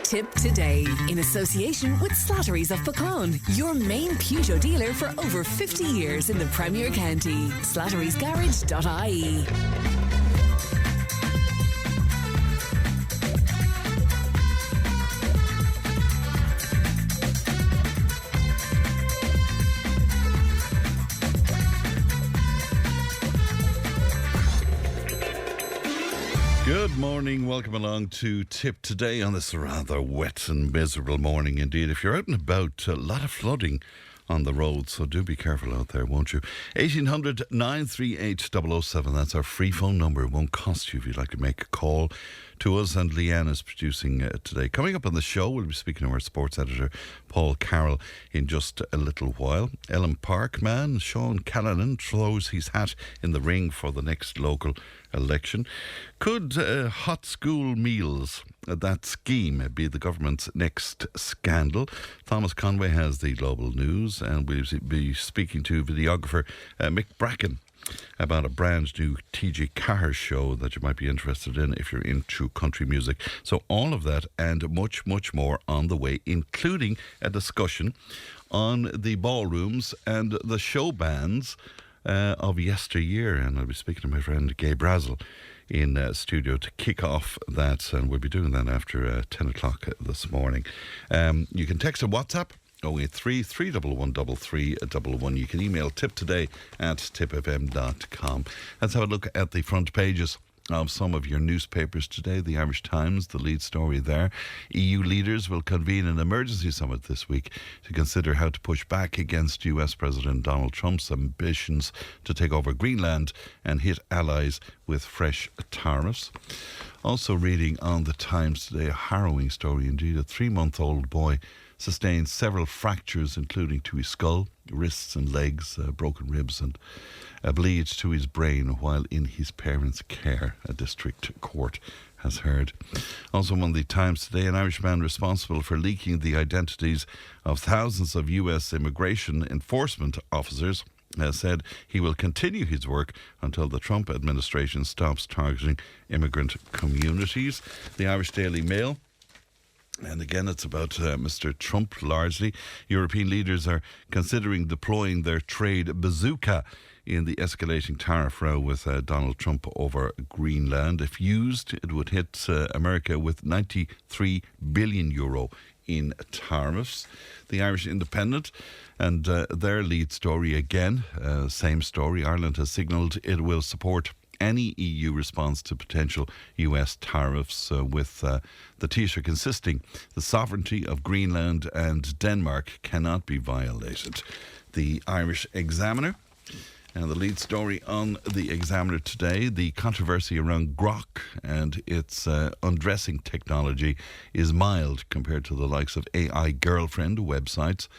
Tipp today, in association with Slattery's of Pecan, your main Peugeot dealer for over 50 years in the Premier County. Slattery'sGarage.ie. Good morning, welcome along to Tipp today on this rather wet and miserable morning indeed. If you're out and about, a lot of flooding on the road, so do be careful out there, won't you? 1800 938 007, that's our free phone number. It won't cost you if you'd like to make a call to us, and Leanne is producing today. Coming up on the show, we'll be speaking to our sports editor Paul Carroll in just a little while. Elm Park man Sean Callanan throws his hat in the ring for the next local election. Could hot school meals, that scheme, be the government's next scandal? Thomas Conway has the global news, and we'll be speaking to videographer Mick Bracken about a brand new TG Carr show that you might be interested in if you're into country music. So all of that and much, much more on the way, including a discussion on the ballrooms and the show bands of yesteryear. And I'll be speaking to my friend Gay Brazel in studio to kick off that, and we'll be doing that after 10 o'clock this morning. You can text or WhatsApp 083 311 3311. You can email tiptoday@tippfm.com. Let's have a look at the front pages of some of your newspapers today. The Irish Times, the lead story there. EU leaders will convene an emergency summit this week to consider how to push back against US President Donald Trump's ambitions to take over Greenland and hit allies with fresh tariffs. Also reading on the Times today, a harrowing story indeed. A 3-month-old boy sustained several fractures, including to his skull, wrists and legs, broken ribs and a bleed to his brain while in his parents' care, a district court has heard. Also on the Times today, an Irish man responsible for leaking the identities of thousands of US immigration enforcement officers has said he will continue his work until the Trump administration stops targeting immigrant communities. The Irish Daily Mail, and again, it's about Mr. Trump largely. European leaders are considering deploying their trade bazooka in the escalating tariff row with Donald Trump over Greenland. If used, it would hit America with €93 billion in tariffs. The Irish Independent and their lead story again, same story. Ireland has signalled it will support any EU response to potential US tariffs, with the Taoiseach insisting the sovereignty of Greenland and Denmark cannot be violated. The Irish Examiner, and the lead story on the Examiner today, the controversy around Grok and its undressing technology is mild compared to the likes of AI Girlfriend websites,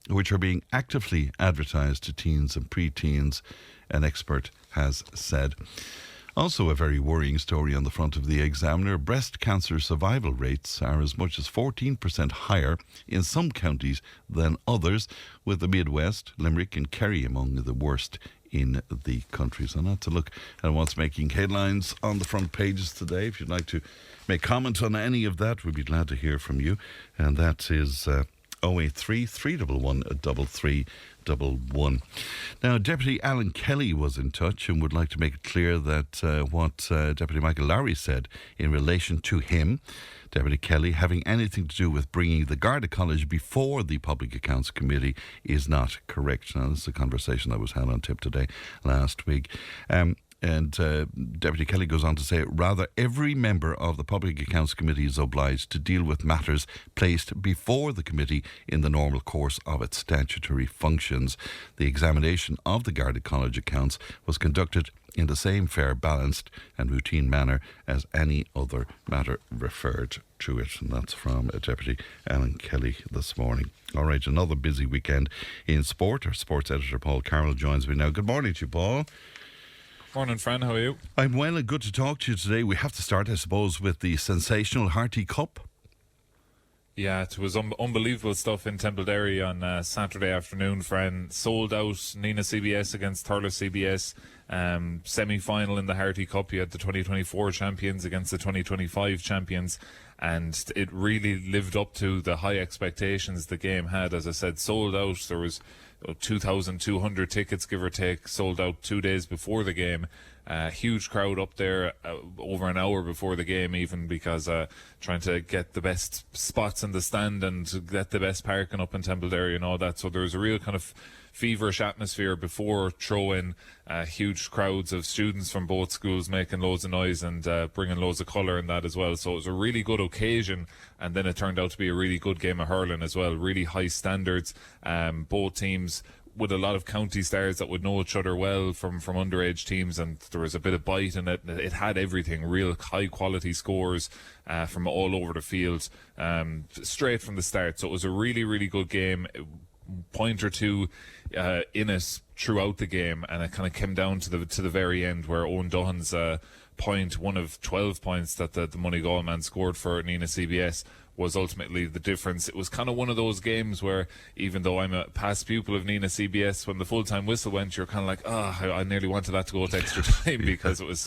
which are being actively advertised to teens and pre-teens, an expert has said. Also a very worrying story on the front of the Examiner. Breast cancer survival rates are as much as 14% higher in some counties than others, with the Midwest, Limerick and Kerry among the worst in the country. So that's a look at what's making headlines on the front pages today. If you'd like to make comment on any of that, we'd be glad to hear from you. And that is 083 311 3311. Now, Deputy Alan Kelly was in touch and would like to make it clear that what Deputy Michael Lowry said in relation to him, Deputy Kelly, having anything to do with bringing the Garda College before the Public Accounts Committee is not correct. Now, this is a conversation that was had on Tipp today last week. And Deputy Kelly goes on to say, rather, every member of the Public Accounts Committee is obliged to deal with matters placed before the committee in the normal course of its statutory functions. The examination of the Garda College accounts was conducted in the same fair, balanced and routine manner as any other matter referred to it. And that's from Deputy Alan Kelly this morning. All right, another busy weekend in sport. Our sports editor Paul Carroll joins me now. Good morning to you, Paul. Morning, friend. How are you? I'm well and good to talk to you today. We have to start, I suppose, with the sensational Hearty Cup. Yeah, it was unbelievable stuff in Templederry on Saturday afternoon, friend. Sold out Nina CBS against Thurles CBS. Semi-final in the Hearty Cup. You had the 2024 champions against the 2025 champions. and it really lived up to the high expectations the game had. As I said, sold out. There was 2,200 tickets, give or take, sold out 2 days before the game. Huge crowd up there over an hour before the game, even, because trying to get the best spots in the stand and get the best parking up in Templederry and all that. So there was a real kind of feverish atmosphere before throw-in. Huge crowds of students from both schools making loads of noise and bringing loads of colour in that as well. So it was a really good occasion, and then it turned out to be a really good game of hurling as well. Really high standards. Both teams with a lot of county stars that would know each other well from underage teams, and there was a bit of bite in it. It had everything, real high quality scores from all over the field, straight from the start. So it was a really, really good game. Point or two in it throughout the game, and it kind of came down to the very end, where Owen Duhan's point, one of 12 points that the Moneygall man scored for Nina CBS, was ultimately the difference. It was kind of one of those games where, even though I'm a past pupil of Nina CBS, when the full-time whistle went, you're kind of like, I nearly wanted that to go to extra time because it was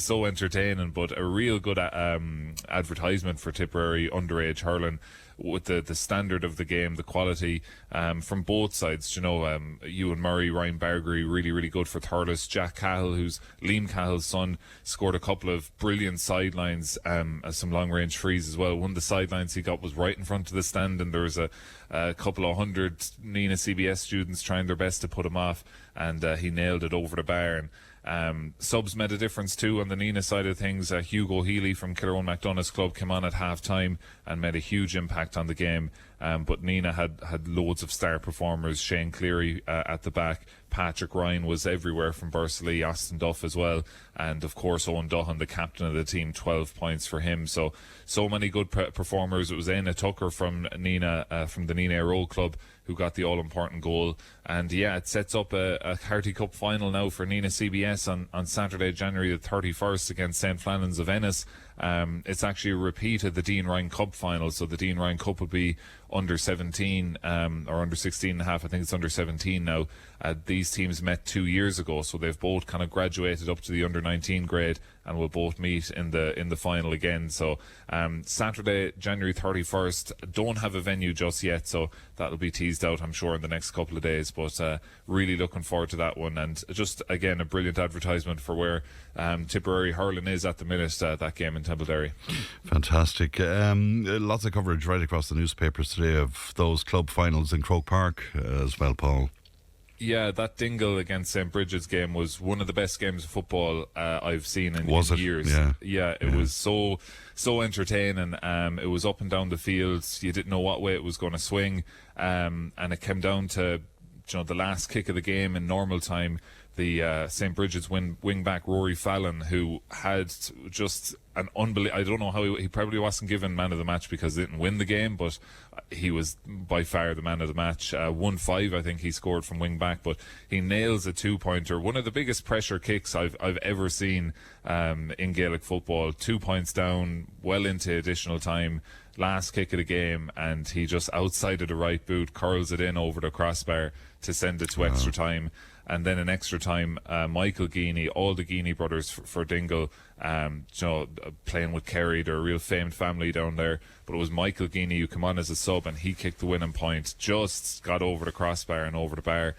so entertaining. But a real good advertisement for Tipperary underage hurling, with the standard of the game, the quality from both sides. Ewan Murray, Ryan Bargery, really, really good for Thurles. Jack Cahill, who's Liam Cahill's son, scored a couple of brilliant sidelines, some long-range frees as well. One of the sidelines he got was right in front of the stand, and there was a couple of hundred Nina CBS students trying their best to put him off, and he nailed it over the bar. And subs made a difference too on the Nina side of things. Hugo Healy from Kilrowan MacDonough's club came on at half-time and made a huge impact on the game. But Nina had loads of star performers. Shane Cleary at the back. Patrick Ryan was everywhere from Bursley. Austin Duff as well. And of course Owen Duhan, the captain of the team, 12 points for him. So many good performers. It was Aina Tucker from Nina, from the Nina Roll Club, who got the all-important goal. And yeah, it sets up a Carty Cup final now for Nina CBS on Saturday, January the 31st against St. Flannan's of Ennis. It's actually a repeat of the Dean Ryan Cup final, so the Dean Ryan Cup would be under 17 or under 16 and a half. I think it's under 17 now. These teams met 2 years ago, so they've both kind of graduated up to the under 19 grade and will both meet in the final again. So Saturday, January 31st. Don't have a venue just yet, so that'll be teased out, I'm sure, in the next couple of days. But really looking forward to that one, and just again a brilliant advertisement for where Tipperary hurling is at the minute. That game in Templederry. Fantastic. Lots of coverage right across the newspapers today of those club finals in Croke Park as well, Paul. Yeah, that Dingle against St. Bridget's game was one of the best games of football I've seen in years. Yeah, it was so entertaining. It was up and down the fields. You didn't know what way it was going to swing, and it came down to the last kick of the game in normal time. The St. Bridget's wing back Rory Fallon, who had just an unbelievable... I don't know how he probably wasn't given man of the match because he didn't win the game, but he was by far the man of the match. 1-5, I think he scored from wing back, but he nails a 2-pointer. One of the biggest pressure kicks I've ever seen in Gaelic football. 2 points down, well into additional time. Last kick of the game, and he just outside of the right boot curls it in over the crossbar to send it to extra time. And then in extra time, Michael Geaney, all the Geaney brothers for Dingle, playing with Kerry, they're a real famed family down there. But it was Michael Geaney who came on as a sub, and he kicked the winning point, just got over the crossbar and over the bar.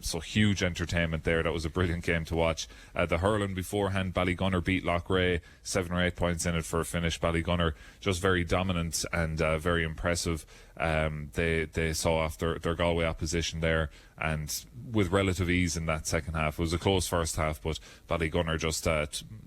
So huge entertainment there. That was a brilliant game to watch. The hurling beforehand, Ballygunner beat Loughrea, 7 or 8 points in it for a finish. Ballygunner just very dominant and very impressive. They saw off their Galway opposition there, and with relative ease in that second half. It was a close first half, but Ballygunner just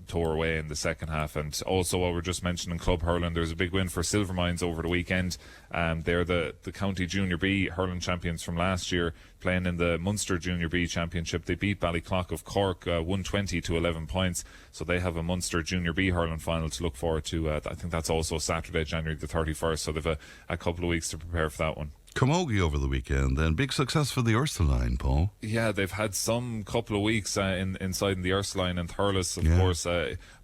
tore away in the second half. And also, while we're just mentioning club hurling, there's a big win for Silvermines over the weekend. They're the county Junior B hurling champions from last year, playing in the Munster Junior B Championship. They beat Ballyclough of Cork 120 to 11 points. So they have a Munster Junior B hurling final to look forward to. I think that's also Saturday, January the 31st. So they've a couple of weeks to prepare for that one. Camogie over the weekend, and big success for the Ursuline, Paul. Yeah, they've had some couple of weeks inside the Ursuline and Thurles, of course.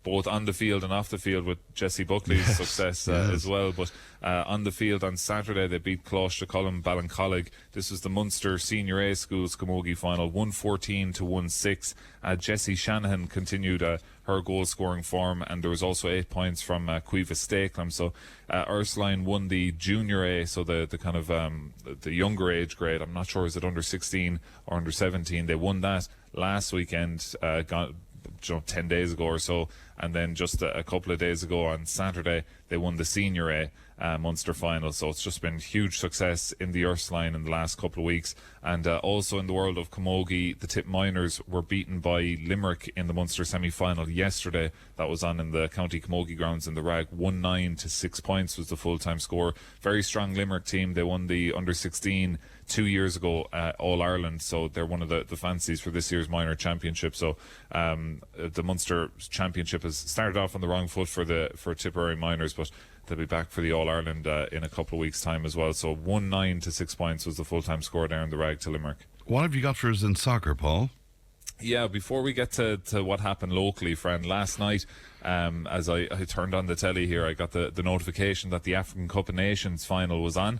both on the field and off the field with Jesse Buckley's success as well. But on the field on Saturday, they beat Closh-Cullen Ballincollig. This was the Munster Senior A Schools Camogie final, 114 to 1-6. Jessie Shanahan continued her goal-scoring form, and there was also 8 points from Cueva Stakelum. So Ursuline won the Junior A, so the kind of the younger age grade. I'm not sure, is it under 16 or under 17? They won that last weekend, 10 days ago or so, and then just a couple of days ago on Saturday they won the Senior A Munster final. So it's just been huge success in the Ursuline in the last couple of weeks. And also in the world of camogie, the Tipp Miners were beaten by Limerick in the Munster semi-final yesterday. That was on in the County Camogie grounds in the Rag. 1-9 to 6 points was the full-time score. Very strong Limerick team. They won the under-16 2 years ago, All-Ireland, so they're one of the fancies for this year's minor championship. So the Munster championship has started off on the wrong foot for Tipperary Miners, but they'll be back for the All-Ireland in a couple of weeks' time as well. So 1-9 to 6 points was the full-time score there in the Rag to Limerick. What have you got for us in soccer, Paul? Yeah, before we get to what happened locally, friend, last night, as I turned on the telly here, I got the notification that the African Cup of Nations final was on.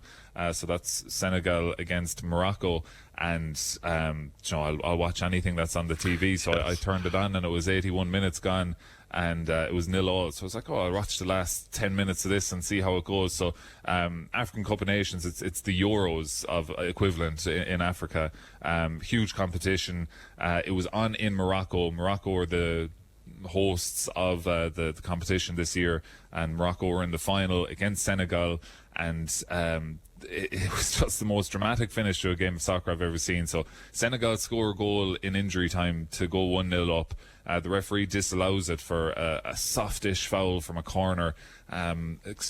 So that's Senegal against Morocco, and I'll watch anything that's on the TV. So I turned it on, and it was 81 minutes gone, and it was 0-0. So I was like, I'll watch the last 10 minutes of this and see how it goes. So African Cup of Nations, it's the Euros of equivalent in Africa. Huge competition. It was on in Morocco. Morocco were the hosts of the competition this year, and Morocco were in the final against Senegal, and it was just the most dramatic finish to a game of soccer I've ever seen. So Senegal score a goal in injury time to go 1-0 up. The referee disallows it for a softish foul from a corner.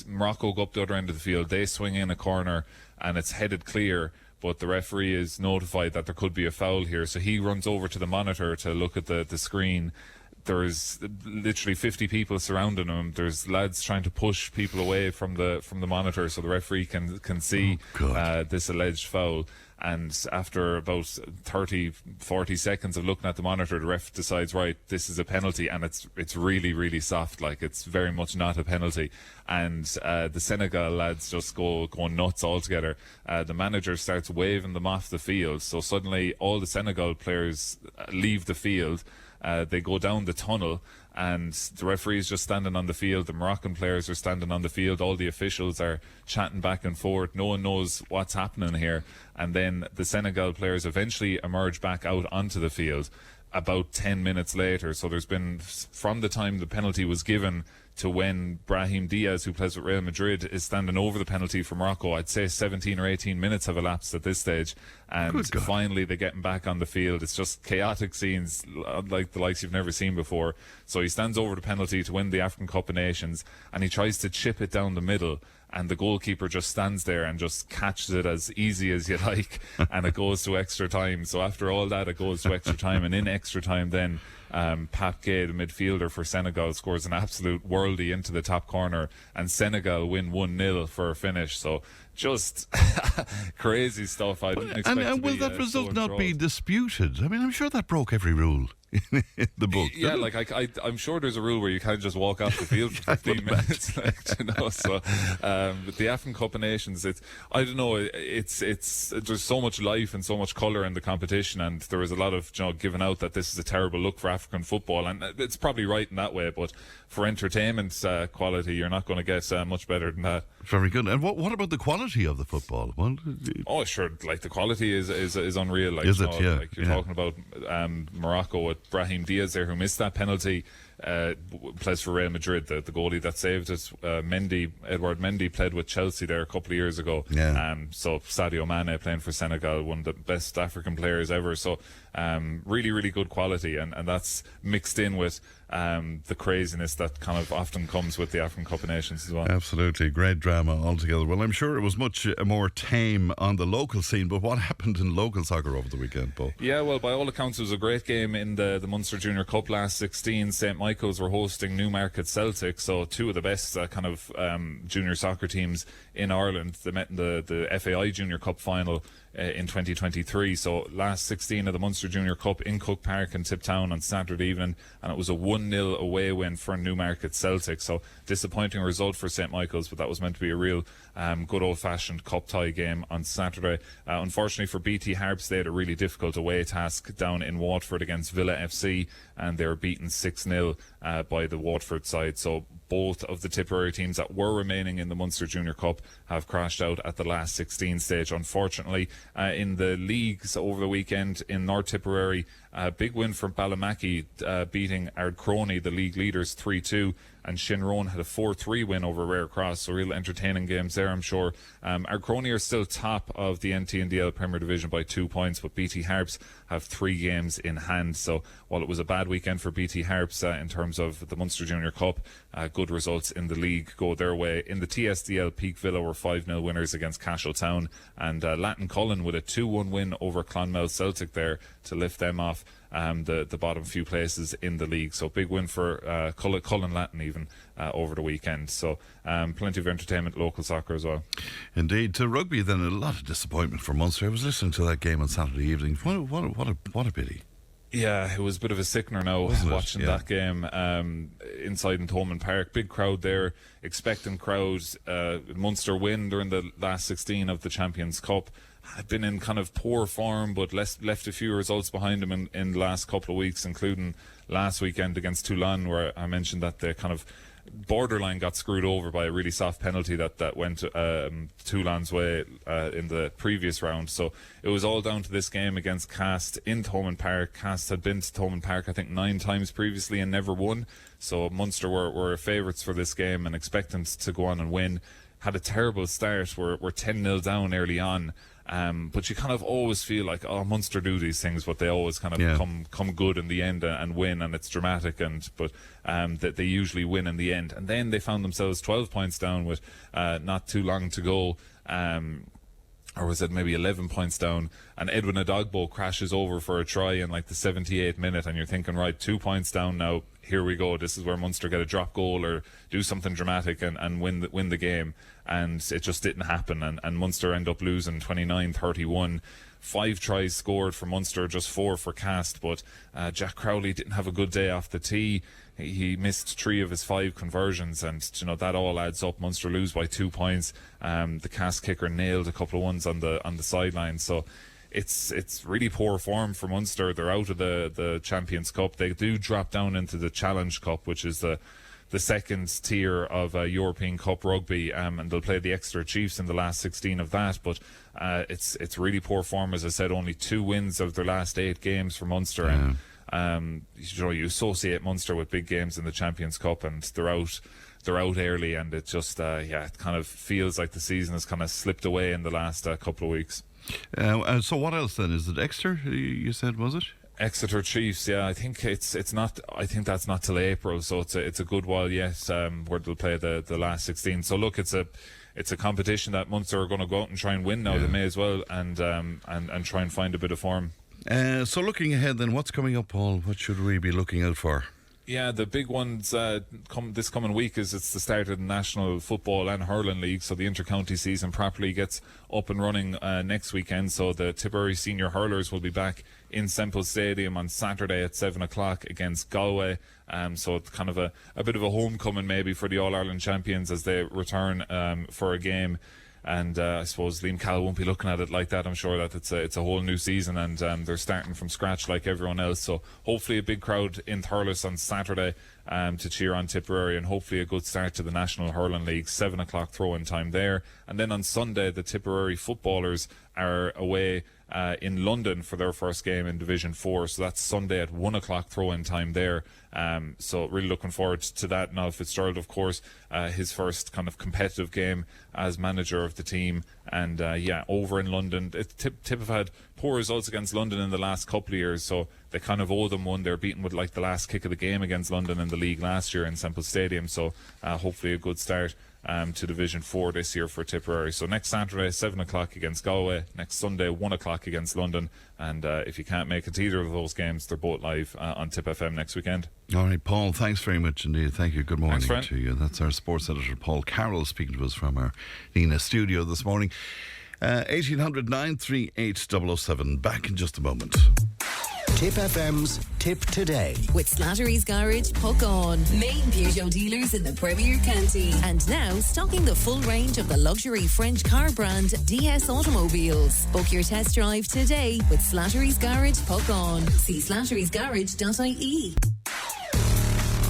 Morocco go up the other end of the field. They swing in a corner, and it's headed clear, but the referee is notified that there could be a foul here. So he runs over to the monitor to look at the screen. There's literally 50 people surrounding him. There's lads trying to push people away from the monitor so the referee can see this alleged foul. And after about 30-40 seconds of looking at the monitor, the ref decides, right, this is a penalty, and it's really, really soft. Like, it's very much not a penalty. And the Senegal lads just go nuts altogether. The manager starts waving them off the field. So suddenly all the Senegal players leave the field. They go down the tunnel, and the referee is just standing on the field. The Moroccan players are standing on the field. All the officials are chatting back and forth. No one knows what's happening here. And then the Senegal players eventually emerge back out onto the field about 10 minutes later. So there's been, from the time the penalty was given to when Brahim Diaz, who plays with Real Madrid, is standing over the penalty for Morocco, I'd say 17 or 18 minutes have elapsed at this stage. And finally they get him back on the field. It's just chaotic scenes like the likes you've never seen before. So he stands over the penalty to win the African Cup of Nations, and he tries to chip it down the middle, and the goalkeeper just stands there and just catches it as easy as you like, and it goes to extra time. So after all that, it goes to extra time, and in extra time then Pat Gay, the midfielder for Senegal, scores an absolute worldie into the top corner, and Senegal win 1-0 for a finish. So just crazy stuff. I didn't expect and will that result not be disputed? I mean, I'm sure that broke every rule in the book. Yeah, like I'm sure there's a rule where you can't just walk off the field for 15 minutes. So but the African Cup of Nations, I don't know, it's there's so much life and so much colour in the competition, and there was a lot of given out that this is a terrible look for African football, and it's probably right in that way, but for entertainment quality, you're not going to get much better than that. Very good. And what about the quality of the football? Oh, sure. Like, the quality is unreal. Like, is it? Yeah. Like, you're talking about Morocco with Brahim Diaz there, who missed that penalty. Plays for Real Madrid, the goalie that saved it. Edouard Mendy played with Chelsea there a couple of years ago. Yeah. So Sadio Mane playing for Senegal, one of the best African players ever. So really, really good quality, and that's mixed in with the craziness that kind of often comes with the African Cup of Nations as well. Absolutely, great drama altogether. Well, I'm sure it was much more tame on the local scene, but what happened in local soccer over the weekend, Paul? Yeah, well, by all accounts, it was a great game in the Munster Junior Cup last 16. St. Michael's were hosting Newmarket Celtic, so two of the best junior soccer teams in Ireland. They met in the FAI Junior Cup final in 2023. So last 16 of the Munster Junior Cup in Cook Park in Tiptown on Saturday evening, and it was a 1-0 away win for Newmarket Celtic. So disappointing result for St Michael's, but that was meant to be a real good old-fashioned cup tie game on Saturday. Unfortunately for BT Harps, they had a really difficult away task down in Waterford against Villa FC, and they were beaten 6-0 by the Waterford side. So both of the Tipperary teams that were remaining in the Munster Junior Cup have crashed out at the last 16 stage, unfortunately. In the leagues over the weekend in North Tipperary, big win from Ballymackey, beating Ardcroney, the league leaders, 3-2. And Shinrone had a 4-3 win over Rare Cross, so real entertaining games there, I'm sure. Ardcroney are still top of the NTNDL Premier Division by 2 points, but BT Harps have 3 games in hand. So while it was a bad weekend for BT Harps in terms of the Munster Junior Cup, good results in the league go their way. In the TSDL, Peak Villa were 5-0 winners against Cashel Town, and Latin Cullen with a 2-1 win over Clonmel Celtic there to lift them off the bottom few places in the league. So big win for Cullen Latin even over the weekend. So plenty of entertainment, local soccer as well. Indeed. To rugby then, a lot of disappointment for Munster. I was listening to that game on Saturday evening. What a pity. Yeah, it was a bit of a sickener now watching that game inside in Thomond Park. Big crowd there, expectant crowds. Munster win during the last 16 of the Champions Cup. Had been in kind of poor form, but left a few results behind him in the last couple of weeks, including last weekend against Toulon, where I mentioned that they kind of borderline got screwed over by a really soft penalty that went Toulon's way in the previous round. So it was all down to this game against Cast in Thomond Park. Cast had been to Thomond Park I think 9 times previously and never won, so Munster were favourites for this game and expectant to go on and win. Had a terrible start. We're 10-0 down early on. But you kind of always feel like, Munster do these things, but they always kind of come good in the end and win, and it's dramatic. But that they usually win in the end. And then they found themselves 12 points down with not too long to go. Or was it maybe 11 points down, and Edwin Adogbo crashes over for a try in like the 78th minute, and you're thinking, right, 2 points down now, here we go, this is where Munster get a drop goal or do something dramatic and win the game, and it just didn't happen, and Munster end up losing 29-31. 5 tries scored for Munster, just 4 for Cast, but Jack Crowley didn't have a good day off the tee. He missed 3 of his 5 conversions, and that all adds up. Munster lose by 2 points. The Cast kicker nailed a couple of ones on the sideline, so it's really poor form for Munster. They're out of the Champions Cup. They do drop down into the Challenge Cup, which is the second tier of European Cup rugby, and they'll play the Exeter Chiefs in the last 16 of that. But it's really poor form, as I said. Only 2 wins of their last 8 games for Munster, and you associate Munster with big games in the Champions Cup, and they're out early, and it just it kind of feels like the season has kind of slipped away in the last couple of weeks. So what else then? Is it Exeter? You said, was it? Exeter Chiefs, yeah. I think it's not. I think that's not till April, so it's a good while yet. Where they'll play the last 16. So look, it's a competition that Munster are going to go out and try and win now. They may as well, and try and find a bit of form. So looking ahead, then, what's coming up, Paul? What should we be looking out for? Yeah, the big ones this coming week it's the start of the National Football and Hurling League, so the inter-county season properly gets up and running next weekend. So the Tipperary Senior Hurlers will be back in Semple Stadium on Saturday at 7 o'clock against Galway. So it's kind of a bit of a homecoming maybe for the All-Ireland champions as they return for a game. And I suppose Liam Cal won't be looking at it like that. I'm sure that it's a whole new season, and they're starting from scratch like everyone else. So hopefully a big crowd in Thurles on Saturday to cheer on Tipperary, and hopefully a good start to the National Hurling League. 7 o'clock throw-in time there. And then on Sunday, the Tipperary footballers are away in London for their first game in Division 4. So that's Sunday at 1 o'clock throw-in time there. So really looking forward to that. Niall Fitzgerald, of course, his first kind of competitive game as manager of the team. And over in London, Tipp have had poor results against London in the last couple of years, so they kind of owe them one. They're beaten with like the last kick of the game against London in the league last year in Semple Stadium, so hopefully a good start to Division 4 this year for Tipperary. So next Saturday, 7 o'clock against Galway. Next Sunday, 1 o'clock against London. And if you can't make it to either of those games, they're both live on Tipp FM next weekend. All right, Paul, thanks very much indeed. Thank you. Good morning Thanks, to you. That's our sports editor, Paul Carroll, speaking to us from our Nina studio this morning. 1800 938 007. Back in just a moment. Tipp FM's Tip Today. With Slattery's Garage, Puck On. Main Peugeot dealers in the Premier County. And now stocking the full range of the luxury French car brand DS Automobiles. Book your test drive today with Slattery's Garage, Puck On. See slatterysgarage.ie.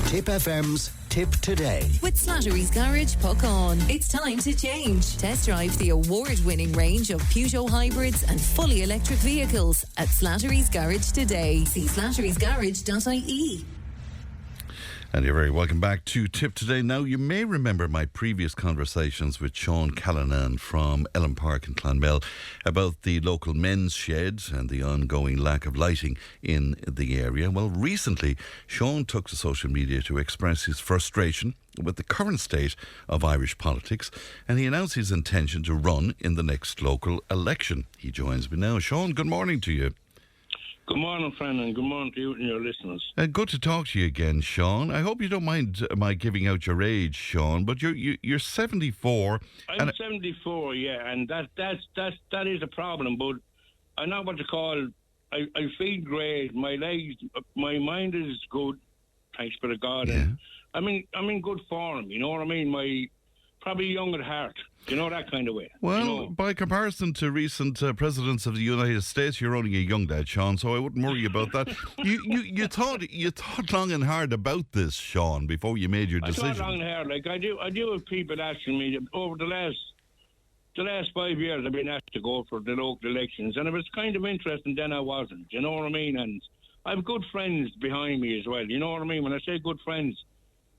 Tipp FM's Tip Today. With Slattery's Garage, Puck On. It's time to change. Test drive the award-winning range of Peugeot hybrids and fully electric vehicles at Slattery's Garage today. See slatterysgarage.ie. And you're very welcome back to Tip Today. Now, you may remember my previous conversations with Sean Callanan from Elm Park in Clonmel about the local men's shed and the ongoing lack of lighting in the area. Well, recently, Sean took to social media to express his frustration with the current state of Irish politics, and he announced his intention to run in the next local election. He joins me now. Sean, good morning to you. Good morning, friend, and good morning to you and your listeners. Good to talk to you again, Sean. I hope you don't mind my giving out your age, Sean, but you're 74. I'm 74, yeah, and that is a problem. But I'm not what you call. I feel great. My legs, my mind is good. Thanks be to God. Yeah. I'm in good form. You know what I mean? Probably young at heart. You know, that kind of way. Well, by comparison to recent presidents of the United States, you're only a young lad, Sean, so I wouldn't worry about that. You thought long and hard about this, Sean, before you made your decision. I thought long and hard. Like I do have people asking me over the last 5 years. I've been asked to go for the local elections, and it was kind of interesting. Then I wasn't. You know what I mean? And I have good friends behind me as well. You know what I mean? When I say good friends,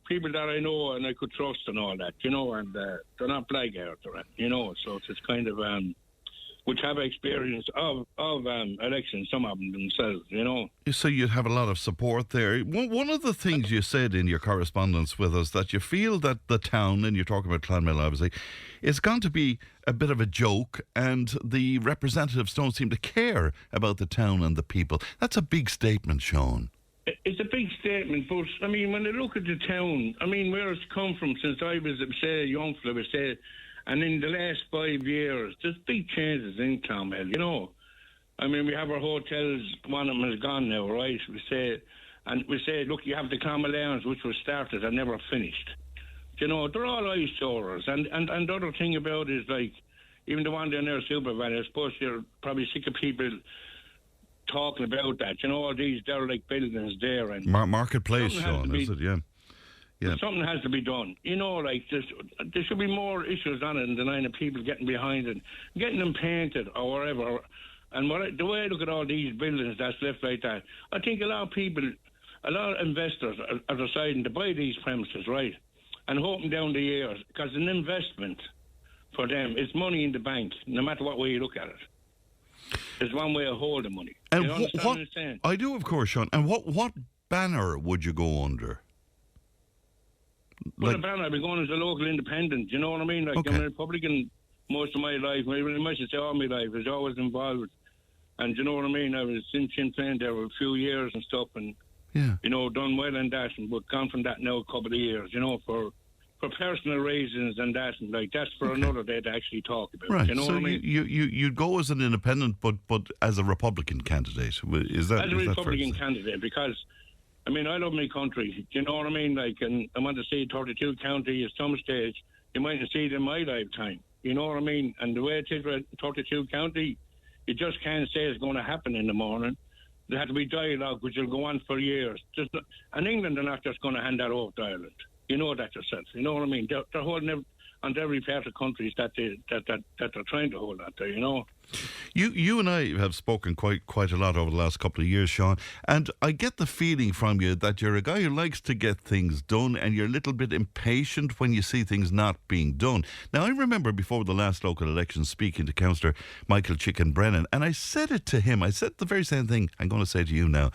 people that I know and I could trust and all that, you know, and they're not blackguards or anything, you know, so it's kind of, which have experience of elections, some of them themselves, you know. So you have a lot of support there. One of the things you said in your correspondence with us, that you feel that the town, and you're talking about Clonmel obviously, is going to be a bit of a joke, and the representatives don't seem to care about the town and the people. That's a big statement, Sean. It's a big statement, but, I mean, when I look at the town, I mean, where it's come from since I was, say, a young fella, say, and in the last 5 years, there's big changes in Clonmel, you know. I mean, we have our hotels, one of them is gone now, right? We say, look, you have the Clonmel Lounge, which was started and never finished. You know, they're all eyesores. And the other thing about it is, like, even the one down there, Supervan, I suppose you're probably sick of people talking about that, you know, all these derelict buildings there. And Marketplace, Sean, is it? Yeah. Something has to be done. You know, like, there should be more issues on it than the people getting behind it, getting them painted or whatever. And the way I look at all these buildings that's left like that, I think a lot of investors are deciding to buy these premises, right, and hoping down the years, because an investment for them is money in the bank, no matter what way you look at it. There's one way of holding money. And you understand what I'm saying? I do, of course, Sean. And what banner would you go under? Well, the banner I'd be going as a local independent. You know what I mean? Like, I'm a Republican most of my life. I must say all my life. I was always involved. And you know what I mean? I was in Sinn Féin there for a few years and stuff, and you know, done well in that, but gone from that now a couple of years. You know, for personal reasons and that, and like that's for another day to actually talk about. Right. You know so what I mean? you'd go as an independent, but as a Republican candidate. Is that as a Republican candidate? Because I mean, I love my country. You know what I mean? Like, and I want to see 32 counties at some stage. You might not see it in my lifetime. You know what I mean? And the way it is with 32 county, you just can't say it's going to happen in the morning. There had to be dialogue, which will go on for years. And England are not just going to hand that over to Ireland. You know that yourself. You know what I mean? They're holding on every part of countries that they're trying to hold on to, you know. You and I have spoken quite a lot over the last couple of years, Sean, and I get the feeling from you that you're a guy who likes to get things done, and you're a little bit impatient when you see things not being done. Now, I remember before the last local election speaking to Councillor Michael Chicken Brennan, and I said it to him. I said the very same thing I'm going to say to you now.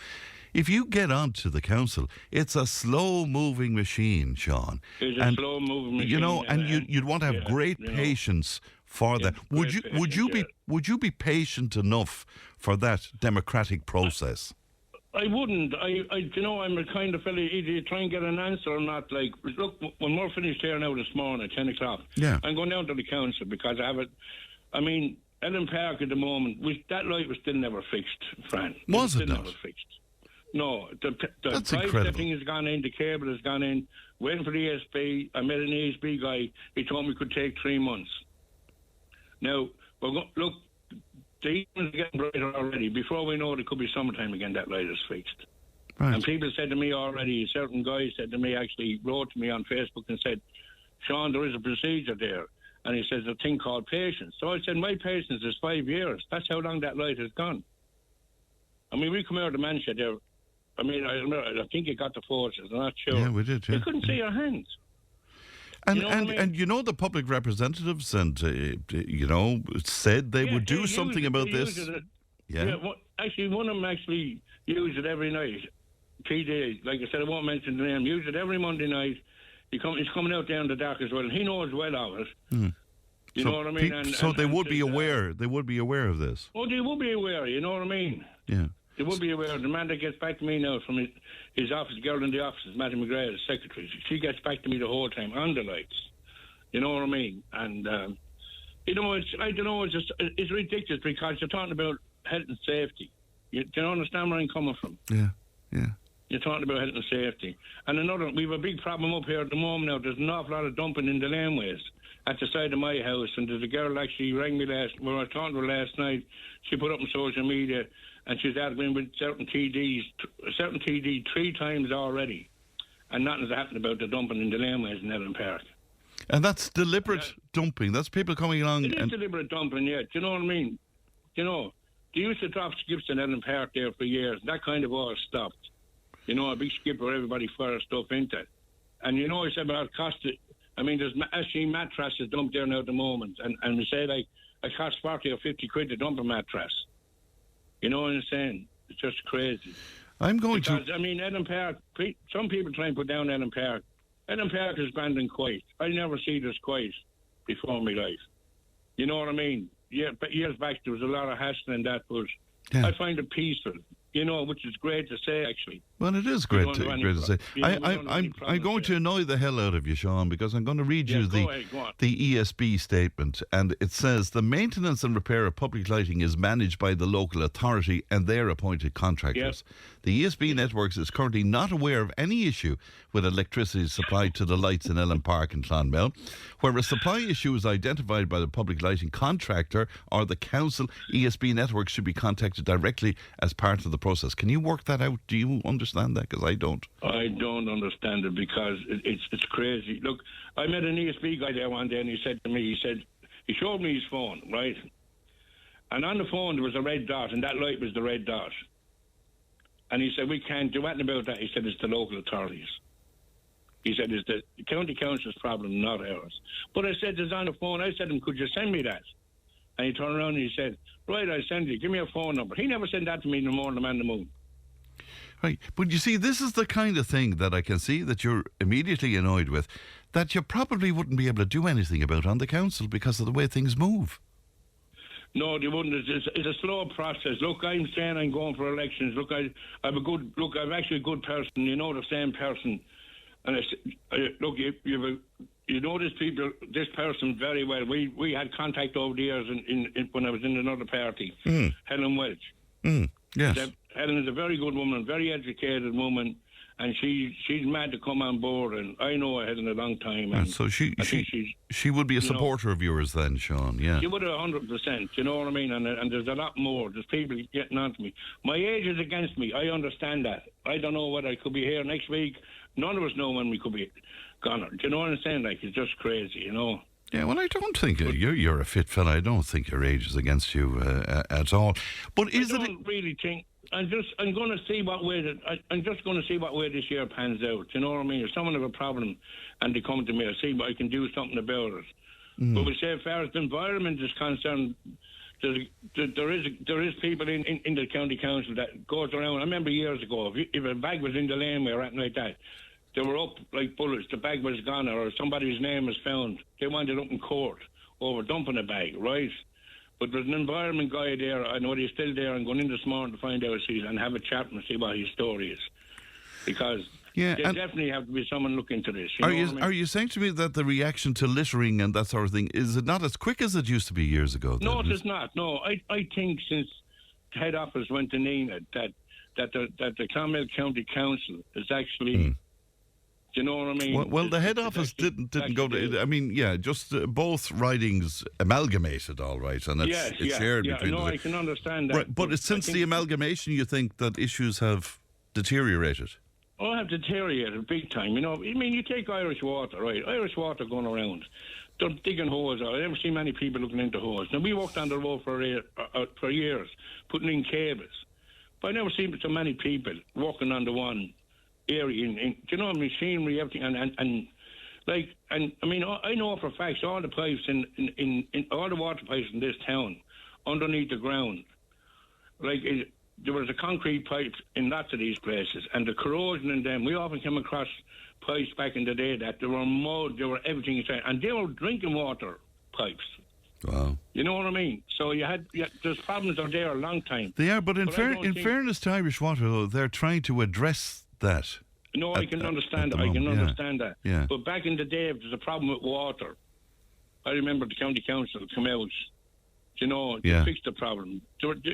if you get onto the council, it's a slow-moving machine, Sean. It's a slow-moving machine. You know, and you'd want to have great patience for that. Would you be patient enough for that democratic process? I wouldn't. I'm a kind of fella, either you try and get an answer or not. Like, look, when we're finished here now this morning at 10 o'clock, I'm going down to the council because I have it. I mean, Elm Park at the moment, that light was still never fixed, Fran. Was it not? Never fixed. No, the That's price incredible. thing has gone in, the cable has gone in, waiting for the ESB. I met an ESB guy, he told me it could take 3 months. Now, look, the evening's getting brighter already. Before we know it, it could be summertime again, that light is fixed. Right. And people said to me already, certain guys said to me, actually wrote to me on Facebook and said, Sean, there is a procedure there. And he says a thing called patience. So I said, my patience is 5 years. That's how long that light has gone. I mean, we come out of the man shed there. I mean, I think you got the forces. I'm not sure. Yeah, we did. Yeah. You couldn't see your hands. And you know what I mean? and you know the public representatives and said they would do something about this. Actually, one of them actually used it every night. TD, like I said, I won't mention the name. Used it every Monday night. He's coming out there in the dark as well. He knows well of it. You know what I mean? So they would be aware. They would be aware of this. Oh, they would be aware. You know what I mean? Yeah. They would be aware. The man that gets back to me now from his office, girl in the office, Matty McGrath, his secretary, she gets back to me the whole time on the lights. You know what I mean? And it's ridiculous because you're talking about health and safety. Do you understand where I'm coming from? Yeah. You're talking about health and safety. And we have a big problem up here at the moment now. There's an awful lot of dumping in the laneways at the side of my house. And there's a girl actually rang me when I was talking to her last night. She put up on social media and she's arguing with certain TD 3 times already. And nothing's happened about the dumping in the laneways in Elm Park. And that's deliberate dumping. That's people coming along. It is deliberate dumping, yeah. Do you know what I mean? You know, they used to drop skips in Elm Park there for years. That kind of all stopped. You know, a big skip where everybody fires stuff into it. And you know, I said about cost. I mean, there's actually mattresses dumped there now at the moment. And we say, like, it costs 40 or 50 quid to dump a mattress. You know what I'm saying? It's just crazy. I mean, Elm Park, some people try and put down Elm Park. Elm Park is grand and quiet. I never see this quiet before in my life. You know what I mean? Yeah, but years back there was a lot of hassle in that, but I find it peaceful. You know, which is great to say, actually. Well, it is great to say. I'm going to annoy the hell out of you, Sean, because I'm going to read you the ESB statement. And it says, the maintenance and repair of public lighting is managed by the local authority and their appointed contractors. Yep. The ESB Networks is currently not aware of any issue with electricity supplied to the lights in Elm Park and Clonmel. Where a supply issue is identified by the public lighting contractor or the council, ESB Networks should be contacted directly as part of the process. Can you work that out? Do you understand that? Because I don't. I don't understand it because it's crazy. Look, I met an ESB guy there one day and he said to me, he showed me his phone, right? And on the phone there was a red dot and that light was the red dot. And he said, we can't do anything about that. He said, it's the local authorities. He said, it's the county council's problem, not ours. But I said, it's on the phone. I said to him, could you send me that? And he turned around and he said, right, I'll send you. Give me a phone number. He never sent that to me no more than the man on the moon. Right. But you see, this is the kind of thing that I can see that you're immediately annoyed with, that you probably wouldn't be able to do anything about on the council because of the way things move. No, they wouldn't. It's a slow process. Look, I'm saying I'm going for elections. Look, I'm actually a good person. You know, the same person. And look, you know this person very well. We had contact over the years when I was in another party, Helen Welch. Yes. Helen is a very good woman, very educated woman, and she's mad to come on board. And I know Helen a long time. And so she would be a supporter of yours then, Sean. Yeah. She would 100%. You know what I mean? And there's a lot more. There's people getting on to me. My age is against me. I understand that. I don't know whether I could be here next week. None of us know when we could be gone. Do you know what I'm saying? Like, it's just crazy, you know. Yeah, well, I don't think you're a fit fella. I don't think your age is against you at all. But I don't really think. I'm going to see what way I'm just going to see what way this year pans out. You know what I mean? If someone have a problem and they come to me, I see what I can do something about it. But we say, as far as the environment is concerned, there is people in the county council that goes around. I remember years ago, if a bag was in the laneway or anything like that, they were up like bullets. The bag was gone, or somebody's name was found. They wound up in court over dumping a bag, right? But there's an environment guy there. I know he's still there. I'm going in this morning to find out and have a chat and see what his story is, because. Yeah, there definitely have to be someone look into this. Are you saying to me that the reaction to littering and that sort of thing, is it not as quick as it used to be years ago? No, it is not. No, I think since head office went to Nina that the Clonmel County Council is actually. Do you know what I mean? Well, the head office didn't go to. I mean, yeah, just both ridings amalgamated, all right, and it's shared between. No, I can understand that. Right, but it's since the amalgamation, you think that issues have deteriorated? Oh, have deteriorated big time. You know, I mean, you take Irish Water, right? Irish Water going around, they're digging holes. I never see many people looking into holes. Now, we walked on the road for years, putting in cables, but I never seen so many people walking on the one area. Do you know, machinery, everything, and I mean, I know for facts all the pipes in all the water pipes in this town underneath the ground, there was a concrete pipe in lots of these places, and the corrosion in them, we often came across pipes back in the day that there were mud, there were everything inside, and they were drinking water pipes. Wow. You know what I mean? So there's problems out there a long time. They are, but in fairness to Irish Water, though, they're trying to address that. No, I can understand that. I can understand that. Yeah. But back in the day, if there's a problem with water, I remember the county council come out, you know, to fix the problem.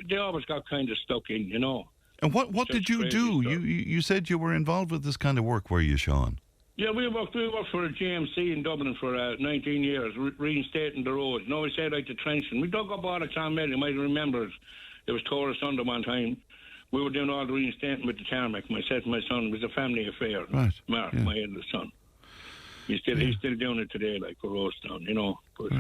They always got kind of stuck in, you know. And what did you do? You said you were involved with this kind of work, were you, Sean? Yeah, we worked for a GMC in Dublin for 19 years, reinstating the roads. No, we said like the trenching. We dug up all the Clonmel. You might remember it was Taurus under one time. We were doing all the reinstating with the tarmac. Myself and my son. It was a family affair. Right. Mark, my eldest son. He's still doing it today, like for Rosedown, you know. But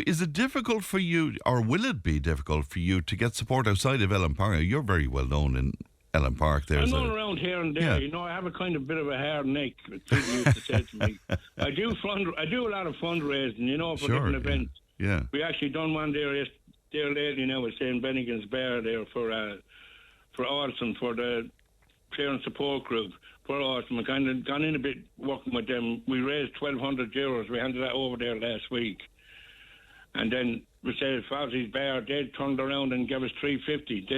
is it difficult for you, or will it be difficult for you to get support outside of Elm Park? You're very well known in Elm Park. I'm known around here and there. You know, I have a kind of bit of a hard neck. People used to say to me, I do a lot of fundraising, you know, for different events. Yeah. We actually done one there lately now at St. Bennigan's Bar there for Alston, for the parent support group. For Alston, we kind of gone in a bit working with them. We raised €1,200. We handed that over there last week. And then we said, Fozzie's Bar, they turned around and gave us $350.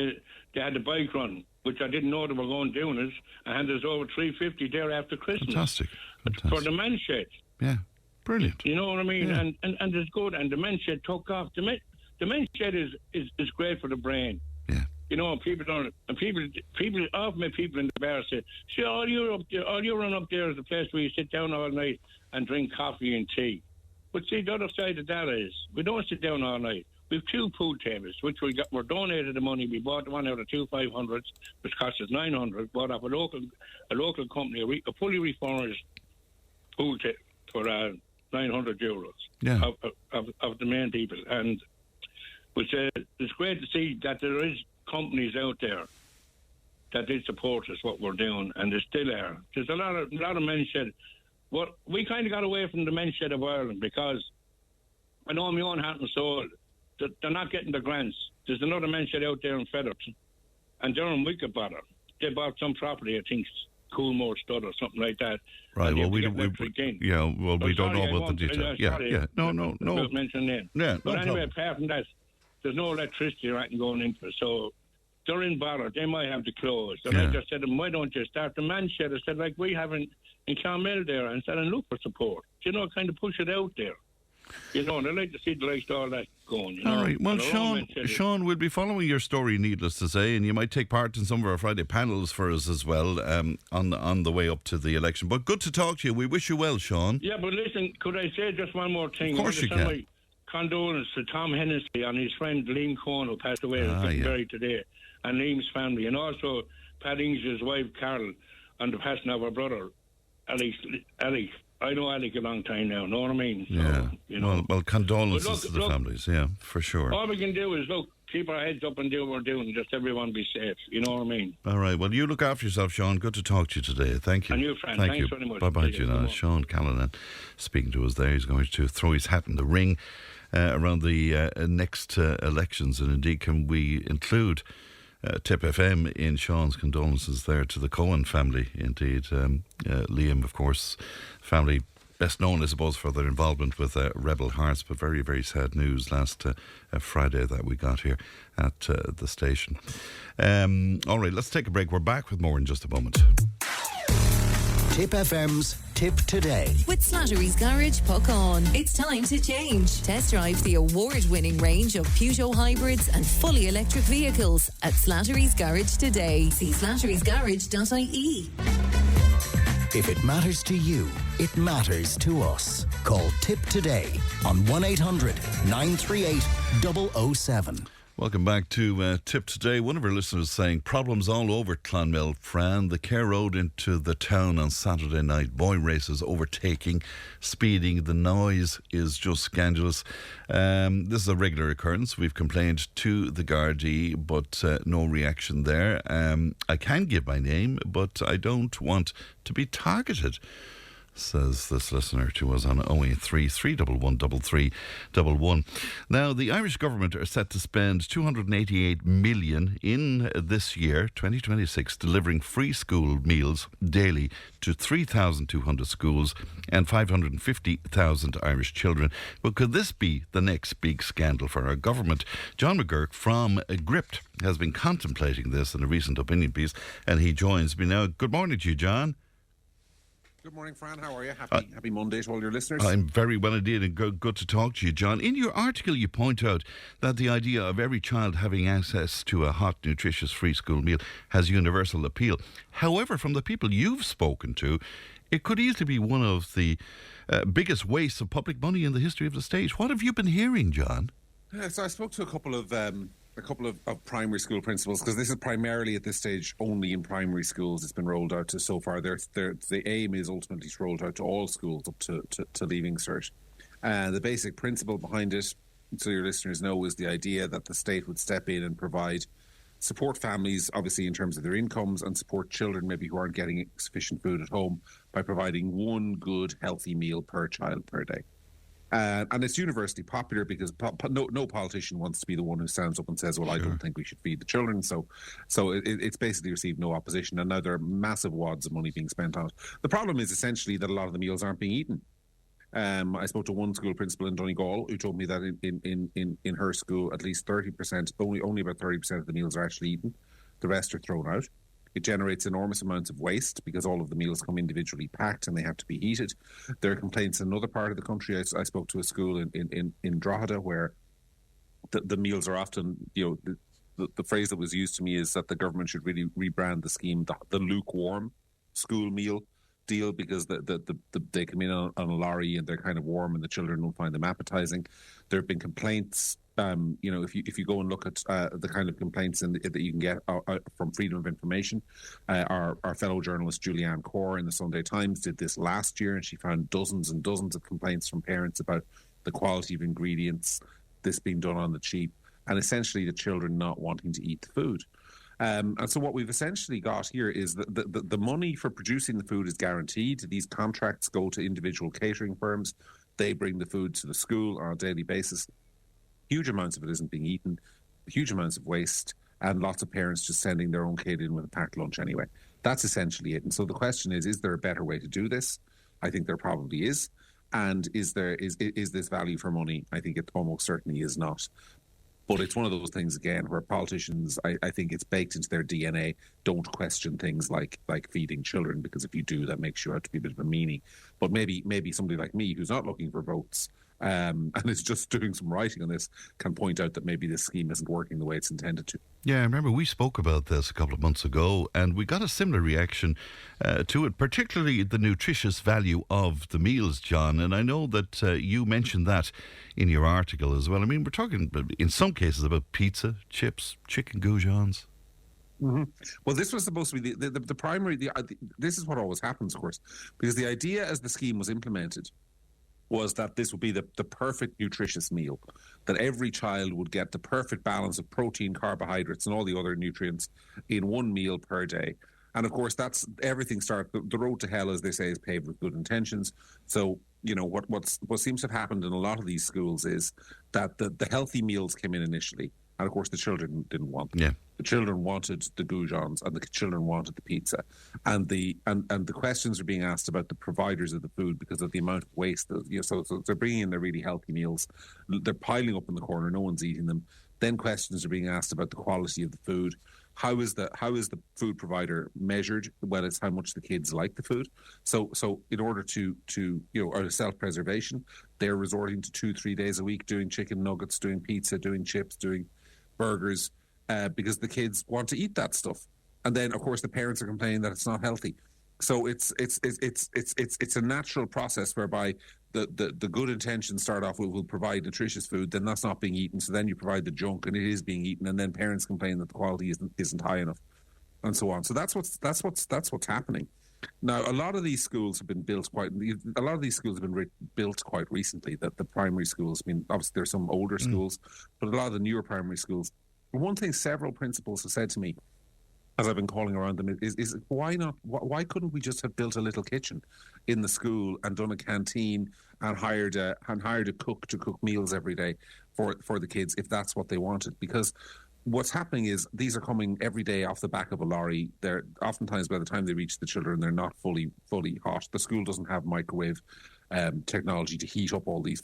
They had the bike run, which I didn't know they were going to do, and handed us over $350 there after Christmas. Fantastic. For the men's shed. Yeah, brilliant. You know what I mean? Yeah. And it's good. And the men's shed took off. The men's shed is great for the brain. Yeah. You know, people often met people in the bar say, see, all you run up there is the place where you sit down all night and drink coffee and tea. But see, the other side of that is, we don't sit down all night. We have 2 pool tables, which were donated the money. We bought one out of 2 500s, which cost us $900. Bought off a local company, a fully refurbished pool table for €900. Yeah. Of the main people. And it's great to see that there is companies out there that they support us, what we're doing, and there still are. There's a lot of men's shed. Well, we kind of got away from the men's shed of Ireland because I know my own hat and soul. They're not getting the grants. There's another men's shed out there in Featherton, and they're in Wicketbother. They bought some property, I think, Coolmore Stud or something like that. Right. Well, we don't know about the details. No. Don't mention them. Yeah. But anyway, apart from that, there's no electricity or anything going into it. So they're in bother. They might have to close. So I just said to them, why don't you start the man shed? I said, like we have in Clonmel there, and said, and look for support. You know, kind of push it out there. You know, and I like to see the likes of all that going. You know? All right. Well, Sean, we'll be following your story, needless to say, and you might take part in some of our Friday panels for us as well on the way up to the election. But good to talk to you. We wish you well, Sean. Yeah, but listen, could I say just one more thing? Of course you can. My condolences to Tom Hennessy and his friend Liam Cohn, who passed away buried today, and Liam's family, and also Pat Ings' wife Carol, and the passing of her brother, Alex. I know Alec a long time now, know what I mean? So, yeah. You know. Well, condolences to the families, yeah, for sure. All we can do is, keep our heads up and do what we're doing, just everyone be safe, you know what I mean? All right, well, you look after yourself, Sean. Good to talk to you today. Thank you. And you, friend. Thank Thanks you. very much. Bye-bye to you now. Sean Callanan speaking to us there. He's going to throw his hat in the ring around the next elections. And indeed, can we include Tipp FM in Sean's condolences there to the Cohen family? Indeed, Liam, of course, family best known, I suppose, for their involvement with Rebel Hearts, but very, very sad news last Friday that we got here at the station. All right, let's take a break. We're back with more in just a moment. Tipp FM's Tipp Today. With Slattery's Garage, puck on. It's time to change. Test drive the award-winning range of Peugeot hybrids and fully electric vehicles at Slattery's Garage today. See slatterysgarage.ie. If it matters to you, it matters to us. Call Tipp today on 1800 938 007. Welcome back to Tipp Today. One of our listeners saying, problems all over Clonmel, Fran. The Care Road into the town on Saturday night. Boy races, overtaking, speeding. The noise is just scandalous. This is a regular occurrence. We've complained to the Gardaí, but no reaction there. I can give my name, but I don't want to be targeted, says this listener to us on 083 311 3311. Now, the Irish government are set to spend $288 million in this year, 2026, delivering free school meals daily to 3,200 schools and 550,000 Irish children. But could this be the next big scandal for our government? John McGurk from Gript has been contemplating this in a recent opinion piece, and he joins me now. Good morning to you, John. Good morning, Fran. How are you? Happy Monday to all your listeners. I'm very well indeed, and good to talk to you, John. In your article, you point out that the idea of every child having access to a hot, nutritious, free school meal has universal appeal. However, from the people you've spoken to, it could easily be one of the biggest wastes of public money in the history of the state. What have you been hearing, John? So I spoke to a couple of primary school principals, because this is primarily at this stage only in primary schools it's been rolled out to so far. The aim is ultimately to roll it out to all schools up to Leaving Cert. The basic principle behind it, so your listeners know, is the idea that the state would step in and provide support families, obviously in terms of their incomes, and support children maybe who aren't getting sufficient food at home by providing one good, healthy meal per child per day. And it's universally popular because no politician wants to be the one who stands up and says, well, I don't think we should feed the children. So it's basically received no opposition. And now there are massive wads of money being spent on it. The problem is essentially that a lot of the meals aren't being eaten. I spoke to one school principal in Donegal who told me that in her school, at least 30%, only about 30% of the meals are actually eaten. The rest are thrown out. It generates enormous amounts of waste because all of the meals come individually packed and they have to be heated. There are complaints in another part of the country. I spoke to a school in Drogheda where the meals are often, the phrase that was used to me is that the government should really rebrand the scheme the lukewarm school meal deal, because they come in on a lorry and they're kind of warm and the children don't find them appetizing. There have been complaints. If you go and look at the kind of complaints that you can get from Freedom of Information, our fellow journalist Julianne Kaur in the Sunday Times did this last year, and she found dozens and dozens of complaints from parents about the quality of ingredients, this being done on the cheap, and essentially the children not wanting to eat the food. And so what we've essentially got here is that the money for producing the food is guaranteed. These contracts go to individual catering firms. They bring the food to the school on a daily basis. Huge amounts of it isn't being eaten, huge amounts of waste, and lots of parents just sending their own kid in with a packed lunch anyway. That's essentially it. And so the question is there a better way to do this? I think there probably is. And is this value for money? I think it almost certainly is not. But it's one of those things, again, where politicians, I think it's baked into their DNA, don't question things like feeding children, because if you do, that makes you out to be a bit of a meanie. But maybe somebody like me who's not looking for votes and is just doing some writing on this can point out that maybe this scheme isn't working the way it's intended to. Yeah, I remember we spoke about this a couple of months ago, and we got a similar reaction to it, particularly the nutritious value of the meals, John. And I know that you mentioned that in your article as well. I mean, we're talking in some cases about pizza, chips, chicken goujons. Mm-hmm. Well, this was supposed to be the primary. This is what always happens, of course, because the idea as the scheme was implemented was that this would be the perfect nutritious meal, that every child would get the perfect balance of protein, carbohydrates, and all the other nutrients in one meal per day. And of course, that's everything starts. The road to hell, as they say, is paved with good intentions. So, what seems to have happened in a lot of these schools is that the healthy meals came in initially, and of course, the children didn't want them. Yeah. The children wanted the goujons, and the children wanted the pizza, and the questions are being asked about the providers of the food because of the amount of waste. So they're bringing in their really healthy meals, they're piling up in the corner, no one's eating them. Then questions are being asked about the quality of the food. How is the food provider measured? Well, it's how much the kids like the food. So in order to out of self-preservation, they're resorting to 2-3 days a week doing chicken nuggets, doing pizza, doing chips, doing burgers, because the kids want to eat that stuff. And then, of course, the parents are complaining that it's not healthy. So it's a natural process whereby the good intentions start off with will provide nutritious food, then that's not being eaten. So then you provide the junk, and it is being eaten, and then parents complain that the quality isn't high enough, and so on. So that's what's happening. Now, a lot of these schools have been built quite recently. That the primary schools, I mean, obviously there's some older schools, but a lot of the newer primary schools. One thing several principals have said to me, as I've been calling around them, is why not? Why couldn't we just have built a little kitchen in the school and done a canteen and hired a cook to cook meals every day for the kids if that's what they wanted? Because what's happening is these are coming every day off the back of a lorry. They're oftentimes, by the time they reach the children, they're not fully hot. The school doesn't have microwave technology to heat up all the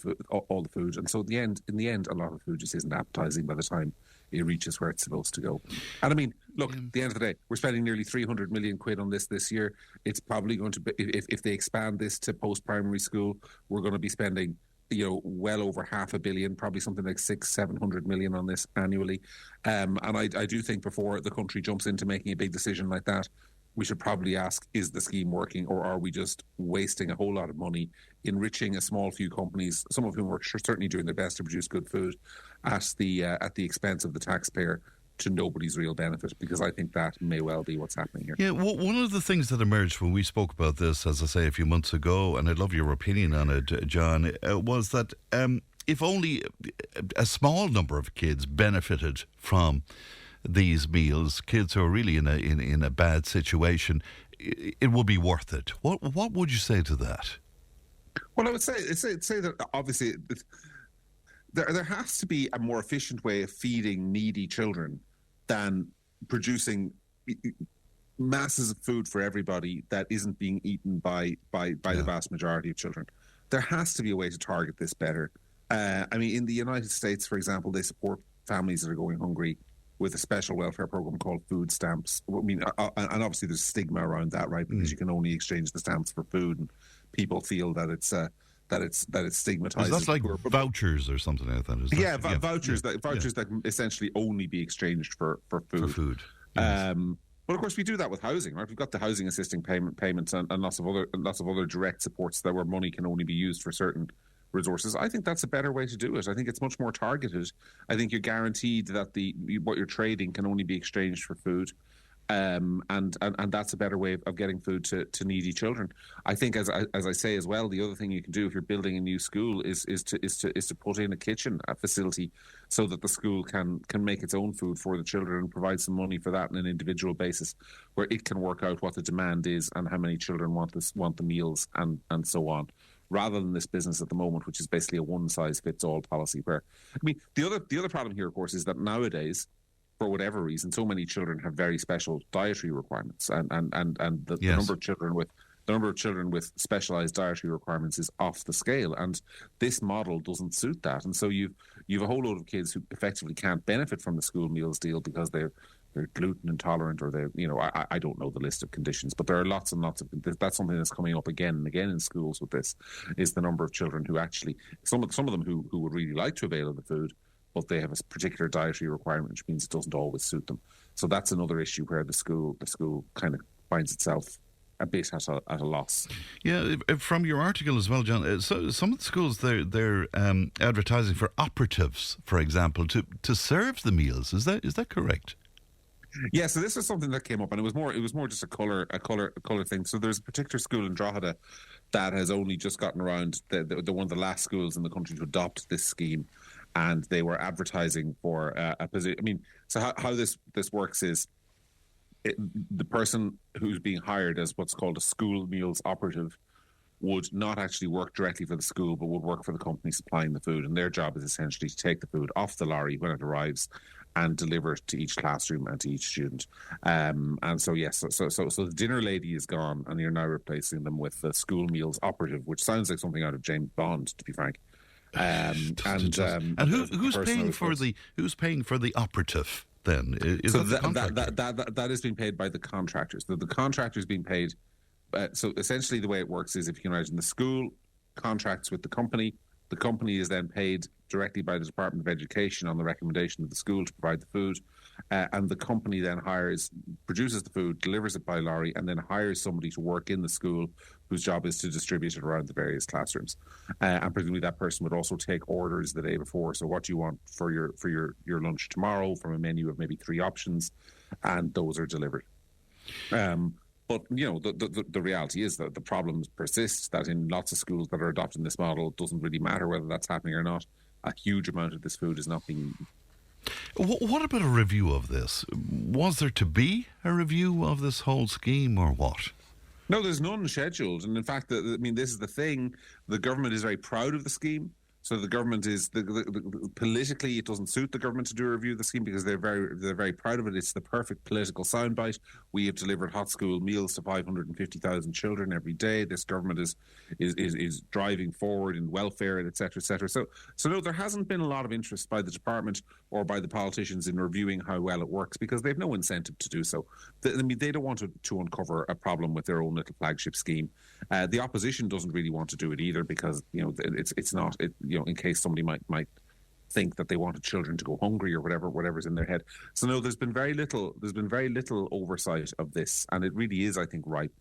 food, and so in the end, a lot of food just isn't appetizing by the time it reaches where it's supposed to go. And I mean, look, at the end of the day, we're spending nearly 300 million quid on this year. It's probably going to be, if they expand this to post-primary school, we're going to be spending well over $500 million, probably something like 600-700 million on this annually. And I do think before the country jumps into making a big decision like that, we should probably ask, is the scheme working, or are we just wasting a whole lot of money enriching a small few companies, some of whom are certainly doing their best to produce good food, at the expense of the taxpayer, to nobody's real benefit? Because I think that may well be what's happening here. Yeah, well, one of the things that emerged when we spoke about this, as I say, a few months ago, and I'd love your opinion on it, John, was that if only a small number of kids benefited from these meals, kids who are really in a bad situation, it will be worth it. What would you say to that? Well, I would say that obviously there has to be a more efficient way of feeding needy children than producing masses of food for everybody that isn't being eaten by the vast majority of children. There has to be a way to target this better. I mean, in the United States, for example, they support families that are going hungry with a special welfare program called food stamps. I mean, and obviously there's stigma around that, right? Because you can only exchange the stamps for food, and people feel that it's stigmatized. Is that like vouchers or something like that? Vouchers that can essentially only be exchanged for food. For food. Yes. Well, of course, we do that with housing, right? We've got the housing assisting payments and lots of other direct supports that where money can only be used for certain resources. I think that's a better way to do it. I think it's much more targeted. I think you're guaranteed that what you're trading can only be exchanged for food, and that's a better way of getting food to needy children. I think, as I say as well, the other thing you can do if you're building a new school is to put in a facility so that the school can make its own food for the children and provide some money for that on an individual basis, where it can work out what the demand is and how many children want the meals and so on, rather than this business at the moment, which is basically a one-size-fits-all policy. Where, I mean, the other problem here, of course, is that nowadays, for whatever reason, so many children have very special dietary requirements, and the number of children with specialised dietary requirements is off the scale, and this model doesn't suit that. And so you've a whole load of kids who effectively can't benefit from the school meals deal because they're gluten intolerant, or I don't know the list of conditions, but there are lots and lots of. That's something that's coming up again and again in schools with this, is the number of children who actually, some of them who would really like to avail of the food, but they have a particular dietary requirement, which means it doesn't always suit them. So that's another issue where the school kind of finds itself a bit at a loss. Yeah, from your article as well, John, so some of the schools, they're advertising for operatives, for example, to serve the meals. Is that correct? Yeah, so this was something that came up, and it was more just a colour thing. So there's a particular school in Drogheda that has only just gotten around, the one of the last schools in the country to adopt this scheme, and they were advertising for a position. I mean, so how this works is, the person who's being hired as what's called a school meals operative would not actually work directly for the school, but would work for the company supplying the food. And their job is essentially to take the food off the lorry when it arrives and deliver it to each classroom and to each student. And so, yes, so the dinner lady is gone, and you're now replacing them with the school meals operative, which sounds like something out of James Bond, to be frank. And who's paying for the operative then? Is so that is being paid by the contractors. The contractors being paid. So essentially, the way it works is, if you can imagine, the school contracts with the company. The company is then paid directly by the Department of Education on the recommendation of the school to provide the food, and the company then produces the food, delivers it by lorry, and then hires somebody to work in the school whose job is to distribute it around the various classrooms. And presumably that person would also take orders the day before. So what do you want for your lunch tomorrow, from a menu of maybe 3 options, and those are delivered. But, the reality is that the problems persist, that in lots of schools that are adopting this model, it doesn't really matter whether that's happening or not. A huge amount of this food is not being eaten. What about a review of this? Was there to be a review of this whole scheme, or what? No, there's none scheduled. And in fact, this is the thing. The government is very proud of the scheme. So the government is politically, it doesn't suit the government to do a review of the scheme because they're very proud of it. It's the perfect political soundbite. We have delivered hot school meals to 550,000 children every day. This government is driving forward in welfare, and et cetera, et cetera. So no, there hasn't been a lot of interest by the department or by the politicians in reviewing how well it works, because they've no incentive to do so. They don't want to uncover a problem with their own little flagship scheme. The opposition doesn't really want to do it either, because it's not. In case somebody might think that they wanted children to go hungry or whatever's in their head. So no, there's been very little oversight of this, and it really is, I think, ripe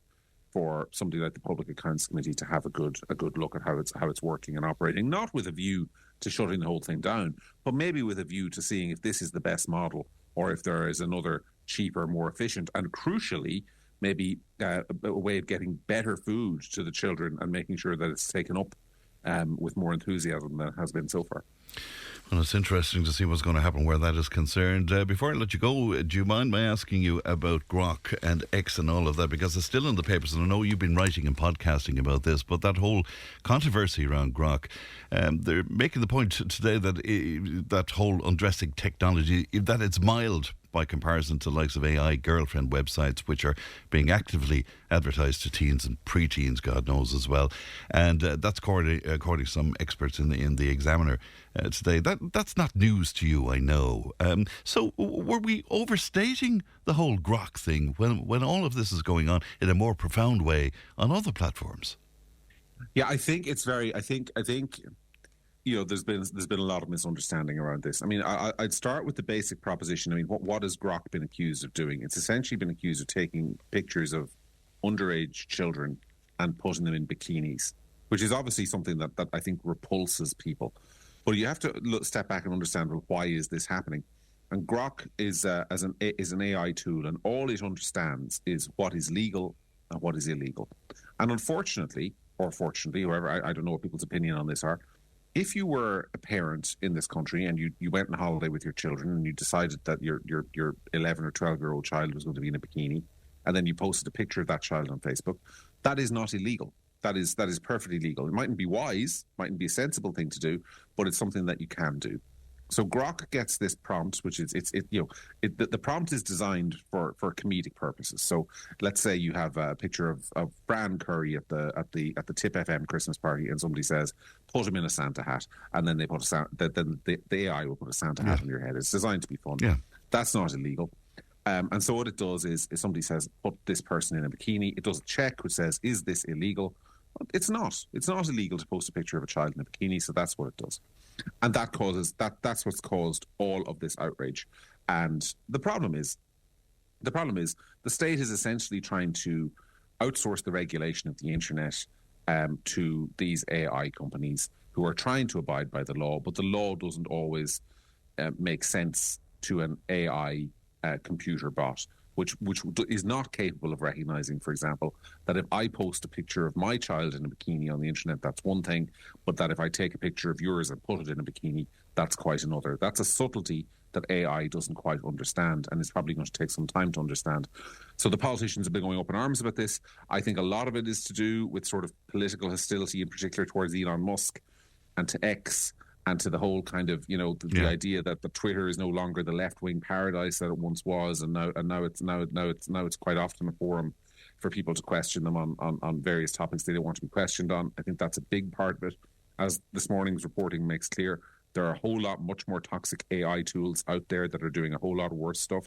for somebody like the Public Accounts Committee to have a good look at how it's working and operating, not with a view to shutting the whole thing down, but maybe with a view to seeing if this is the best model, or if there is another cheaper, more efficient, and crucially, maybe a way of getting better food to the children and making sure that it's taken up with more enthusiasm than it has been so far. Well, it's interesting to see what's going to happen where that is concerned. Before I let you go, do you mind my asking you about Grok and X and all of that? Because it's still in the papers, and I know you've been writing and podcasting about this, but that whole controversy around Grok, they're making the point today that that whole undressing technology, that it's mild by comparison to the likes of AI girlfriend websites, which are being actively advertised to teens and preteens, God knows, as well. And that's according to some experts in the Examiner today. That's not news to you, I know. So were we overstating the whole Grok thing when all of this is going on in a more profound way on other platforms? Yeah, I think it's very. I think. There's been a lot of misunderstanding around this. I mean, I'd start with the basic proposition. I mean, what has Grok been accused of doing? It's essentially been accused of taking pictures of underage children and putting them in bikinis, which is obviously something that I think repulses people. But you have to step back and understand, well, why is this happening? And Grok is an AI tool, and all it understands is what is legal and what is illegal. And unfortunately, or fortunately, whoever, I don't know what people's opinion on this are, if you were a parent in this country and you went on holiday with your children and you decided that your 11 or 12-year-old child was going to be in a bikini, and then you posted a picture of that child on Facebook, that is not illegal. That is perfectly legal. It mightn't be wise, mightn't be a sensible thing to do, but it's something that you can do. So Grok gets this prompt, which is the prompt is designed for comedic purposes. So let's say you have a picture of Bran Curry at the Tipp FM Christmas party, and somebody says, "Put him in a Santa hat," and then they put then the AI will put a Santa hat on your head. It's designed to be fun. Yeah. That's not illegal. And so what it does is somebody says, "Put this person in a bikini," it does a check which says, "Is this illegal?" It's not. It's not illegal to post a picture of a child in a bikini, so that's what it does. And that's what's caused all of this outrage. And the problem is the state is essentially trying to outsource the regulation of the internet to these AI companies who are trying to abide by the law, but the law doesn't always make sense to an AI computer bot, which is not capable of recognizing, for example, that if I post a picture of my child in a bikini on the internet, that's one thing, but that if I take a picture of yours and put it in a bikini, that's quite another. That's a subtlety that AI doesn't quite understand, and it's probably going to take some time to understand. So the politicians have been going up in arms about this. I think a lot of it is to do with sort of political hostility, in particular towards Elon Musk and to X, and to the whole kind of, the idea that the Twitter is no longer the left-wing paradise that it once was, and now it's quite often a forum for people to question them on various topics they don't want to be questioned on. I think that's a big part of it. As this morning's reporting makes clear, there are a whole lot much more toxic AI tools out there that are doing a whole lot of worse stuff.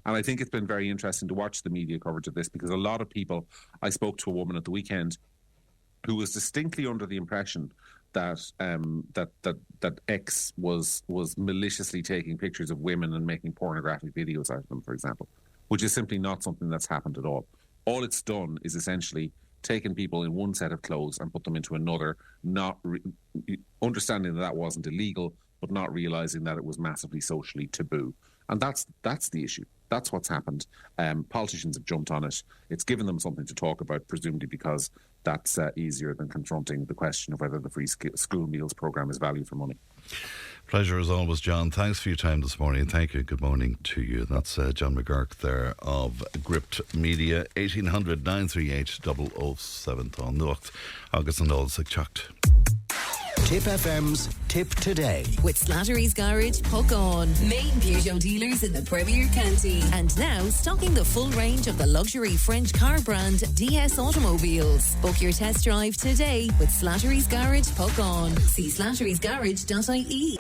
And I think it's been very interesting to watch the media coverage of this, because a lot of people, I spoke to a woman at the weekend who was distinctly under the impression that that X was maliciously taking pictures of women and making pornographic videos out of them, for example, which is simply not something that's happened at all. All it's done is essentially taken people in one set of clothes and put them into another, not understanding that wasn't illegal, but not realising that it was massively socially taboo. And that's the issue. That's what's happened. Politicians have jumped on it. It's given them something to talk about, presumably because that's easier than confronting the question of whether the free school meals programme is value for money. Pleasure as always, John. Thanks for your time this morning. Thank you. Good morning to you. That's John McGurk there of Gript Media. 1800 938 007 on Nucht. August and all Chucked. Tipp FM's Tip Today. With Slattery's Garage, Puck On. Main Peugeot dealers in the Premier County. And now stocking the full range of the luxury French car brand DS Automobiles. Book your test drive today with Slattery's Garage, Puck On. See slatterysgarage.ie.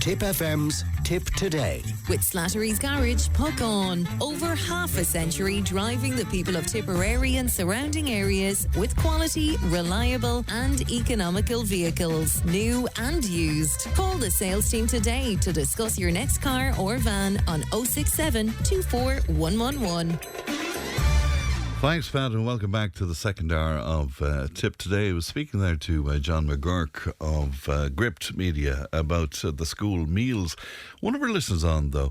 Tipp FM's Tip Today. With Slattery's Garage, Puck On. Over half a century driving the people of Tipperary and surrounding areas with quality, reliable and economical vehicles, new and used. Call the sales team today to discuss your next car or van on 067 24111. Thanks, Pat, and welcome back to the second hour of Tip Today. I was speaking there to John McGurk of Gript Media about the school meals. One of our listeners on, though,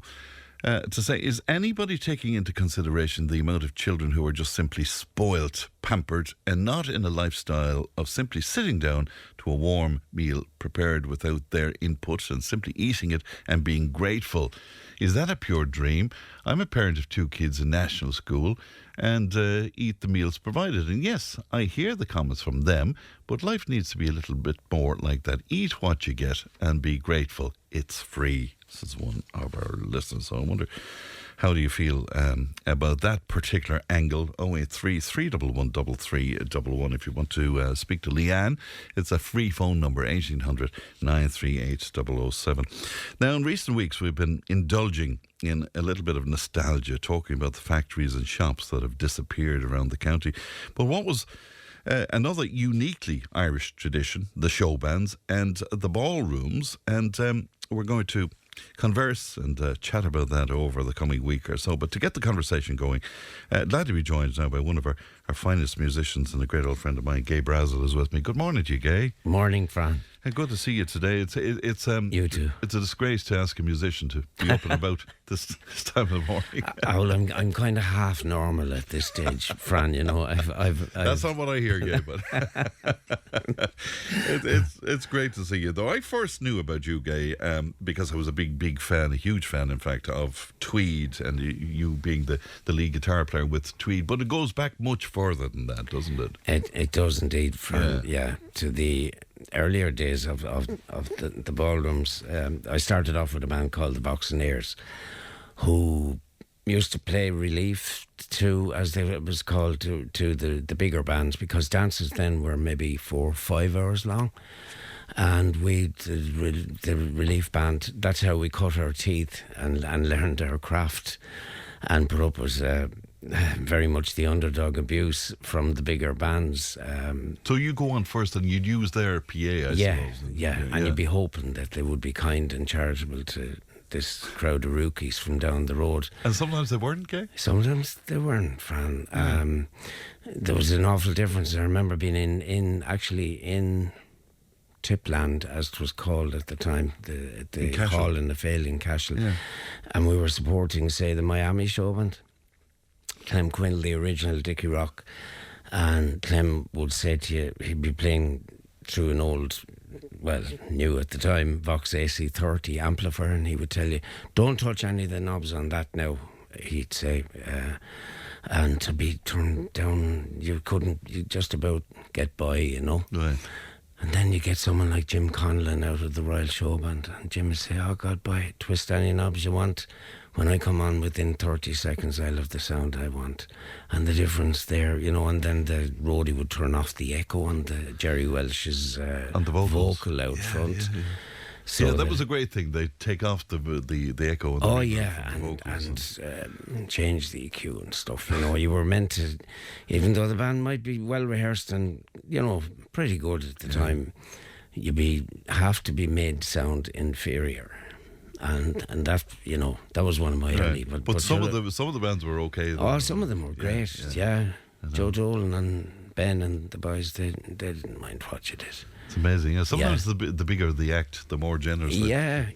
to say, is anybody taking into consideration the amount of children who are just simply spoilt, pampered, and not in a lifestyle of simply sitting down to a warm meal prepared without their input and simply eating it and being grateful? Is that a pure dream? I'm a parent of 2 kids in national school and eat the meals provided. And yes, I hear the comments from them, but life needs to be a little bit more like that. Eat what you get and be grateful. It's free. This is one of our listeners. So I wonder, how do you feel about that particular angle? 083 311 3311 if you want to speak to Leanne. It's a free phone number, 1800 938 007. Now, in recent weeks, we've been indulging in a little bit of nostalgia, talking about the factories and shops that have disappeared around the county. But what was another uniquely Irish tradition, the show bands and the ballrooms, and we're going to converse and chat about that over the coming week or so. But to get the conversation going, glad to be joined now by one of our finest musicians and a great old friend of mine, Gay Brazel, is with me. Good morning to you, Gay. Morning, Fran. Good to see you today. It's you too. It's a disgrace to ask a musician to be up and about this time of the morning. I'm kind of half normal at this stage, Fran. You know, I've That's not what I hear, Gay. But it's great to see you. Though I first knew about you, Gay, because I was a big fan, a huge fan, in fact, of Tweed, and you being the lead guitar player with Tweed. But it goes back much further than that, doesn't it? It does indeed, Fran. Yeah, to the earlier days of the ballrooms. I started off with a band called the Boxing-Ears, who used to play relief to, as it was called, to the bigger bands, because dances then were maybe 4 or 5 hours long. And the relief band, that's how we cut our teeth and learned our craft and put up with very much the underdog abuse from the bigger bands. So you go on first and you'd use their PA, I suppose. Yeah, and you'd be hoping that they would be kind and charitable to this crowd of rookies from down the road. And sometimes they weren't, Gay? Sometimes they weren't, Fran. There was an awful difference. I remember being in Tipland, as it was called at the time, the hall in the failing Cashel. Yeah. And we were supporting, say, the Miami show band. Clem Quinn, the original Dickie Rock, and Clem would say to you, he'd be playing through an old new at the time, Vox AC30 amplifier, and he would tell you, don't touch any of the knobs on that now, he'd say. And to be turned down, you just about get by, you know. Right. And then you get someone like Jim Conlon out of the Royal Show Band, and Jim would say, oh God, boy, twist any knobs you want. When I come on within 30 seconds, I'll have the sound I want. And the difference there, you know, and then the roadie would turn off the echo on the Jerry Welsh's On the vocals. vocal out front. Yeah. So that was a great thing. They take off the echo. And the reverb from the vocals and change the EQ and stuff. You know, you were meant to, even though the band might be well rehearsed and, you know, pretty good at the time, you have to be made sound inferior. And that, you know, that was one of my early. But some of the bands were okay. Though. Oh, some of them were great. Yeah. Joe Dolan and Ben and the boys, they didn't mind what you did. It's amazing. Yeah, sometimes the bigger the act, the more generous. They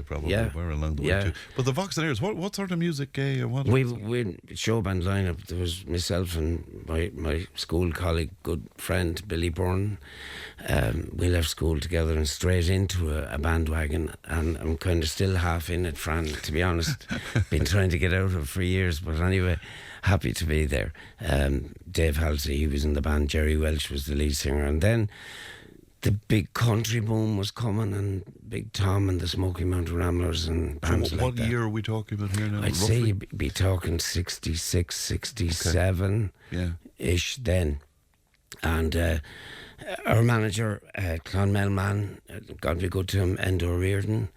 probably were along the way too. But the Voxonaires, what sort of music? Or what? We show band lineup. There was myself and my school colleague, good friend Billy Byrne. We left school together and straight into a bandwagon, and I'm kind of still half in it, Fran. To be honest, been trying to get out of it for years, but anyway. Happy to be there. Dave Halsey, he was in the band. Jerry Welsh was the lead singer, and then the big country boom was coming, and Big Tom and the Smoky Mountain Ramblers and bands like that. What year are we talking about here now? I'd say you'd be talking 66, 67-ish then. And our manager, Clonmel man, God be good to him, Endo Reardon.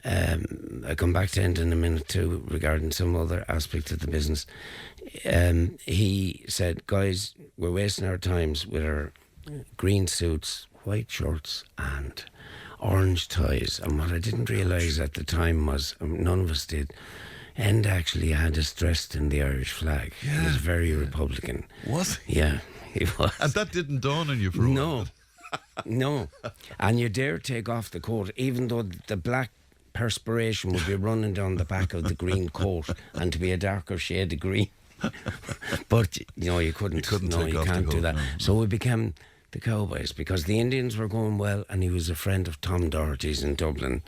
I'll come back to Endo in a minute too regarding some other aspect of the business. He said, guys, we're wasting our times with our green suits, white shirts and orange ties. And what I didn't realise at the time was, none of us did, Enda actually had us dressed in the Irish flag. He was very Republican. Was he? Yeah, he was. And that didn't dawn on you for a while? No. And you dare take off the coat, even though the black perspiration would be running down the back of the green coat, and to be a darker shade of green. But, you know, you couldn't you can't do that. No. So we became the Cowboys, because the Indians were going well, and he was a friend of Tom Doherty's in Dublin,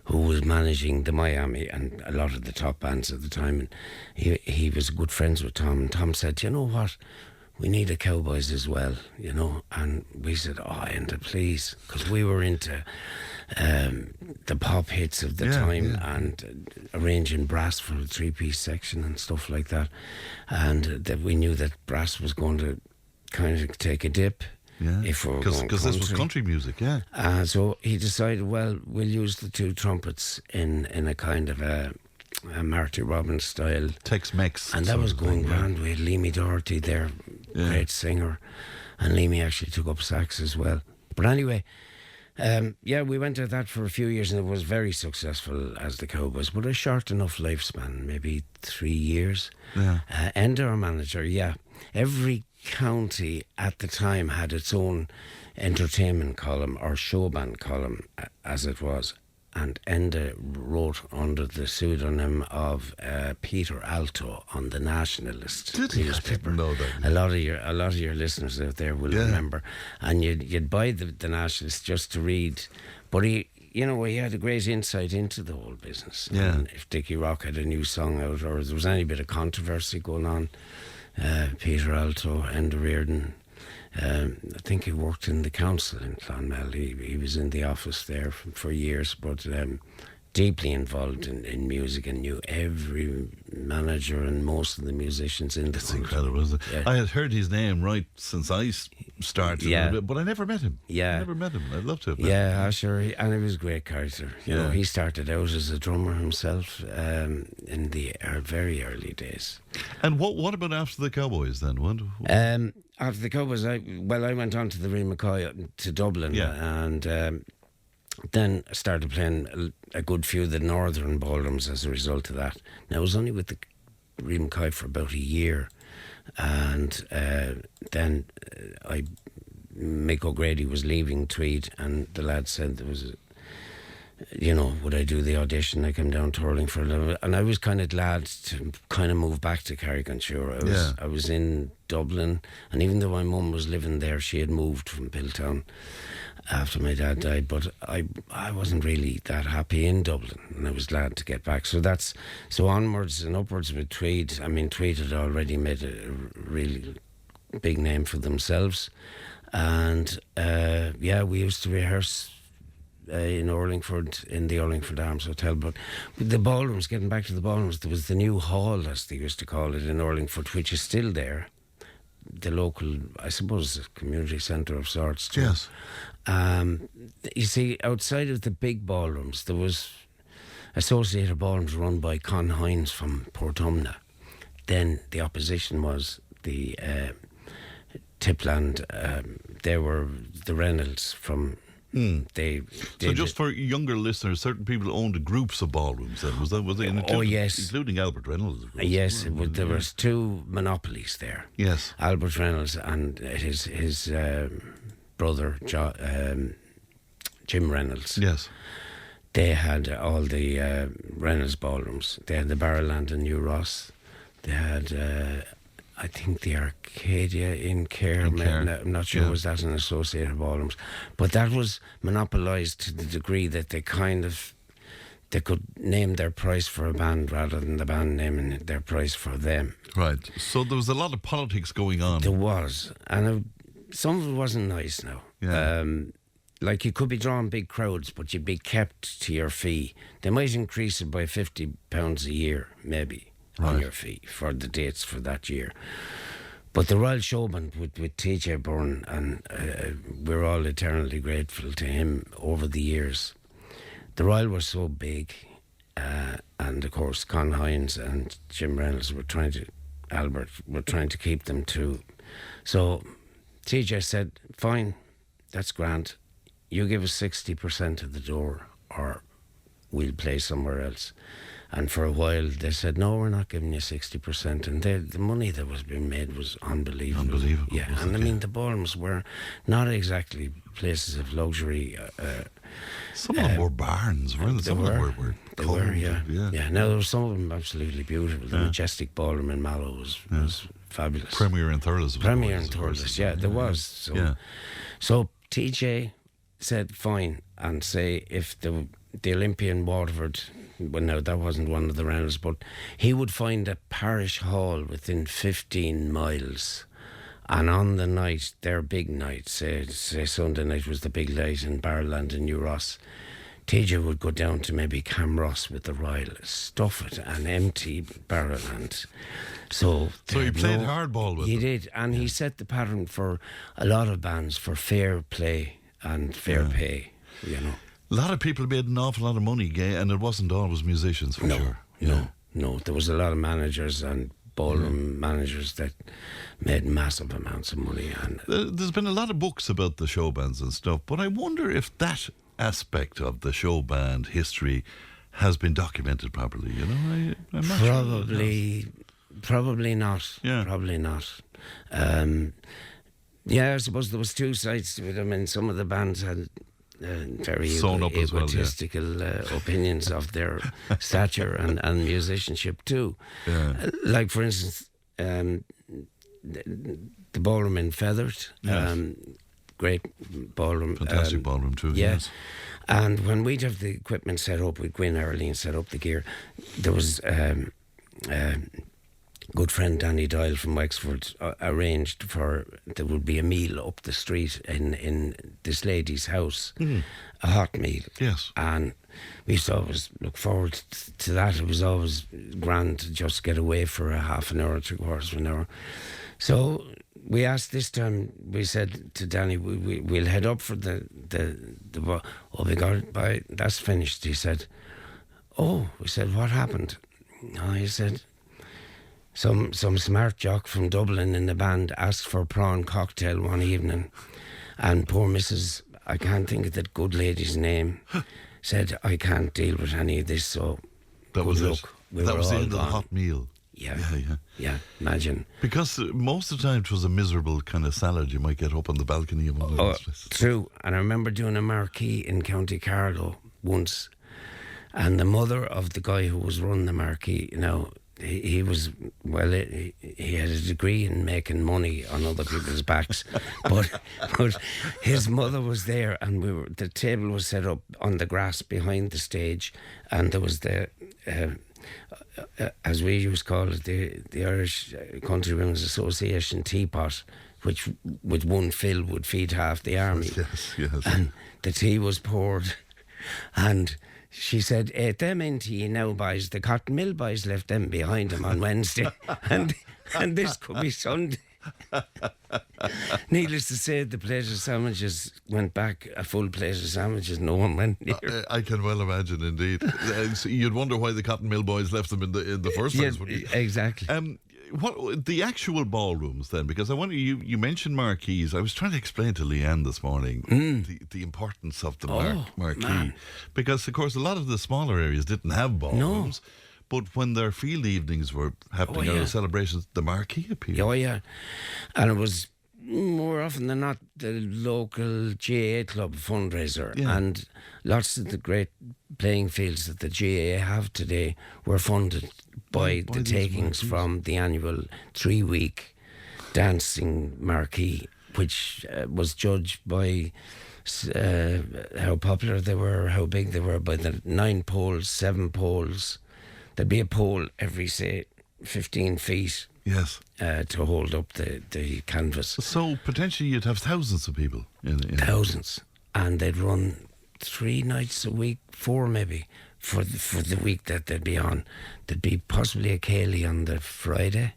who was managing the Miami and a lot of the top bands at the time, and he was good friends with Tom, and Tom said, you know what, we need a Cowboys as well, you know. And we said, Enda, please, because we were into the pop hits of the time and arranging brass for the three-piece section and stuff like that, and that we knew that brass was going to kind of take a dip. If we were going country. Because this was country music, so he decided, well, we'll use the two trumpets in a kind of a Marty Robbins style Tex-Mex, and that was going grand. We had Leamy Doherty there, great singer, and Leamy actually took up sax as well. But anyway, we went at that for a few years, and it was very successful as the Cowboys, but a short enough lifespan, maybe 3 years. Enda, our manager, every county at the time had its own entertainment column or showband column, as it was, and Enda wrote under the pseudonym of Peter Alto on the Nationalist newspaper. I didn't know that. A lot of your listeners out there will remember, and you'd buy the Nationalist just to read, but he had a great insight into the whole business. And if Dickie Rock had a new song out, or there was any bit of controversy going on, Peter Alto, Enda Reardon, I think he worked in the council in Clonmel. He was in the office there for years, but deeply involved in music and knew every manager and most of the musicians in the country. That's incredible, isn't it? I had heard his name right since I started, but I never met him. I never met him. I'd love to have met him. Sure. And he was a great character. You know, he started out as a drummer himself in the very early days. And what about after the Cowboys then? What? After the Cowboys, I went on to the Ree McCoy to Dublin, and then I started playing a good few of the northern ballrooms as a result of that. Now, I was only with the Ree McCoy for about a year, and then Mick O'Grady was leaving Tweed, and the lad said there was would I do the audition? I came down to Urlingford, and I was kind of glad to kind of move back to Carrick-on-Suir. I was in Dublin, and even though my mum was living there, she had moved from Billtown after my dad died, but I wasn't really that happy in Dublin, and I was glad to get back. So onwards and upwards with Tweed. I mean, Tweed had already made a really big name for themselves, and we used to rehearse in Urlingford, in the Urlingford Arms Hotel. But the ballrooms, getting back to the ballrooms, there was the new hall, as they used to call it, in Urlingford, which is still there. The local, I suppose, community centre of sorts too. Yes. You see, outside of the big ballrooms, there was associated ballrooms run by Con Hines from Portumna. Then the opposition was the Tipland. They were the Reynolds from. So just for younger listeners, certain people owned groups of ballrooms then, was it? Oh, yes. Including Albert Reynolds. Yes, there was two monopolies there. Yes. Albert Reynolds and his brother, Jim Reynolds. Yes. They had all the Reynolds ballrooms. They had the Barrowland in New Ross. They had... I think the Arcadia in Care. I'm not sure was that an associated ballrooms, but that was monopolised to the degree that they could name their price for a band rather than the band naming their price for them. Right. So there was a lot of politics going on. There was, and some of it wasn't nice. Now, like you could be drawing big crowds, but you'd be kept to your fee. They might increase it by £50 a year, maybe. On your fee for the dates for that year. But the Royal Showband with TJ Byrne, and we're all eternally grateful to him over the years. The Royal was so big, and of course Con Hines and Jim Reynolds Albert were trying to keep them too. So TJ said, fine, that's grand. You give us 60% of the door or we'll play somewhere else. And for a while they said, no, we're not giving you 60%. And the money that was being made was unbelievable. Yeah, and I mean, the ballrooms were not exactly places of luxury. Some of them were barns, weren't they? Some of them were they were, yeah. Now, there were some of them absolutely beautiful. The Majestic Ballroom in Mallow was fabulous. Premier and Thurles. Premier and Thurles, there was. So TJ said, fine, and say if the Olympian Waterford... Well, no, that wasn't one of the Reynolds, but he would find a parish hall within 15 miles. And on the night, their big night, say Sunday night was the big night in Barrowland in New Ross, TJ would go down to maybe Camross with the Royal, stuff it, and empty Barrowland. So he played hardball with them. He did, and he set the pattern for a lot of bands for fair play and fair pay, A lot of people made an awful lot of money, and it wasn't always musicians, for sure. No. There was a lot of managers and ballroom managers that made massive amounts of money. And there's been a lot of books about the show bands and stuff, but I wonder if that aspect of the show band history has been documented properly. I'm not sure. Probably not. Yeah. Probably not. I suppose there was two sides to it. I mean, some of the bands had very egotistical opinions of their stature and musicianship too. Like, for instance, the ballroom in Feathered, great ballroom. Fantastic ballroom too, yes. And when we'd have the equipment set up, we'd go in early and set up the gear. There was good friend Danny Doyle from Wexford arranged for there would be a meal up the street in this lady's house, a hot meal. Yes. And we used to always look forward to that. It was always grand to just get away for a half an hour, 3/4 of an hour. So we asked this time, we said to Danny, we'll head up for the oh my God, that's finished. He said, we said, what happened? Oh, he said, Some smart jock from Dublin in the band asked for a prawn cocktail one evening, and poor Mrs. I can't think of that good lady's name, said, I can't deal with any of this, so that was it. That was the end of the hot meal. Yeah, imagine. Because most of the time it was a miserable kind of salad you might get up on the balcony of one of those places. True, and I remember doing a marquee in County Carlow once. And the mother of the guy who was running the marquee, he was, well, he had a degree in making money on other people's backs, but his mother was there, and the table was set up on the grass behind the stage, and there was the, as we used to call it, the Irish Country Women's Association teapot, which with one fill would feed half the army. Yes. And the tea was poured, and she said, them into you now, boys. The cotton mill boys left them behind them on Wednesday. and this could be Sunday. Needless to say, the plate of sandwiches went back, a full plate of sandwiches, no one went near. I can well imagine, indeed. So you'd wonder why the cotton mill boys left them in the first place. Exactly. What the actual ballrooms then? Because I wonder, you mentioned marquees. I was trying to explain to Leanne this morning the importance of the marquee, man. because of course a lot of the smaller areas didn't have ballrooms. No. But when their field evenings were happening, or celebrations, the marquee appeared. Oh yeah, and it was more often than not the local GAA club fundraiser, and lots of the great playing fields that the GAA have today were funded by the takings from the annual 3-week dancing marquee, which was judged by how popular they were, how big they were, by the 9 poles, 7 poles. There'd be a pole every, say, 15 feet. Yes. To hold up the canvas. So potentially you'd have thousands of people. Thousands. And they'd run 3 nights a week, 4 maybe, for the week that they'd be on. There'd be possibly a Cayley on the Friday.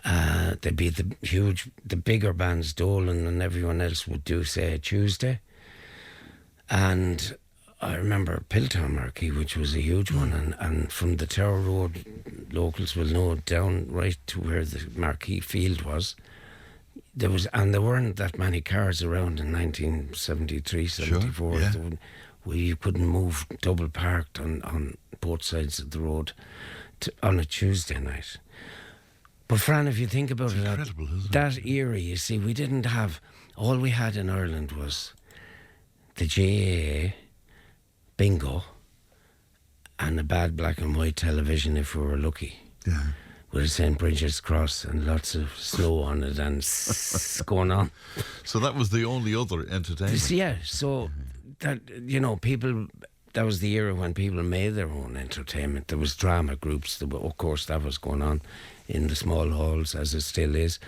There'd be the bigger bands, Dolan and everyone else would do, say, a Tuesday. And I remember Piltown Marquee, which was a huge one, and from the Tower Road, locals will know, down right to where the Marquee field was, there weren't that many cars around in 1973, 74. Sure, You couldn't move double parked on both sides of the road on a Tuesday night. But Fran, if you think about that era, you see, we didn't have, all we had in Ireland was the GAA, bingo, and a bad black and white television if we were lucky. Yeah. With a St. Bridget's cross and lots of snow on it and going on. So that was the only other entertainment. Yeah, so that, people, that was the era when people made their own entertainment. There was drama groups, of course that was going on in the small halls, as it still is,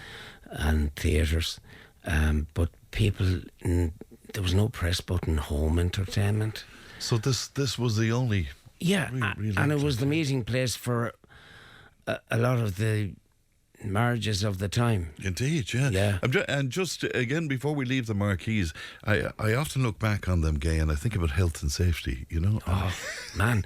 and theatres. But people, there was no press button home entertainment. So this was the only... Yeah, and it was the meeting place for a lot of the marriages of the time. Indeed, yeah. And just again, before we leave the marquees, I often look back on them, Gay, and I think about health and safety, Oh, man,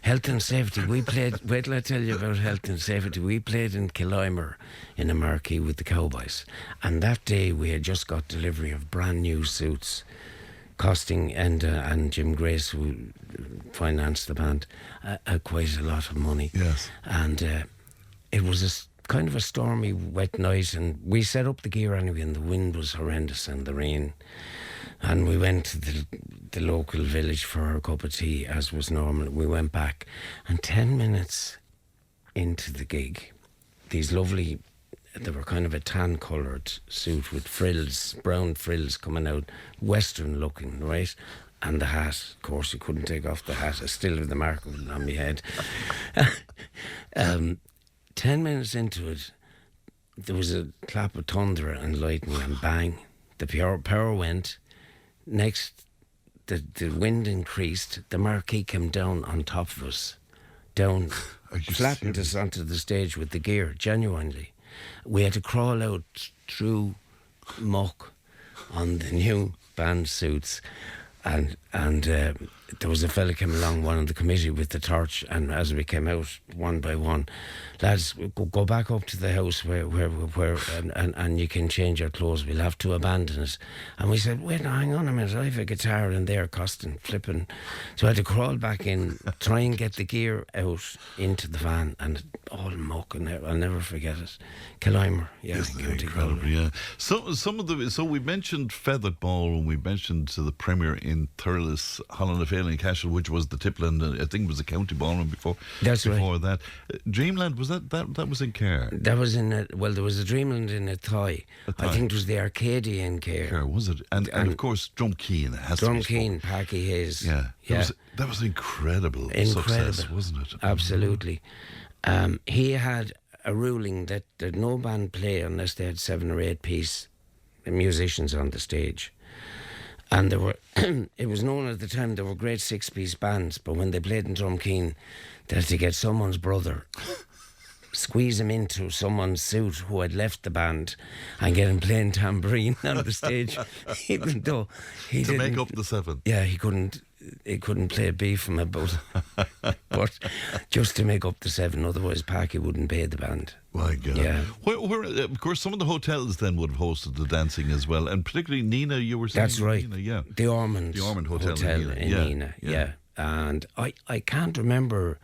health and safety. We played, wait till I tell you about health and safety. We played in Killimer in a marquee with the Cowboys. And that day we had just got delivery of brand new suits, costing and Jim Grace, who financed the band, quite a lot of money. Yes. And it was kind of a stormy, wet night, and we set up the gear anyway, and the wind was horrendous and the rain. And we went to the local village for our cup of tea, as was normal. We went back, and 10 minutes into the gig, these lovely, they were kind of a tan-coloured suit with frills, brown frills coming out, Western looking, right? And the hat, of course, you couldn't take off the hat. I still have the mark of it on my head. 10 minutes into it, there was a clap of thunder and lightning, and bang, the power went. Next, the wind increased. The marquee came down on top of us, flattened us onto the stage with the gear, genuinely. We had to crawl out through muck on the new band suits, and there was a fella came along, one of the committee, with the torch, and as we came out one by one, lads, go back up to the house where and you can change your clothes, we'll have to abandon it. And we said, wait, no, hang on a minute, I have a guitar in there costing, flipping. So I had to crawl back in, try and get the gear out into the van, and all muck, and I'll never forget it. Killimer, incredible, yeah. So we mentioned Feathered Ball, and we mentioned the Premier in Thurles, Holland Bailey and Cashel, which was the Tipland, I think it was the county ballroom before. That's before right. that. Dreamland, was that was in Care? That was there was a Dreamland in Athy. Athy. I think it was the Arcadia in Care. Care, was it? And of course, Drumkeen. It has to be Drumkeen, Packy Hayes. Yeah. Yeah. That was incredible success, wasn't it? Absolutely. He had a ruling that no band play unless they had 7 or 8 piece musicians on the stage. And there were, it was known at the time there were great 6-piece bands, but when they played in Drumkeen, they had to get someone's brother, squeeze him into someone's suit who had left the band, and get him playing tambourine on the stage, even though he to didn't make up the 7. Yeah, he couldn't play a beat from it, but just to make up the 7, otherwise Packy wouldn't pay the band. My God. Yeah. Where, of course, some of the hotels then would have hosted the dancing as well, and particularly Nina, you were saying. That's right. Nina, yeah. The Ormond Hotel in Nina. Yeah. And I can't remember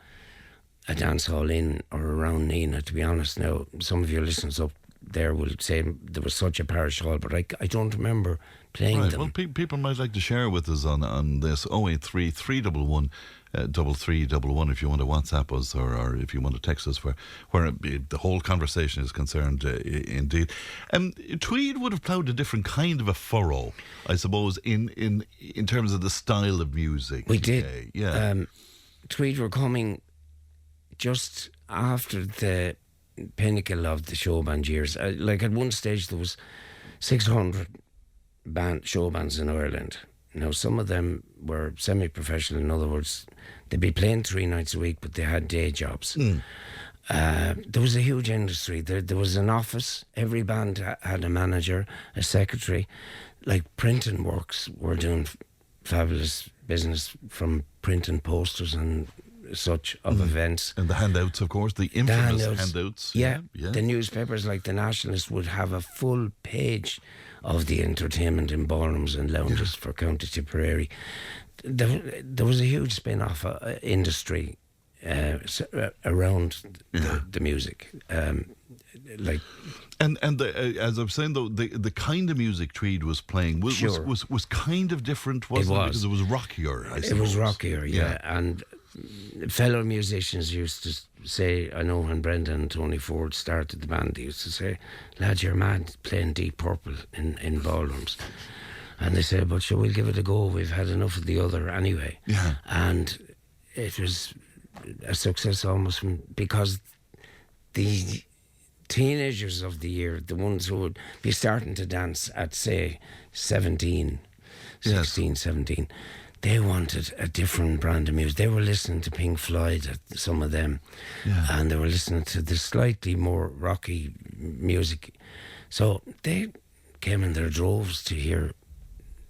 a dance hall in or around Nina, to be honest. Now, some of your listeners up there will say there was such a parish hall, but I don't remember playing them. Well, people might like to share with us on this 083 311 3311 if you want to WhatsApp us or if you want to text us where the whole conversation is concerned. Indeed, Tweed would have ploughed a different kind of a furrow, I suppose, in terms of the style of music. We did. Yeah. Tweed were coming just after the pinnacle of the show band years. Like at one stage there was 600 show bands in Ireland. Now some of them were semi-professional. In other words, they'd be playing 3 nights a week, but they had day jobs. There was a huge industry. There was an office. Every band had a manager, a secretary. Like printing works were doing fabulous business from printing posters and such of events. And the handouts, of course, the infamous handouts. Yeah. The newspapers like The Nationalist would have a full page of the entertainment in ballrooms and lounges for County Tipperary. There was a huge spin-off industry around the music. And as I was saying though, the kind of music Tweed was playing was kind of different, wasn't it? Because it was rockier, I suppose. It was rockier, yeah. And fellow musicians used to say, I know when Brendan and Tony Ford started the band, they used to say, lad, you're mad playing Deep Purple in ballrooms. And they said, but sure, we'll give it a go. We've had enough of the other anyway. Yeah. And it was a success almost because the teenagers of the year, the ones who would be starting to dance at, say, 16, 17, they wanted a different brand of music. They were listening to Pink Floyd, some of them, and they were listening to the slightly more rocky music. So they came in their droves to hear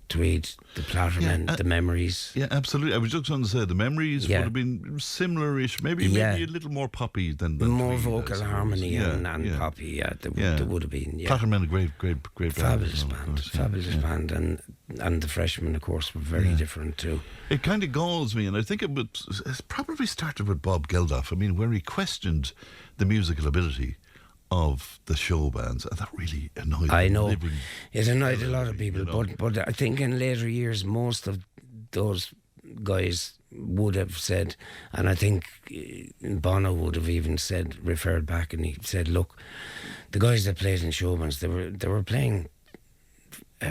Tweed, the Plattermen, the Memories. Yeah, absolutely. I was just going to say the Memories would have been similar-ish, maybe a little more poppy than more Tweed, vocal harmony and poppy. Yeah, there would have been. Yeah. Plattermen, a great fabulous band, fabulous band, and the Freshmen, of course, were very different too. It kind of galls me, and I think it probably started with Bob Geldof. I mean, where he questioned the musical ability of the show bands, and that really annoyed I know. It annoyed a lot of people, but I think in later years most of those guys would have said, and I think Bono would have even referred back, and he said, look, the guys that played in show bands, they were playing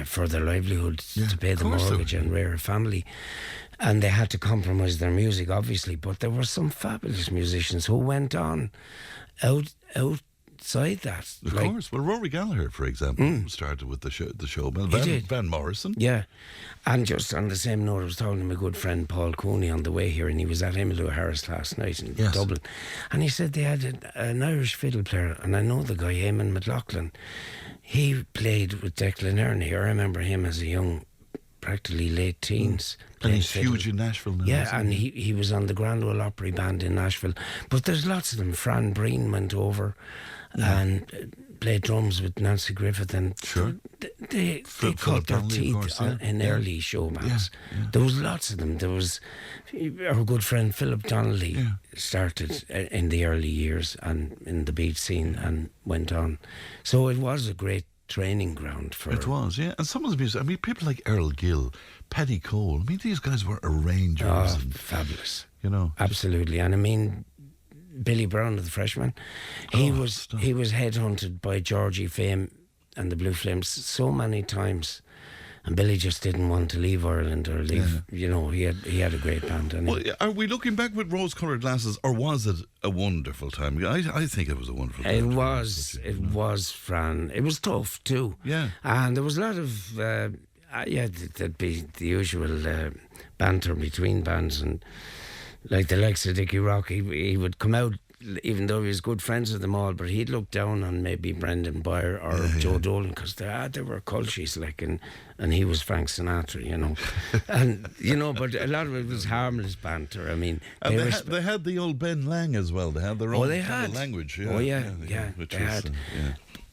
for their livelihood, to pay the mortgage and rear a family, and they had to compromise their music, obviously, but there were some fabulous musicians who went on outside that. Of course. Well, Rory Gallagher, for example, started with the show band. Van Morrison. Yeah. And just on the same note, I was talking to my good friend Paul Cooney on the way here, and he was at Emmylou Harris last night in Dublin, and he said they had an Irish fiddle player, and I know the guy, Eamon McLaughlin. He played with Declan Ernie. I remember him as a young, practically late teens. And he's huge in Nashville now. Yeah, and he was on the Grand Ole Opry band in Nashville. But there's lots of them. Fran Breen went over and played drums with Nancy Griffith, and they cut their teeth in early show bands. There was lots of them. There was our good friend Philip Donnelly started in the early years and in the beat scene and went on. So it was a great training ground for... It was, yeah. And some of the music, I mean, people like Earl Gill, Paddy Cole, I mean, these guys were arrangers. Oh, fabulous. You know. Absolutely. And I mean, Billy Brown, the freshman, he was headhunted by Georgie Fame and the Blue Flames so many times. And Billy just didn't want to leave Ireland or leave. You know, he had a great band. Well, are we looking back with rose-coloured glasses, or was it a wonderful time? I think it was a wonderful time. It was, Fran. It was tough too. Yeah. And there was a lot of, there'd be the usual banter between bands, and like the likes of Dickie Rock, he would come out, even though he was good friends with them all, but he'd look down on maybe Brendan Byer or Joe Dolan, because they were cultures, like, and he was Frank Sinatra, you know. And, you know, but a lot of it was harmless banter. I mean... And they had the old Ben Lang as well. They had their own kind of language. Yeah. Oh, yeah. They had.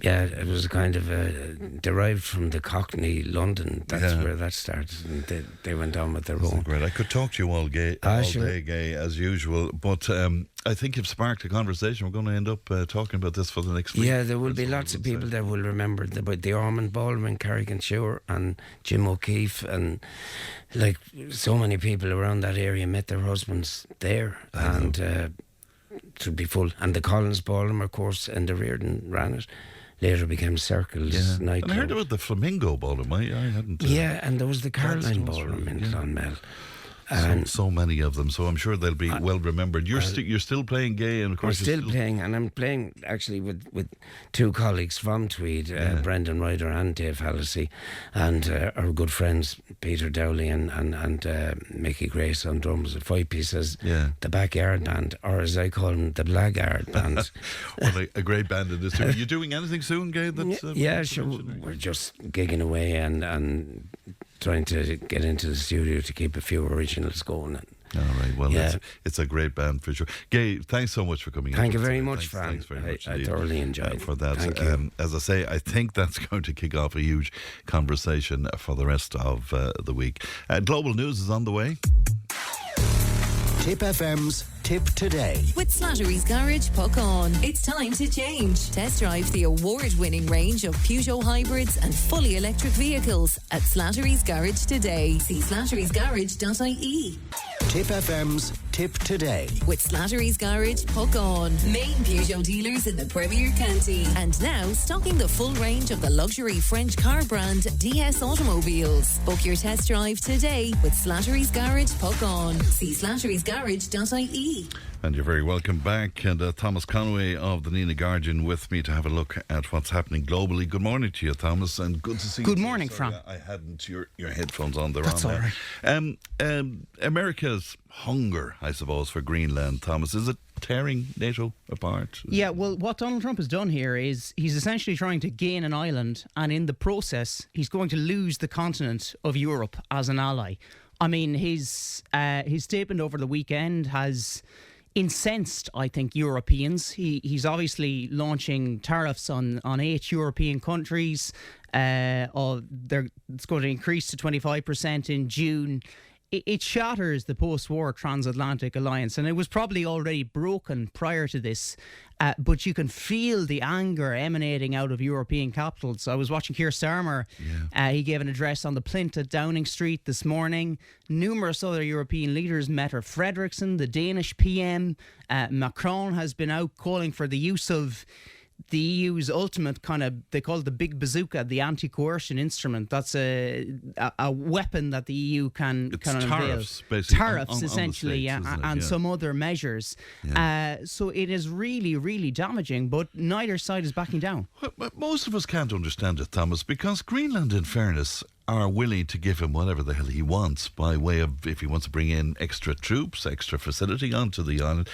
Yeah, it was kind of derived from the Cockney London. That's where that started, and they went on with their own. Great. I could talk to you all day, Gay, as usual, but I think you've sparked a conversation. We're going to end up talking about this for the next week. Yeah, there will be lots of people that will remember about the Ormond Baldwin, Carrigan Shore and Jim O'Keefe, and like so many people around that area met their husbands there, and to be full. And the Collins Ballroom, of course, and the Reardon ran it. Later became Circles nightclub. And I heard about the Flamingo Ballroom. I hadn't. And there was the Caroline Ballroom in Clonmel. So many of them, so I'm sure they'll be well remembered. You're still playing, Gay, and of course I'm still playing, and I'm playing actually with two colleagues from Tweed, Brendan Ryder and Dave Hallisey, and our good friends Peter Dowley and Mickey Grace on drums. 5 pieces, the Backyard Band, or as I call them, the Blackguard Band. What a great band it is. Are you doing anything soon, Gay? Sure. We're just gigging away and trying to get into the studio to keep a few originals going. All right, well, it's a great band for sure. Gay, thanks so much for coming in. Thank you very much, Fran. Thanks very much. I thoroughly enjoyed for that. Thank you. As I say, I think that's going to kick off a huge conversation for the rest of the week. Global news is on the way. Tip FM's Tip Today. With Slattery's Garage, puck on. It's time to change. Test drive the award-winning range of Peugeot hybrids and fully electric vehicles at Slattery's Garage today. See slatterysgarage.ie. Tip FM's Tip Today. With Slattery's Garage, puck on. Main Peugeot dealers in the Premier County. And now stocking the full range of the luxury French car brand DS Automobiles. Book your test drive today with Slattery's Garage, puck on. See slatterysgarage.ie. And you're very welcome back. And Thomas Conway of the Nina Guardian with me to have a look at what's happening globally. Good morning to you, Thomas, and good to see you. Good morning, Fran. I hadn't your headphones on. They're That's on all there. right. America's hunger, I suppose, for Greenland, Thomas, is it tearing NATO apart? Yeah, well, what Donald Trump has done here is he's essentially trying to gain an island, and in the process, he's going to lose the continent of Europe as an ally. I mean, his statement over the weekend has incensed, I think, Europeans. He's obviously launching tariffs on 8 European countries. It's going to increase to 25% in June. It shatters the post-war transatlantic alliance, and it was probably already broken prior to this, but you can feel the anger emanating out of European capitals. I was watching Keir Starmer. He gave an address on the plinth at Downing Street this morning. Numerous other European leaders met her. Frederiksen, the Danish PM, Macron has been out calling for the use of the EU's ultimate kind of, they call it the big bazooka, the anti-coercion instrument. That's a weapon that the EU can unveil. Tariffs, basically. Tariffs, essentially, and some other measures. So it is really, really damaging, but neither side is backing down. Well, most of us can't understand it, Thomas, because Greenland, in fairness, are willing to give him whatever the hell he wants by way of, if he wants to bring in extra troops, extra facility onto the island,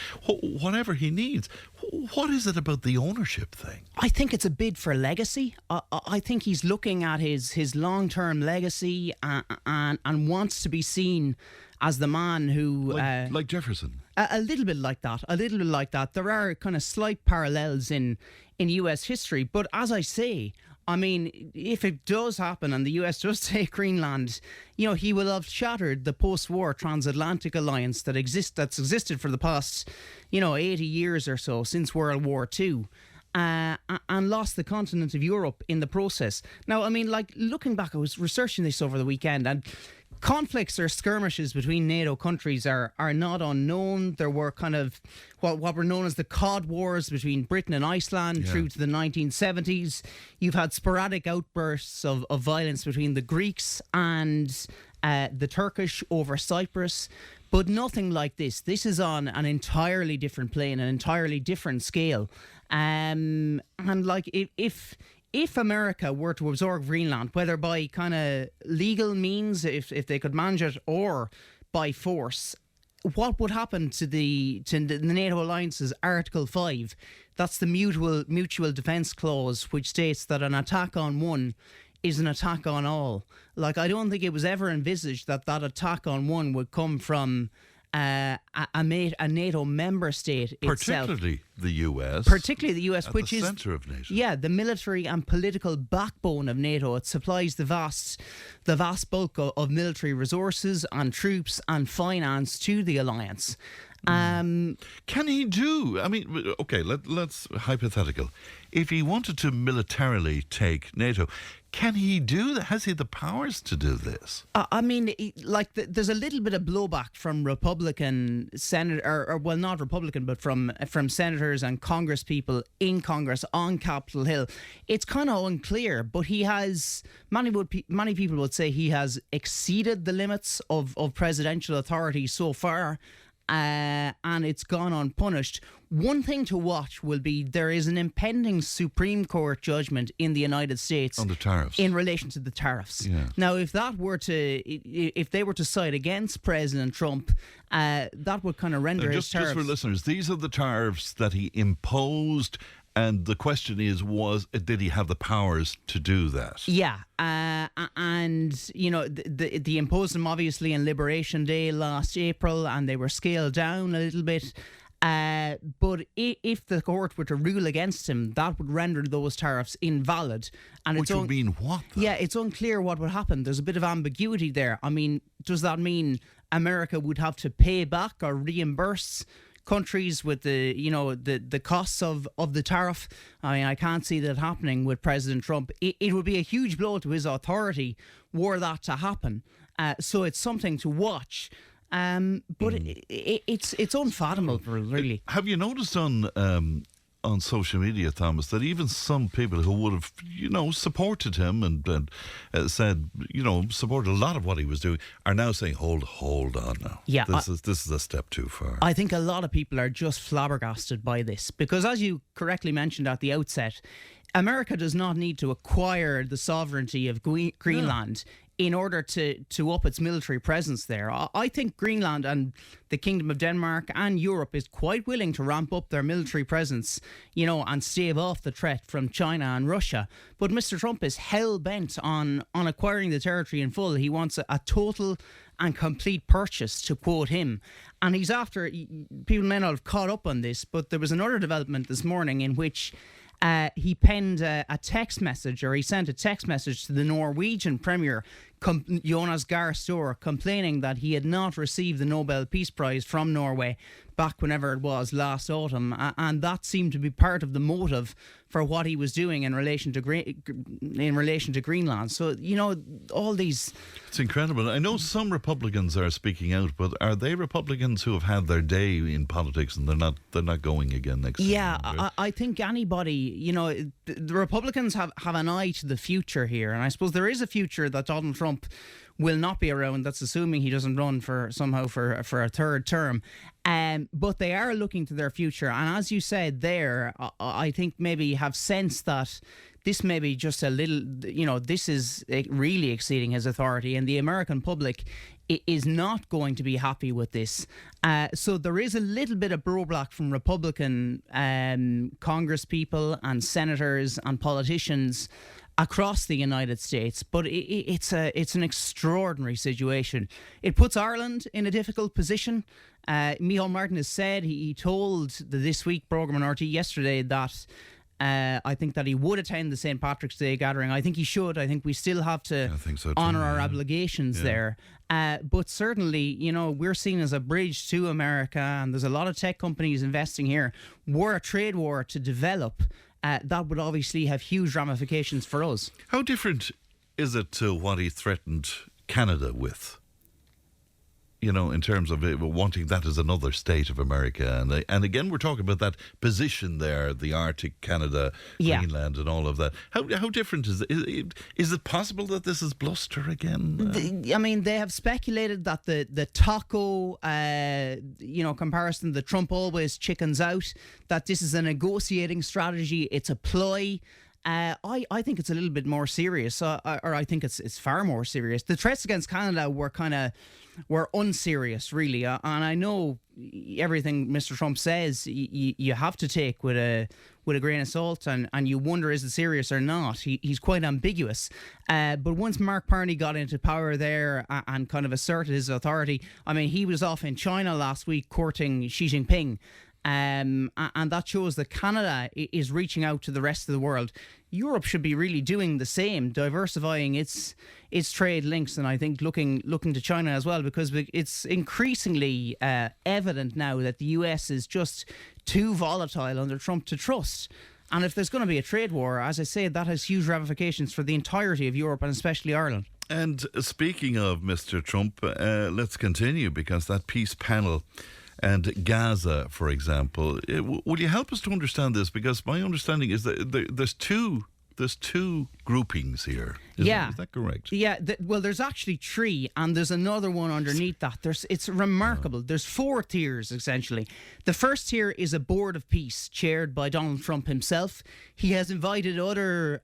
whatever he needs. What is it about the ownership thing? I think it's a bid for legacy. I think he's looking at his long-term legacy and wants to be seen as the man who... Like Jefferson? A little bit like that. There are kind of slight parallels in US history, but as I say, I mean, if it does happen and the US does take Greenland, he will have shattered the post-war transatlantic alliance that's existed for the past, 80 years or so, since World War II. and lost the continent of Europe in the process. Now, I mean, like, looking back, I was researching this over the weekend, and conflicts or skirmishes between NATO countries are not unknown. There were kind of what were known as the Cod Wars between Britain and Iceland through to the 1970s. You've had sporadic outbursts of violence between the Greeks and the Turkish over Cyprus. But nothing like this. This is on an entirely different plane, an entirely different scale. And like, if America were to absorb Greenland, whether by kind of legal means, if they could manage it, or by force, what would happen to the NATO alliance's Article 5? That's the mutual defence clause, which states that an attack on one is an attack on all. Like, I don't think it was ever envisaged that attack on one would come from a NATO member state itself. Particularly the US. Particularly the US, at which the is centre of NATO. Yeah, the military and political backbone of NATO. It supplies the vast bulk of military resources and troops and finance to the alliance. Can he do? I mean, okay, let's hypothetical. If he wanted to militarily take NATO, can he do that? Has he the powers to do this? I mean, there's a little bit of blowback from Republican senator, or well, not Republican, but from senators and Congress people in Congress on Capitol Hill. It's kind of unclear, but he has many people would say he has exceeded the limits of presidential authority so far. And it's gone unpunished. One thing to watch will be there is an impending Supreme Court judgment in the United States on the tariffs in relation to the tariffs. Yeah. Now, if they were to side against President Trump, that would kind of render his tariffs. Just for listeners, these are the tariffs that he imposed. And the question is, did he have the powers to do that? Yeah, and you know, the imposed them obviously on Liberation Day last April, and they were scaled down a little bit. But if the court were to rule against him, that would render those tariffs invalid. And which would mean what, though? Yeah, it's unclear what would happen. There's a bit of ambiguity there. I mean, does that mean America would have to pay back or reimburse countries with the costs of the tariff? I mean, I can't see that happening with President Trump. It would be a huge blow to his authority were that to happen. So it's something to watch. But it's unfathomable, really. Have you noticed on social media, Thomas, that even some people who would have, supported him and said, supported a lot of what he was doing, are now saying, hold on now. Yeah, this is a step too far. I think a lot of people are just flabbergasted by this because, as you correctly mentioned at the outset, America does not need to acquire the sovereignty of Greenland in order to up its military presence there. I think Greenland and the Kingdom of Denmark and Europe is quite willing to ramp up their military presence, and stave off the threat from China and Russia. But Mr. Trump is hell-bent on acquiring the territory in full. He wants a total and complete purchase, to quote him. And he's after, people may not have caught up on this, but there was another development this morning in which he penned a text message, or he sent a text message to the Norwegian Premier, Jonas Gahr Store, complaining that he had not received the Nobel Peace Prize from Norway back whenever it was last autumn, and that seemed to be part of the motive for what he was doing in relation to Greenland. So all these. It's incredible. I know some Republicans are speaking out, but are they Republicans who have had their day in politics and they're not going again next time? Yeah, I think anybody, the Republicans have an eye to the future here, and I suppose there is a future that Donald Trump will not be around. That's assuming he doesn't run for a third term. But they are looking to their future. And as you said there, I think maybe have sensed that this may be just a little, this is really exceeding his authority. And the American public is not going to be happy with this. So there is a little bit of blowback from Republican Congress people and senators and politicians across the United States, but it's an extraordinary situation. It puts Ireland in a difficult position. Micheál Martin has said, he told the This Week programme on RT yesterday that I think that he would attend the St. Patrick's Day gathering. I think he should. I think we still have to honour our obligations there. But certainly, we're seen as a bridge to America, and there's a lot of tech companies investing here. Were a trade war to develop, that would obviously have huge ramifications for us. How different is it to what he threatened Canada with? You know, in terms of wanting that as another state of America. And again, we're talking about that position there, the Arctic, Canada, Greenland and all of that. How different is it? Is it possible that this is bluster again? I mean, they have speculated that the taco, comparison, the Trump always chickens out, that this is a negotiating strategy, it's a ploy. I think it's a little bit more serious, or I think it's far more serious. The threats against Canada were unserious, really, and I know everything Mr. Trump says you have to take with a grain of salt, and you wonder, is it serious or not? He's quite ambiguous, but once Mark Carney got into power there and kind of asserted his authority, I mean, he was off in China last week courting Xi Jinping. And that shows that Canada is reaching out to the rest of the world. Europe should be really doing the same, diversifying its trade links, and I think looking to China as well, because it's increasingly evident now that the US is just too volatile under Trump to trust. And if there's going to be a trade war, as I say, that has huge ramifications for the entirety of Europe and especially Ireland. And speaking of Mr. Trump, let's continue, because that peace panel and Gaza, for example, will you help us to understand this? Because my understanding is that there's two groupings here. Is that correct? Yeah. Well, there's actually three, and there's another one underneath that. It's remarkable. There's 4 tiers essentially. The first tier is a board of peace chaired by Donald Trump himself. He has invited other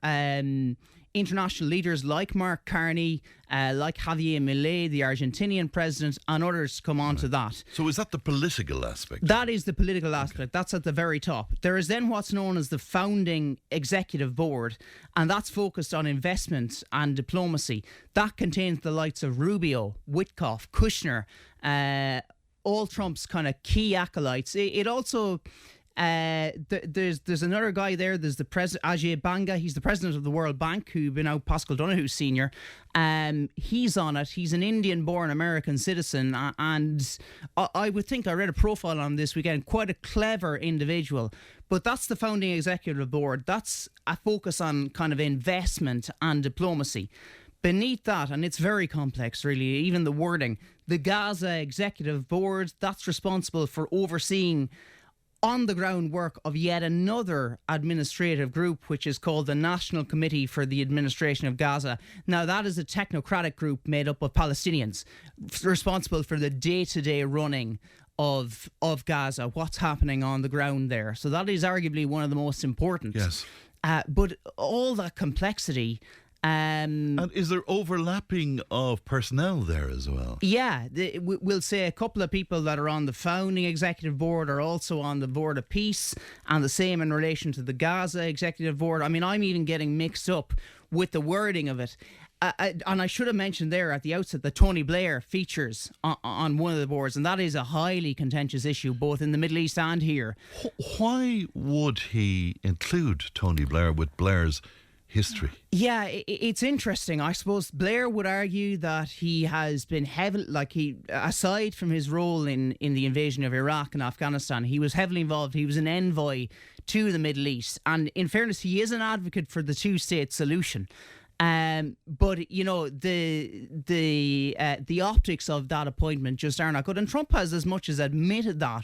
international leaders like Mark Carney, like Javier Milei, the Argentinian president, and others to come on to that. So is that the political aspect? That is the political aspect. Okay. That's at the very top. There is then what's known as the founding executive board, and that's focused on investment and diplomacy. That contains the likes of Rubio, Witkoff, Kushner, all Trump's kind of key acolytes. It also... there's another guy there. There's the president, Ajay Banga. He's the president of the World Bank, who've been out Pascal Donoghue's senior. He's on it. He's an Indian-born American citizen, and I would think, I read a profile on him this weekend. Quite a clever individual. But that's the founding executive board. That's a focus on kind of investment and diplomacy. Beneath that, and it's very complex, really, even the wording, the Gaza executive board, that's responsible for overseeing on-the-ground work of yet another administrative group, which is called the National Committee for the Administration of Gaza. Now, that is a technocratic group made up of Palestinians responsible for the day-to-day running of Gaza, what's happening on the ground there. So that is arguably one of the most important. Yes. But all that complexity... and is there overlapping of personnel there as well? Yeah, we'll say a couple of people that are on the founding executive board are also on the board of peace, and the same in relation to the Gaza executive board. I mean, I'm even getting mixed up with the wording of it. And I should have mentioned there at the outset that Tony Blair features on one of the boards, and that is a highly contentious issue both in the Middle East and here. Why would he include Tony Blair with Blair's history? Yeah, it's interesting. I suppose Blair would argue that he has been aside from his role in the invasion of Iraq and Afghanistan, he was heavily involved. He was an envoy to the Middle East, and in fairness, he is an advocate for the two-state solution. But you know, the optics of that appointment just are not good, and Trump has as much as admitted that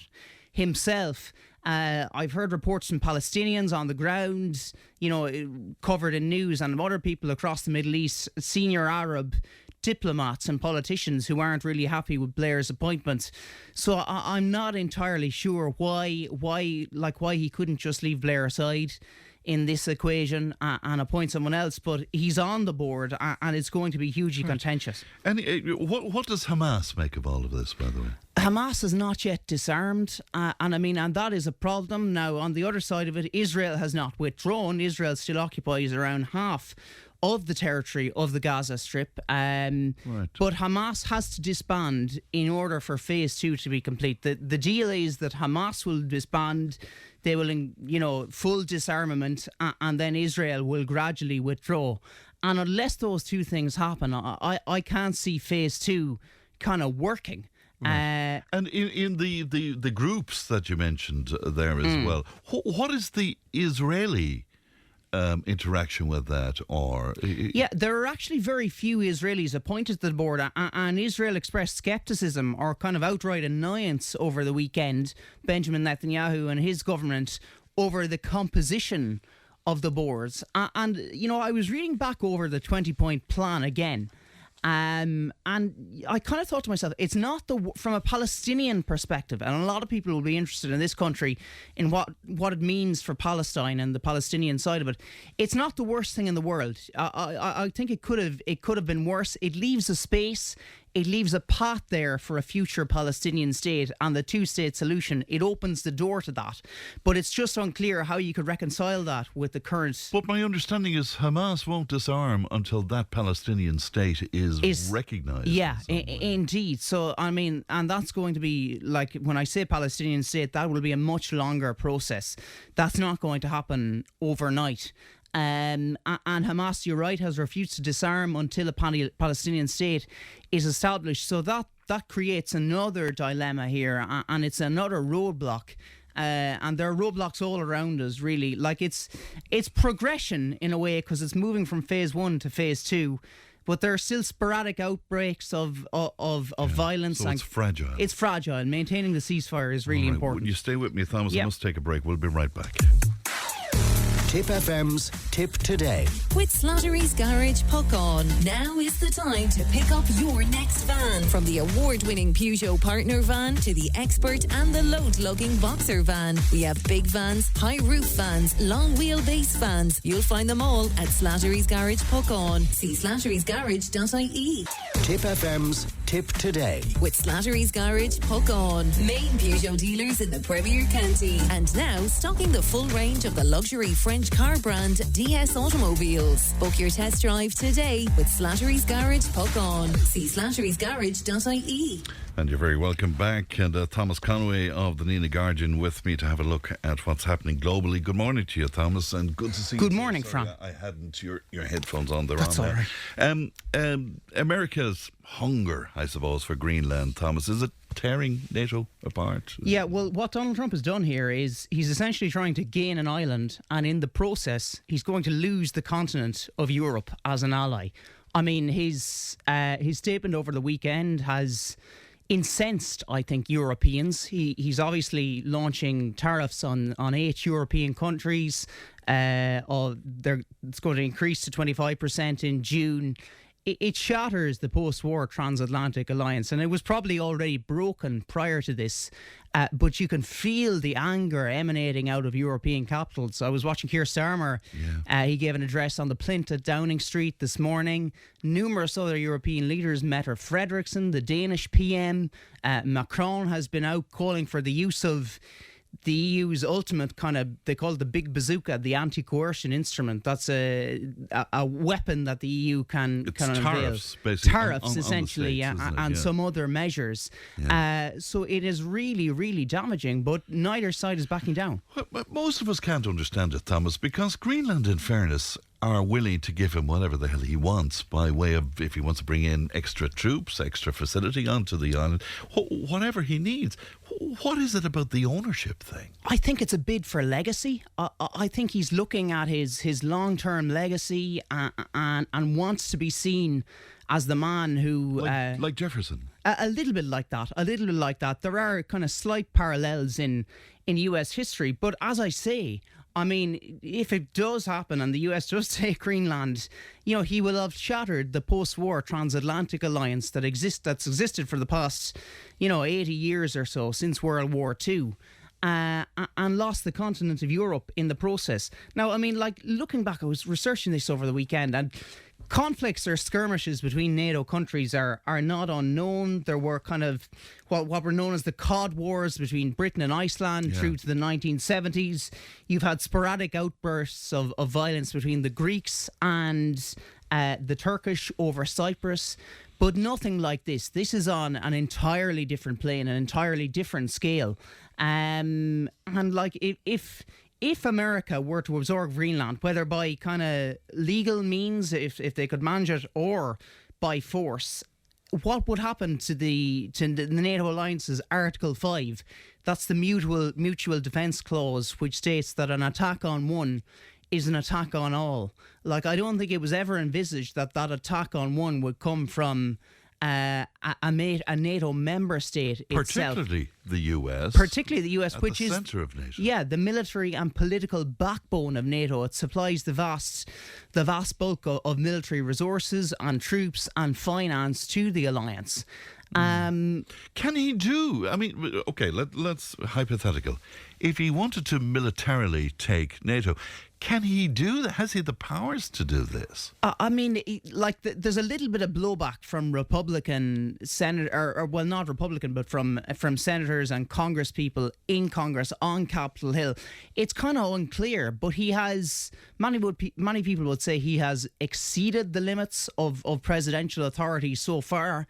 himself. I've heard reports from Palestinians on the ground, covered in news, and other people across the Middle East, senior Arab diplomats and politicians who aren't really happy with Blair's appointment. So I'm not entirely sure why he couldn't just leave Blair aside in this equation and appoint someone else, but he's on the board and it's going to be hugely contentious. And what does Hamas make of all of this, by the way? Hamas is not yet disarmed, and that is a problem. Now, on the other side of it, Israel has not withdrawn. Israel still occupies around half of the territory of the Gaza Strip. Right. But Hamas has to disband in order for phase 2 to be complete. The deal is that Hamas will disband, they will, full disarmament, and then Israel will gradually withdraw. And unless those two things happen, I can't see phase 2 kind of working. Right. And in the groups that you mentioned there as well, what is the Israeli interaction with that? Or yeah, there are actually very few Israelis appointed to the board, and Israel expressed scepticism or kind of outright annoyance over the weekend, Benjamin Netanyahu and his government, over the composition of the boards. And I was reading back over the 20-point plan again. And I kind of thought to myself, it's not from a Palestinian perspective, and a lot of people will be interested in this country in what it means for Palestine and the Palestinian side of it. It's not the worst thing in the world. I think it could have been worse. It leaves a space. It leaves a path there for a future Palestinian state and the two-state solution. It opens the door to that. But it's just unclear how you could reconcile that with the current... But my understanding is Hamas won't disarm until that Palestinian state is recognised. Yeah, indeed. So, I mean, and that's going to be, like, when I say Palestinian state, that will be a much longer process. That's not going to happen overnight. And Hamas, you're right, has refused to disarm until a Palestinian state is established. So that creates another dilemma here, and it's another roadblock. And there are roadblocks all around us, really. Like it's progression in a way, because it's moving from phase 1 to phase 2. But there are still sporadic outbreaks of violence. So it's fragile. It's fragile. Maintaining the ceasefire is really important. Will you stay with me, Thomas? I must take a break. We'll be right back. Tip FM's Tip Today. With Slattery's Garage Puck On. Now is the time to pick up your next van. From the award-winning Peugeot Partner van to the expert and the load-lugging Boxer van. We have big vans, high-roof vans, long wheelbase vans. You'll find them all at Slattery's Garage Puck On. See slatterysgarage.ie. Tip FM's Tip Today. With Slattery's Garage Puck On. Main Peugeot dealers in the Premier County. And now stocking the full range of the luxury French car brand DS Automobiles. Book your test drive today with Slattery's Garage Puck On. See slatterysgarage.ie. And you're very welcome back. And Thomas Conway of the Nina Guardian with me to have a look at what's happening globally. Good morning to you, Thomas, and good to see you. Good morning, Frank. I hadn't your headphones on. That's all right. America's hunger, I suppose, for Greenland, Thomas, is it tearing NATO apart? Yeah, well, what Donald Trump has done here is he's essentially trying to gain an island, and in the process, he's going to lose the continent of Europe as an ally. I mean, his statement over the weekend has incensed, I think, Europeans. He's obviously launching tariffs on 8 European countries. It's going to increase to 25% in June. It shatters the post-war transatlantic alliance, and it was probably already broken prior to this, but you can feel the anger emanating out of European capitals. I was watching Keir Starmer. He gave an address on the plinth at Downing Street this morning. Numerous other European leaders met her. Frederiksen, the Danish PM. Macron has been out calling for the use of the EU's ultimate kind of, they call it the big bazooka, the anti-coercion instrument. That's a weapon that the EU can unveil. Tariffs, basically. Tariffs, essentially, on the States, and some other measures. So it is really, really damaging, but neither side is backing down. Well, most of us can't understand it, Thomas, because Greenland, in fairness, are willing to give him whatever the hell he wants by way of, if he wants to bring in extra troops, extra facility onto the island, whatever he needs. What is it about the ownership thing? I think it's a bid for legacy. I think he's looking at his long-term legacy and wants to be seen as the man who... Like Jefferson? A little bit like that. There are kind of slight parallels in US history, but as I say, I mean, if it does happen and the US does take Greenland, he will have shattered the post-war transatlantic alliance that's existed for the past, 80 years or so, since World War II, and lost the continent of Europe in the process. Now, I mean, like, looking back, I was researching this over the weekend, and conflicts or skirmishes between NATO countries are not unknown. There were kind of what were known as the Cod Wars between Britain and Iceland through to the 1970s. You've had sporadic outbursts of violence between the Greeks and the Turkish over Cyprus, but nothing like this. This is on an entirely different plane, an entirely different scale. And like if America were to absorb Greenland, whether by kind of legal means, if they could manage it, or by force, what would happen to the NATO alliance's Article 5? That's the mutual defence clause, which states that an attack on one is an attack on all. Like, I don't think it was ever envisaged that attack on one would come from a NATO member state itself. Particularly the US. Particularly the US, at which the is centre of NATO. Yeah, the military and political backbone of NATO. It supplies the vast bulk of military resources and troops and finance to the alliance. Can he do? I mean, okay, let's hypothetical. If he wanted to militarily take NATO, can he do that? Has he the powers to do this? I mean, there's a little bit of blowback from Republican senator, or well, not Republican, but from senators and Congress people in Congress on Capitol Hill. It's kind of unclear, but he has many people would say he has exceeded the limits of presidential authority so far.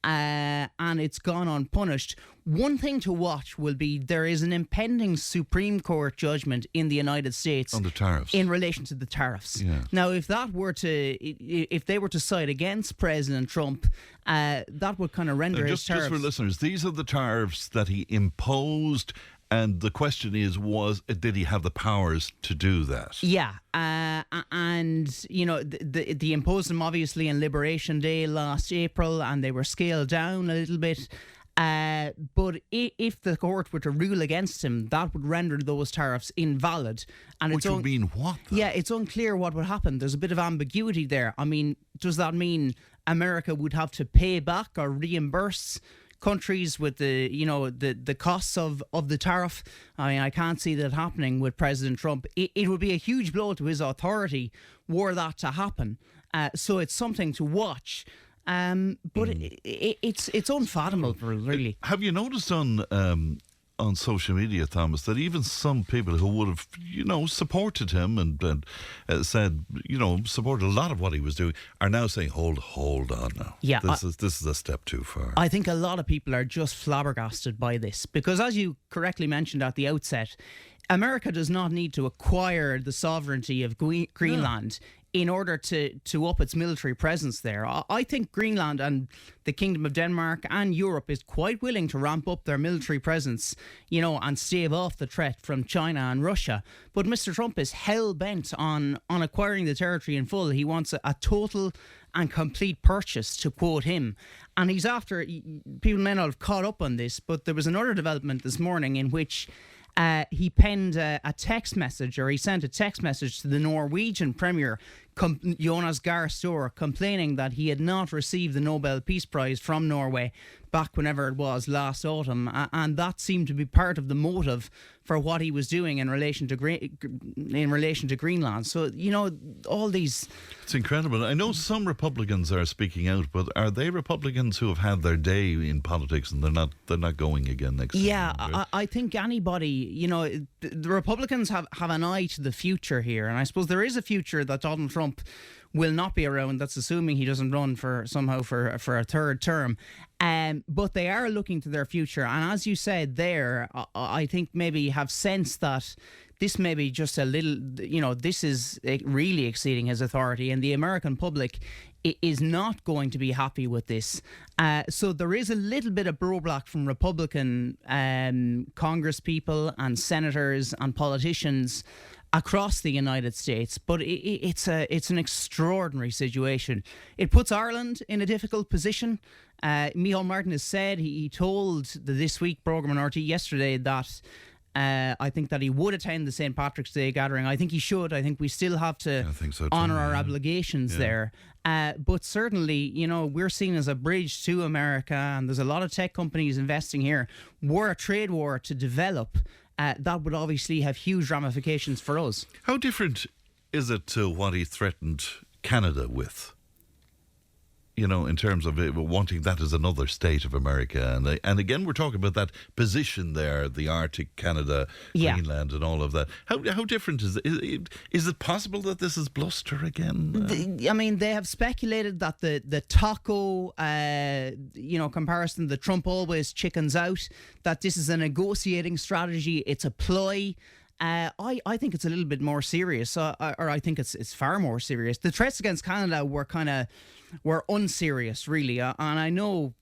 And it's gone unpunished. One thing to watch will be there is an impending Supreme Court judgment in the United States on the tariffs in relation to the tariffs. Yeah. Now, if they were to side against President Trump, that would kind of render his tariffs. Just for listeners, these are the tariffs that he imposed. And the question is, did he have the powers to do that? Yeah, and you know, they imposed them obviously on Liberation Day last April, and they were scaled down a little bit. But if the court were to rule against him, that would render those tariffs invalid. And which would mean what, though? Yeah, it's unclear what would happen. There's a bit of ambiguity there. I mean, does that mean America would have to pay back or reimburse countries with the costs of the tariff? I mean, I can't see that happening with President Trump. It would be a huge blow to his authority were that to happen. So it's something to watch. But it's unfathomable, really. Have you noticed on social media, Thomas, that even some people who would have, supported him and said, supported a lot of what he was doing, are now saying, hold on now. Yeah, this is a step too far. I think a lot of people are just flabbergasted by this because, as you correctly mentioned at the outset, America does not need to acquire the sovereignty of Greenland in order to up its military presence there. I think Greenland and the Kingdom of Denmark and Europe is quite willing to ramp up their military presence, and stave off the threat from China and Russia. But Mr. Trump is hell-bent on acquiring the territory in full. He wants a total and complete purchase, to quote him. And he's after, people may not have caught up on this, but there was another development this morning in which he penned a text message, or he sent a text message to the Norwegian Premier, Jonas Gahr Store, complaining that he had not received the Nobel Peace Prize from Norway back whenever it was last autumn, and that seemed to be part of the motive for what he was doing in relation to Greenland. So all these. It's incredible. I know some Republicans are speaking out, but are they Republicans who have had their day in politics and they're not going again next time? Yeah, I think anybody, the Republicans have an eye to the future here, and I suppose there is a future that Donald Trump will not be around. That's assuming he doesn't run for a third term. But they are looking to their future. And as you said there, I think maybe have sensed that this may be just a little, this is really exceeding his authority, and the American public is not going to be happy with this. So there is a little bit of blowback from Republican Congress people and senators and politicians across the United States, but it's an extraordinary situation. It puts Ireland in a difficult position. Micheál Martin has said, he told the This Week programme on RT yesterday that I think that he would attend the St. Patrick's Day gathering. I think he should. I think we still have to honour our obligations there. But certainly, we're seen as a bridge to America, and there's a lot of tech companies investing here. Were a trade war to develop, that would obviously have huge ramifications for us. How different is it to what he threatened Canada with? In terms of wanting that as another state of America. And again, we're talking about that position there, the Arctic, Canada, Greenland and all of that. How different is it? Is it possible that this is bluster again? They have speculated that the taco, comparison, the Trump always chickens out, that this is a negotiating strategy. It's a ploy. I think it's a little bit more serious, or I think it's far more serious. The threats against Canada were unserious, really. And I know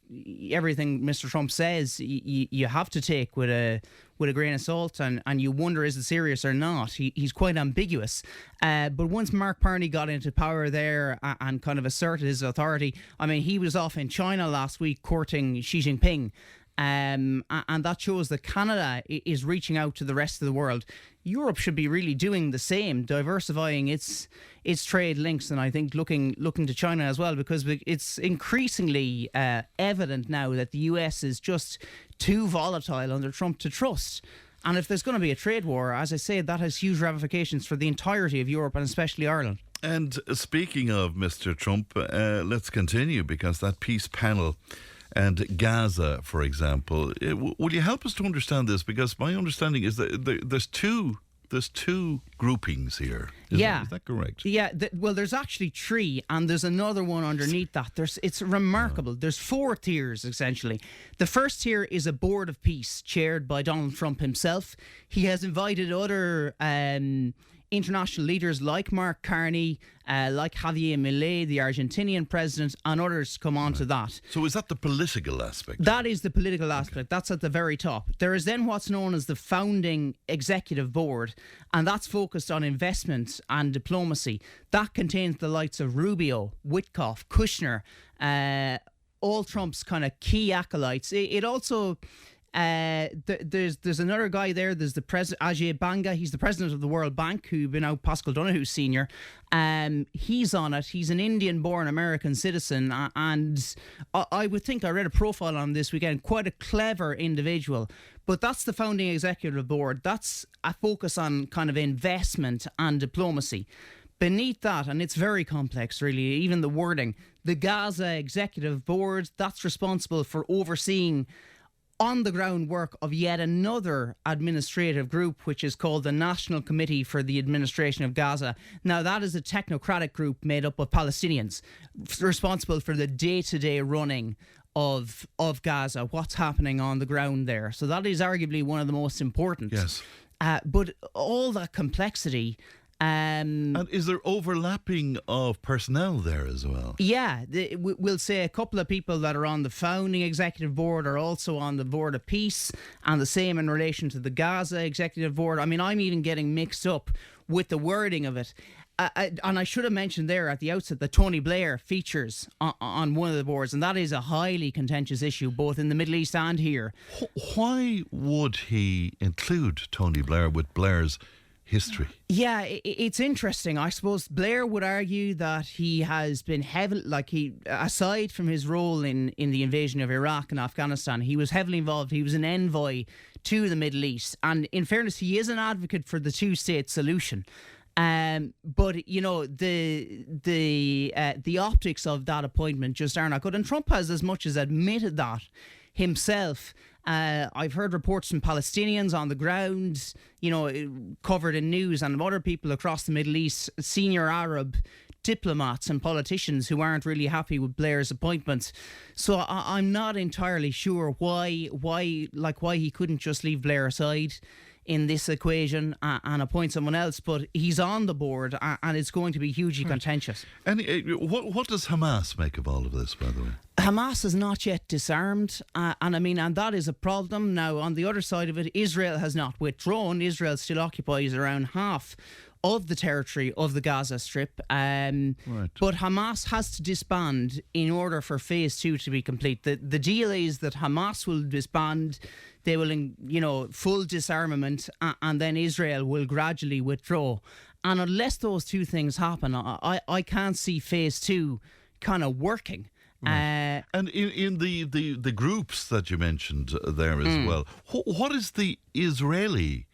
everything Mr. Trump says you have to take with a grain of salt, and you wonder, is it serious or not? He's quite ambiguous. But once Mark Carney got into power there and kind of asserted his authority, I mean, he was off in China last week courting Xi Jinping. And that shows that Canada is reaching out to the rest of the world. Europe should be really doing the same, diversifying its trade links, and I think looking to China as well, because it's increasingly evident now that the US is just too volatile under Trump to trust. And if there's going to be a trade war, as I say, that has huge ramifications for the entirety of Europe and especially Ireland. And speaking of Mr. Trump, let's continue, because that peace panel and Gaza, for example, will you help us to understand this? Because my understanding is that there's two groupings here. Is that correct? Yeah. Well, there's actually three, and there's another one underneath that. It's remarkable. There's four tiers, essentially. The first tier is a board of peace chaired by Donald Trump himself. He has invited other international leaders like Mark Carney, like Javier Milei, the Argentinian president, and others to come on to that. So is that the political aspect? That is the political aspect. That's at the very top. There is then what's known as the founding executive board, and that's focused on investment and diplomacy. That contains the likes of Rubio, Witkoff, Kushner, all Trump's kind of key acolytes. It also... there's another guy there. There's the president, Ajay Banga. He's the president of the World Bank, who've been out Pascal Donoghue's senior. He's on it. He's an Indian-born American citizen, and I would think I read a profile on him this weekend. Quite a clever individual. But that's the founding executive board. That's a focus on kind of investment and diplomacy. Beneath that, and it's very complex, really, even the wording, the Gaza executive board, that's responsible for overseeing on-the-ground work of yet another administrative group, which is called the National Committee for the Administration of Gaza. Now, that is a technocratic group made up of Palestinians responsible for the day-to-day running of Gaza, what's happening on the ground there. So that is arguably one of the most important. Yes. But all that complexity... and is there overlapping of personnel there as well? Yeah, we'll say a couple of people that are on the founding executive board are also on the board of peace, and the same in relation to the Gaza executive board. I mean, I'm even getting mixed up with the wording of it. And I should have mentioned there at the outset that Tony Blair features on one of the boards, and that is a highly contentious issue both in the Middle East and here. Why would he include Tony Blair with Blair's history? Yeah, it's interesting. I suppose Blair would argue that he has been aside from his role in the invasion of Iraq and Afghanistan, he was heavily involved. He was an envoy to the Middle East, and in fairness, he is an advocate for the two-state solution. But you know, the optics of that appointment just are not good, and Trump has as much as admitted that himself. I've heard reports from Palestinians on the ground, you know, covered in news, and other people across the Middle East, senior Arab diplomats and politicians who aren't really happy with Blair's appointment. So I'm not entirely sure why he couldn't just leave Blair aside in this equation and appoint someone else, but he's on the board and it's going to be hugely contentious. And what does Hamas make of all of this, by the way? Hamas is not yet disarmed, and that is a problem. Now, on the other side of it, Israel has not withdrawn. Israel still occupies around half of the territory of the Gaza Strip. Right. But Hamas has to disband in order for phase 2 to be complete. The deal is that Hamas will disband, they will, full disarmament, and then Israel will gradually withdraw. And unless those two things happen, I can't see phase 2 kind of working. Right. And in the groups that you mentioned there as well, what is the Israeli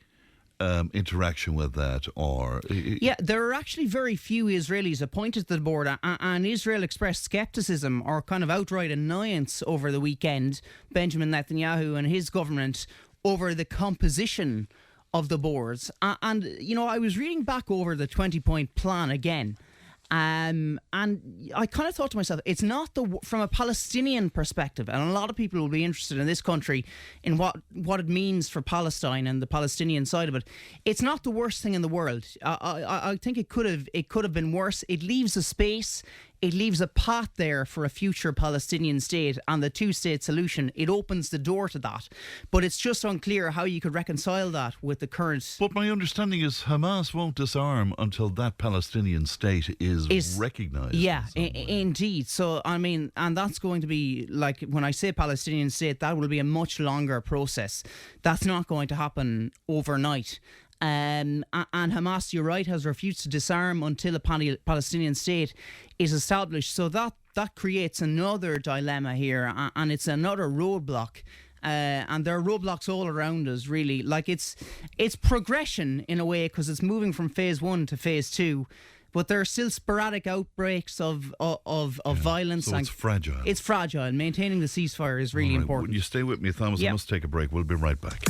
interaction with that? Yeah, there are actually very few Israelis appointed to the board, and Israel expressed scepticism or kind of outright annoyance over the weekend, Benjamin Netanyahu and his government, over the composition of the boards. And I was reading back over the 20-point plan again, And I kind of thought to myself, it's not from a Palestinian perspective, and a lot of people will be interested in this country in what it means for Palestine and the Palestinian side of it. It's not the worst thing in the world. I think it could have been worse. It leaves a space. It leaves a path there for a future Palestinian state and the two-state solution. It opens the door to that. But it's just unclear how you could reconcile that with the current... But my understanding is Hamas won't disarm until that Palestinian state is recognised. Yeah, indeed. So, I mean, and that's going to be, like, when I say Palestinian state, that will be a much longer process. That's not going to happen overnight. And Hamas, you're right, has refused to disarm until a Palestinian state is established. So that creates another dilemma here, and it's another roadblock. And there are roadblocks all around us, really. Like, it's progression in a way, because it's moving from phase 1 to phase 2. But there are still sporadic outbreaks of violence. So it's fragile. It's fragile. Maintaining the ceasefire is really important. Will you stay with me, Thomas? Yep. I must take a break. We'll be right back.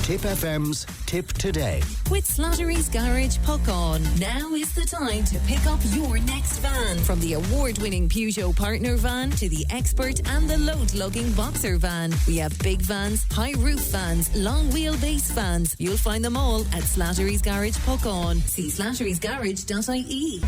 Tip FM's Tip Today. With Slattery's Garage Puck On. Now is the time to pick up your next van. From the award-winning Peugeot Partner van to the expert and the load-lugging Boxer van. We have big vans, high-roof vans, long-wheelbase vans. You'll find them all at Slattery's Garage Puck On. See slatterysgarage.ie.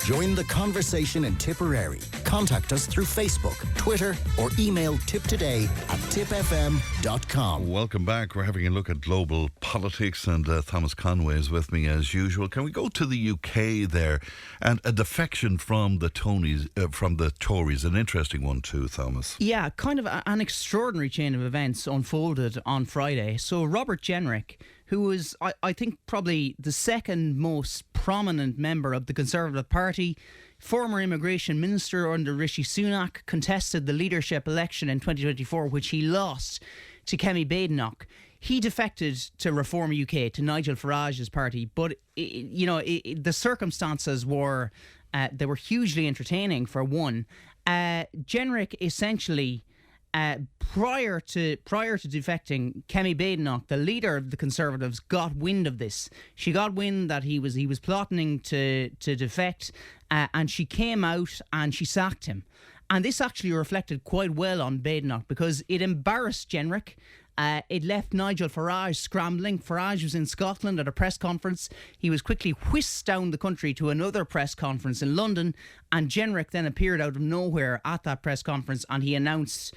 Join the conversation in Tipperary. Contact us through Facebook, Twitter, or email tiptoday@tipfm.com. Welcome back. We're having a look at global politics, and Thomas Conway is with me as usual. Can we go to the UK there? And a defection from the Tories, an interesting one too, Thomas. Yeah, kind of an extraordinary chain of events unfolded on Friday. So Robert Jenrick, who was, I think, probably the second most prominent member of the Conservative Party, former immigration minister under Rishi Sunak, contested the leadership election in 2024, which he lost to Kemi Badenoch. He defected to Reform UK, to Nigel Farage's party, but the circumstances were they were hugely entertaining. For one, Jenrick essentially, prior to defecting, Kemi Badenoch, the leader of the Conservatives, got wind of this. She got wind that he was plotting to defect, and she came out and she sacked him. And this actually reflected quite well on Badenoch, because it embarrassed Jenrick. It left Nigel Farage scrambling. Farage was in Scotland at a press conference. He was quickly whisked down the country to another press conference in London, and Jenrick then appeared out of nowhere at that press conference, and he announced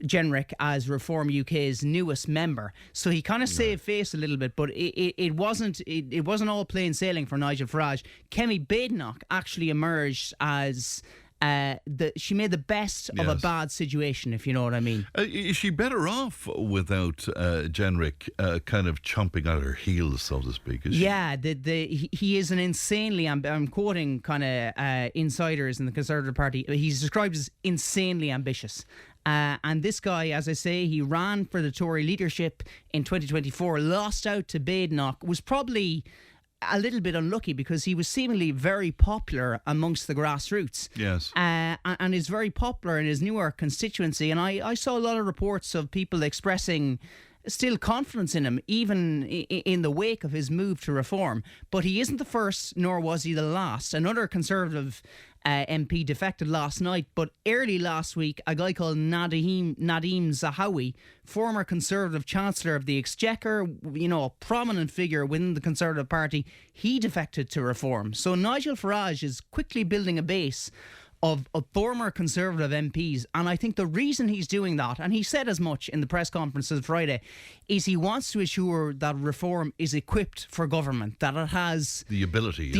Jenrick as Reform UK's newest member. So he kind of saved face a little bit, but it wasn't all plain sailing for Nigel Farage. Kemi Badenoch actually emerged as she made the best of a bad situation, if you know what I mean. Is she better off without Jenrick kind of chomping at her heels, so to speak? Yeah, he is an insanely, I'm quoting kind of insiders in the Conservative Party, he's described as insanely ambitious. And this guy, as I say, he ran for the Tory leadership in 2024, lost out to Badenoch, was probably a little bit unlucky because he was seemingly very popular amongst the grassroots. Yes. And is very popular in his Newark constituency. And I saw a lot of reports of people expressing still confidence in him, even in the wake of his move to reform. But he isn't the first, nor was he the last. Another Conservative MP defected last night, but early last week, a guy called Nadeem Zahawi, former Conservative Chancellor of the Exchequer, a prominent figure within the Conservative Party, he defected to reform. So Nigel Farage is quickly building a base of former Conservative MPs, and I think the reason he's doing that, and he said as much in the press conference on Friday, is he wants to assure that reform is equipped for government, that it has the ability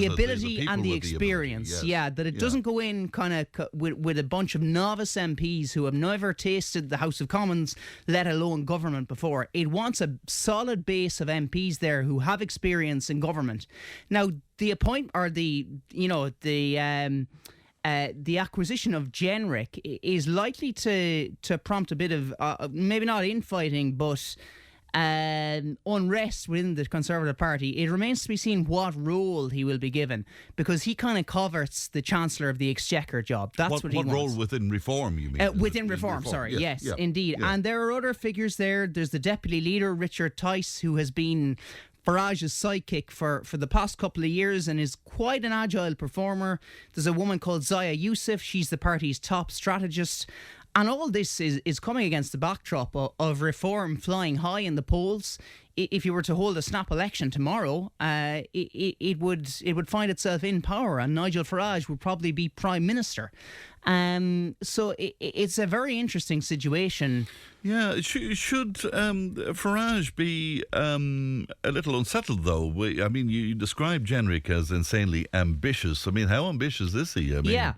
and the experience. That it doesn't go in kind of with a bunch of novice MPs who have never tasted the House of Commons, let alone government before. It wants a solid base of MPs there who have experience in government. Now, the acquisition of Jenrick is likely to prompt a bit of maybe not infighting, but unrest within the Conservative Party. It remains to be seen what role he will be given, because he kind of covets the Chancellor of the Exchequer job. That's what he wants. What role within reform, you mean? Within reform, sorry. Yes, indeed. Yeah. And there are other figures there. There's the Deputy Leader, Richard Tice, who has been Farage's sidekick for the past couple of years and is quite an agile performer. There's a woman called Zaya Youssef. She's the party's top strategist. And all this is coming against the backdrop of Reform flying high in the polls. If you were to hold a snap election tomorrow, it would find itself in power, and Nigel Farage would probably be Prime Minister. So it's a very interesting situation. Yeah, should Farage be a little unsettled, though? I mean, you described Jenrick as insanely ambitious. I mean, how ambitious is he? I mean, yeah,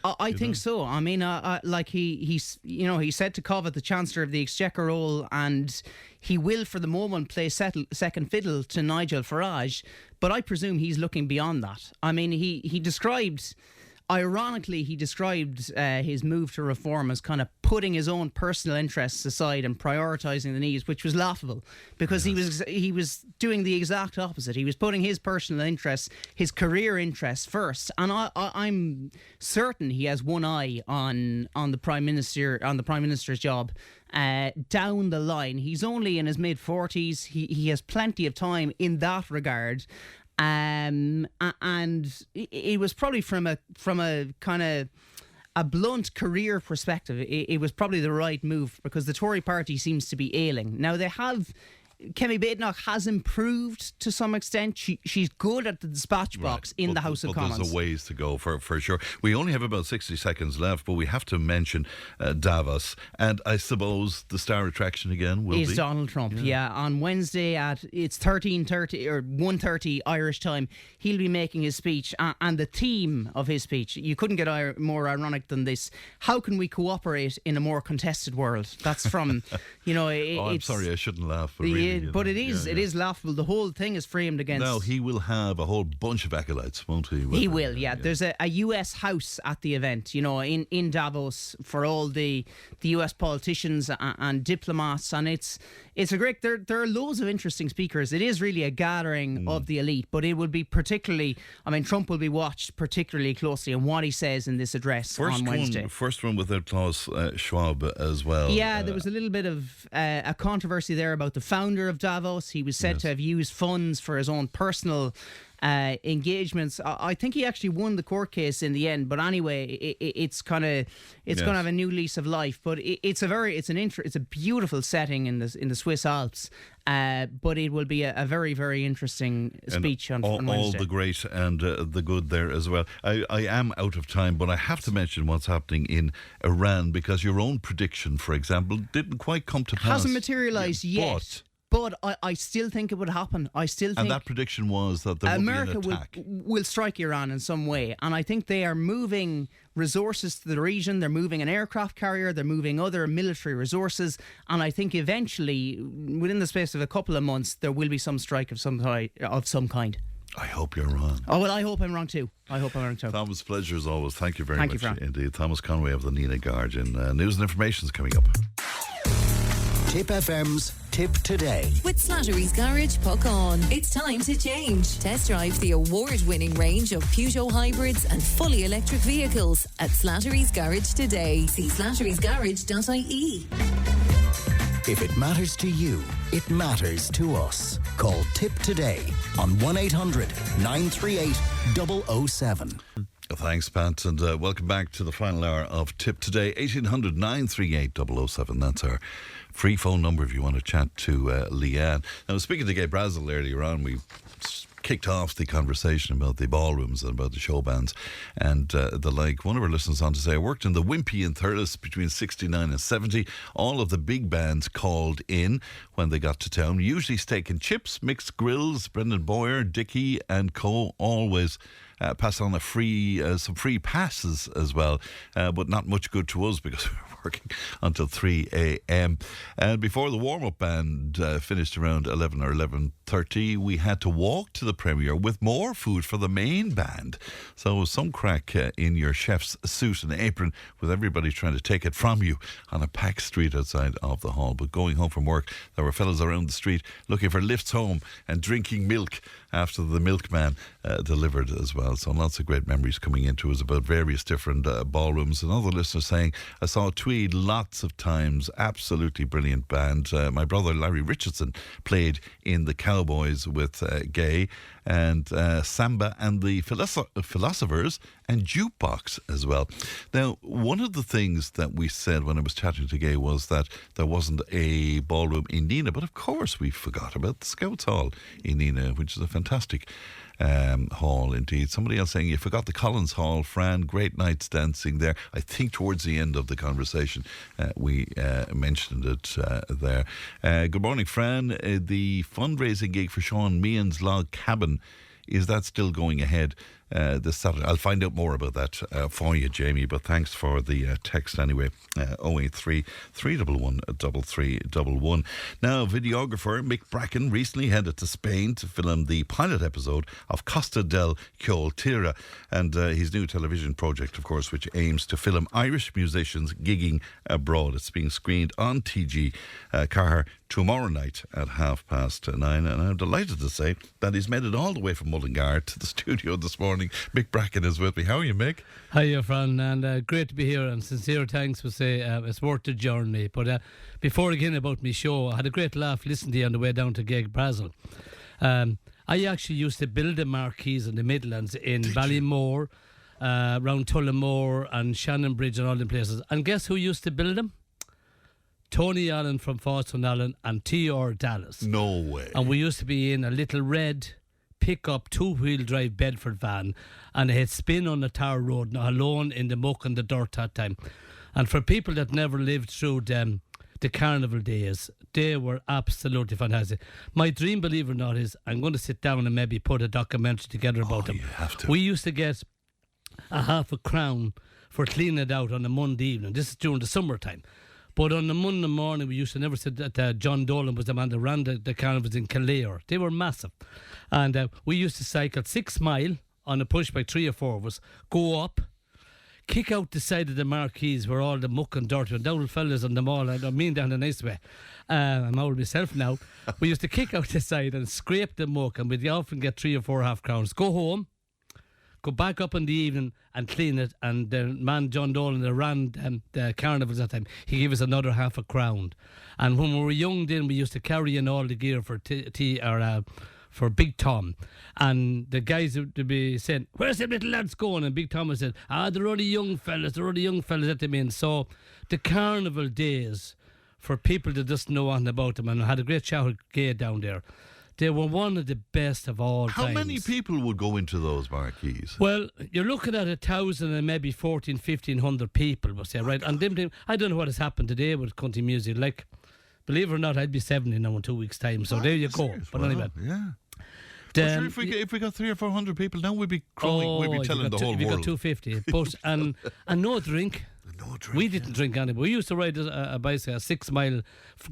I think so. I mean, like he said to Covet, the Chancellor of the Exchequer role, and he will, for the moment, play second fiddle to Nigel Farage. But I presume he's looking beyond that. I mean, he described. Ironically, he described his move to Reform as kind of putting his own personal interests aside and prioritising the needs, which was laughable because he was doing the exact opposite. He was putting his personal interests, his career interests first, and I'm certain he has one eye on the Prime Minister's job. Down the line, he's only in his mid-40s. He has plenty of time in that regard. And it was probably from a kind of a blunt career perspective, it was probably the right move because the Tory party seems to be ailing. Now they have. Kemi Badenoch has improved to some extent. She's good at the dispatch box in the House of Commons. There's a ways to go for sure. We only have about 60 seconds left, but we have to mention Davos. And I suppose the star attraction again will be Donald Trump. Yeah, on Wednesday at 13:30 or 1:30 Irish time, he'll be making his speech. And the theme of his speech, you couldn't get more ironic than this. How can we cooperate in a more contested world? That's from, I'm sorry, I shouldn't laugh. But it is laughable. The whole thing is framed against. Now he will have a whole bunch of acolytes, won't he? He will. Yeah. There's a US house at the event. In Davos for all the US politicians and diplomats, and it's a great. There are loads of interesting speakers. It is really a gathering of the elite, but it will be particularly. I mean, Trump will be watched particularly closely on what he says in this address on Wednesday. First one without Klaus Schwab as well. Yeah, there was a little bit of a controversy there about the founder of Davos. He was said to have used funds for his own personal engagements. I think he actually won the court case in the end, but anyway, it's going to have a new lease of life. But it's a beautiful setting in the Swiss Alps. But it will be a very, very interesting speech on Wednesday. All the great and the good there as well. I am out of time, but I have to mention what's happening in Iran because your own prediction, for example, didn't quite come to pass. Hasn't materialised yet. But I still think it would happen. And that prediction was that there would be an attack. America will strike Iran in some way. And I think they are moving resources to the region. They're moving an aircraft carrier. They're moving other military resources. And I think eventually, within the space of a couple of months, there will be some strike of some kind. I hope you're wrong. Oh, well, I hope I'm wrong too. Thomas, pleasure as always. Thank you very much indeed. Thomas Conway of the Nina Guardian. News and information is coming up. Tipp FM's Tipp Today. With Slattery's Garage, puck on. It's time to change. Test drive the award-winning range of Peugeot hybrids and fully electric vehicles at Slattery's Garage today. See slatterysgarage.ie. If it matters to you, it matters to us. Call Tipp today on 1-800-938-007. Thanks, Pat, and welcome back to the final hour of Tipp Today. 1800 938 007. That's our free phone number if you want to chat to Leanne. Now, speaking to Gay Brazel earlier on, we kicked off the conversation about the ballrooms and about the show bands and the like. One of our listeners on to say, I worked in the Wimpy in Thurles between 69 and 70. All of the big bands called in when they got to town. Usually steak and chips, mixed grills. Brendan Boyer, Dickie and co. always pass on some free passes as well, but not much good to us because we were working until 3 a.m. And before the warm-up band finished around 11 or 11:30, we had to walk to the premiere with more food for the main band. So some crack in your chef's suit and apron with everybody trying to take it from you on a packed street outside of the hall. But going home from work, there were fellas around the street looking for lifts home and drinking milk after the milkman delivered as well. well. So lots of great memories coming into us about various different ballrooms. Another listener saying, I saw Tweed lots of times, absolutely brilliant band. My brother Larry Richardson played in the Cowboys with Gay and Samba and the Philosophers and Jukebox as well. Now, one of the things that we said when I was chatting to Gay was that there wasn't a ballroom in Nina, but of course we forgot about the Scouts Hall in Nina, which is a fantastic hall indeed. Somebody else saying you forgot the Collins Hall, Fran, great nights dancing there. I think towards the end of the conversation we mentioned it there. Good morning, Fran. The fundraising gig for Sean Meehan's Log Cabin, is that still going ahead this Saturday? I'll find out more about that for you, Jamie, but thanks for the text anyway. 083 311 3311. Now, videographer Mick Bracken recently headed to Spain to film the pilot episode of Costa del Coltira, and his new television project, of course, which aims to film Irish musicians gigging abroad. It's being screened on TG Car tomorrow night at 9:30, and I'm delighted to say that he's made it all the way from Mullingar to the studio this morning. Mick Bracken is with me. How are you, Mick? Hiya, Fran, and great to be here, and sincere thanks for say it's worth the journey. But before again about my show, I had a great laugh listening to you on the way down to Geg Brazil. I actually used to build the marquees in the Midlands in Ballymore, around Tullamore and Shannonbridge and all them places. And guess who used to build them? Tony Allen from Foston Allen and T.R. Dallas. No way. And we used to be in a little red pick-up two-wheel drive Bedford van, and it had spin on the tar road, not alone in the muck and the dirt that time. And for people that never lived through the carnival days, they were absolutely fantastic. My dream, believe it or not, is I'm going to sit down and maybe put a documentary together about them. You have to. We used to get a £50 for cleaning it out on a Monday evening. This is during the summertime. But on the Monday morning, we used to never say that John Dolan was the man that ran the carnivals in Kildare. They were massive. And we used to cycle 6 mile on a push by 3 or 4 of us, go up, kick out the side of the marquees where all the muck and dirt were, down fellas on the mall. I don't mean down a nice way. I'm old myself now. We used to kick out the side and scrape the muck, and we'd often get 3 or 4 £50, go home, go back up in the evening and clean it. And the man John Dolan that ran the carnivals that time, he gave us another £50. And when we were young then, we used to carry in all the gear for for Big Tom, and the guys would be saying, where's the little lads going? And Big Tom would say, they're only young fellas that they mean. So the carnival days, for people that just know nothing about them, and I had a great chat with Gay down there, they were one of the best of all How times. many people would go into those marquees? Well, you're looking at 1,000 and maybe 1,500 people, we'll say, right? And them, I don't know what has happened today with country music. Like, believe it or not, I'd be 70 now in 2 weeks' time. So there you go. Serious? But Wow, anyway. yeah. Sure, if we got 300 or 400 people, now we'd be growing, we'd be telling the whole we world. got 250, but and no drink. No drink. We didn't drink anymore. We used to ride a bicycle, a 6 mile.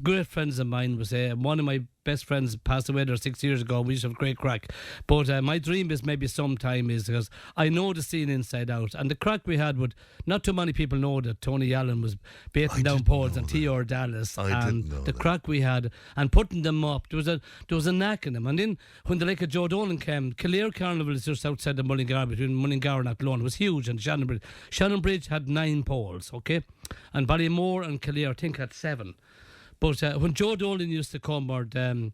Great friends of mine was one of my best friends passed away there 6 years ago. We used to have great crack. But my dream is maybe sometime is, because I know the scene inside out, and the crack we had would not too many people know that Tony Allen was baiting down poles and T.R. Dallas, and the crack we had and putting them up. There was a knack in them. And then when the like of Joe Dolan came, Kildare Carnival is just outside the Mullingar, between Mullingar and Athlone. It was huge, and Shannonbridge had 9 poles, okay, and Ballymore and Kildare I think had 7. But when Joe Dolan used to come, or the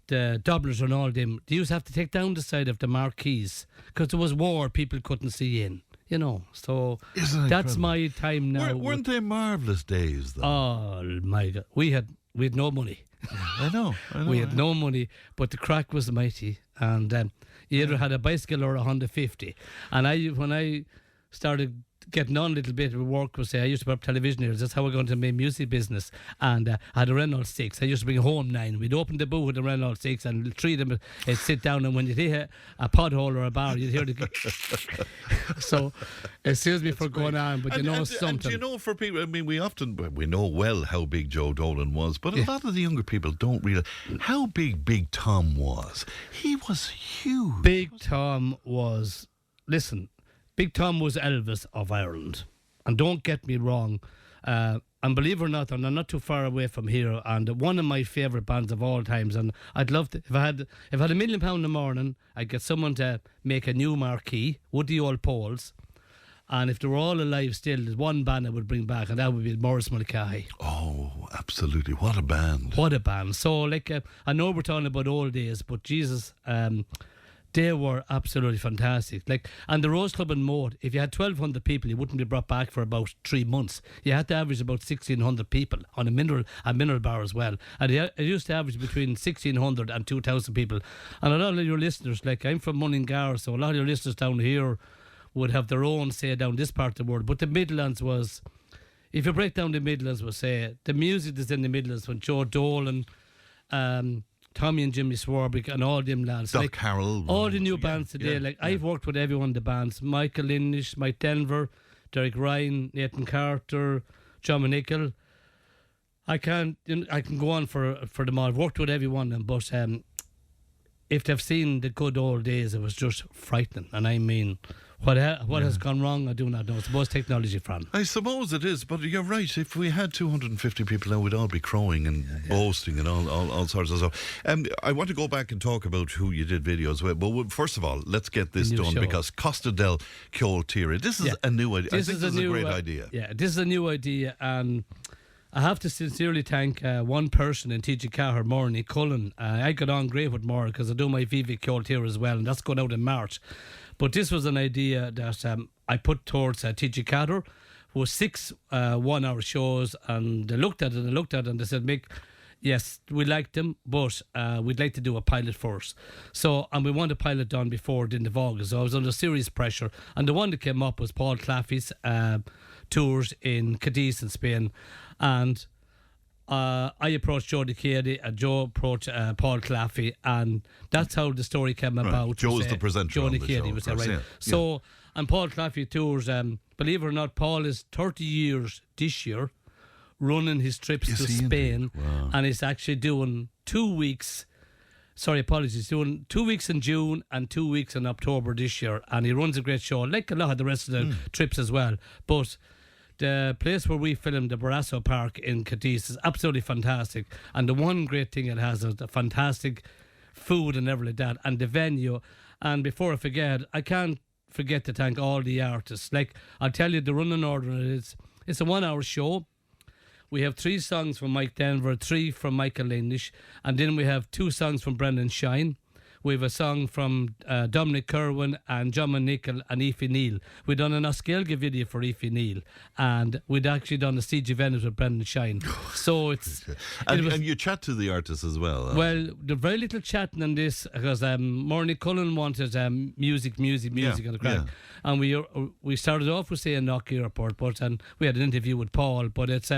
Dubblers and all them, they used to have to take down the side of the marquees because there was war, people couldn't see in, you know. So that's my time now. Weren't they marvellous days, though? Oh my God, we had no money. I know. We had no money, but the crack was mighty, and you either had a bicycle or 150. And when I started getting on a little bit of work, was I used to put up television here. That's how I got into my music business. And I had a Renault 6. I used to bring home 9. We'd open the boot with a Renault 6 and 3 of them would sit down, and when you'd hear a pothole or a bar, you'd hear the so excuse me for going on, but something. And do you know, for people, I mean, we know well how big Joe Dolan was, but a lot of the younger people don't realise how big Tom was. He was huge. Big Tom was, listen, Big Tom was Elvis of Ireland. And don't get me wrong, and believe it or not, and I'm not too far away from here, and one of my favourite bands of all times. And I'd love to, if I had £1 million in the morning, I'd get someone to make a new marquee with the old poles. And if they were all alive still, there's one band I would bring back, and that would be Morris Mulcahy. Oh, absolutely. What a band. What a band. So, like, I know we're talking about old days, but Jesus, they were absolutely fantastic. Like, and the Rose Club in Moat, if you had 1,200 people, you wouldn't be brought back for about 3 months. You had to average about 1,600 people on a mineral bar as well. And it used to average between 1,600 and 2,000 people. And a lot of your listeners, like, I'm from Mullingar, so a lot of your listeners down here would have their own say down this part of the world. But the Midlands was, if you break down the Midlands, we'll say the music that's in the Midlands when Joe Dolan, Tommy and Jimmy Swarbrick and all them lads. Doc like, Carroll. all the new bands today. I've worked with everyone in the bands. Michael Linish, Mike Denver, Derek Ryan, Nathan Carter, John McNichol. I can go on for them all. I've worked with everyone, but if they've seen the good old days, it was just frightening. And I mean, what has gone wrong, I do not know. I suppose technology, Fran. I suppose it is, but you're right. If we had 250 people now, we'd all be crowing and boasting and all sorts of stuff. I want to go back and talk about who you did videos with. But first of all, let's get this done show. Because Costa del Cioltire, this is a new idea. I think this is a great idea. Yeah, this is a new idea, and I have to sincerely thank one person in TG Cahir, Maureen Cullen. I got on great with Maureen because I do my Viva Cioltire as well, and that's going out in March. But this was an idea that I put towards TG Cahir. Was 6 1-hour shows, and they looked at it and they said, Mick, yes, we liked them, but we'd like to do a pilot first. So, and we want a pilot done before the end of August. So I was under serious pressure, and the one that came up was Paul Claffey's tours in Cadiz in Spain. And I approached Joe DiChiedi, and Joe approached Paul Claffey, and that's how the story came about. Joe's the presenter Joe on the DiChiedi show, was of course, right. yeah. So, and Paul Claffey tours, believe it or not, Paul is 30 years this year running his trips to Spain, and he's actually doing 2 weeks. Sorry, apologies. Doing 2 weeks in June and 2 weeks in October this year, and he runs a great show, like a lot of the rest of the trips as well. But the place where we filmed, the Barrasso Park in Cadiz, is absolutely fantastic. And the one great thing it has is the fantastic food and everything like that, and the venue. And before I forget, I can't forget to thank all the artists. Like, I'll tell you, the running order is, it's a 1-hour show. We have 3 songs from Mike Denver, 3 from Michael Linish, and then we have 2 songs from Brendan Shine. We have a song from Dominic Kerwin and John McNichol and Aoife Neal. We've done an Oskelga video for Aoife Neal, and we'd actually done a CG Venice with Brendan Shine. So it's... and you chat to the artists as well. Well, there's very little chatting on this, because Maureen Cullen wanted music on the crack. Yeah. And we started off with, say, a Knock Airport, and we had an interview with Paul, but it's...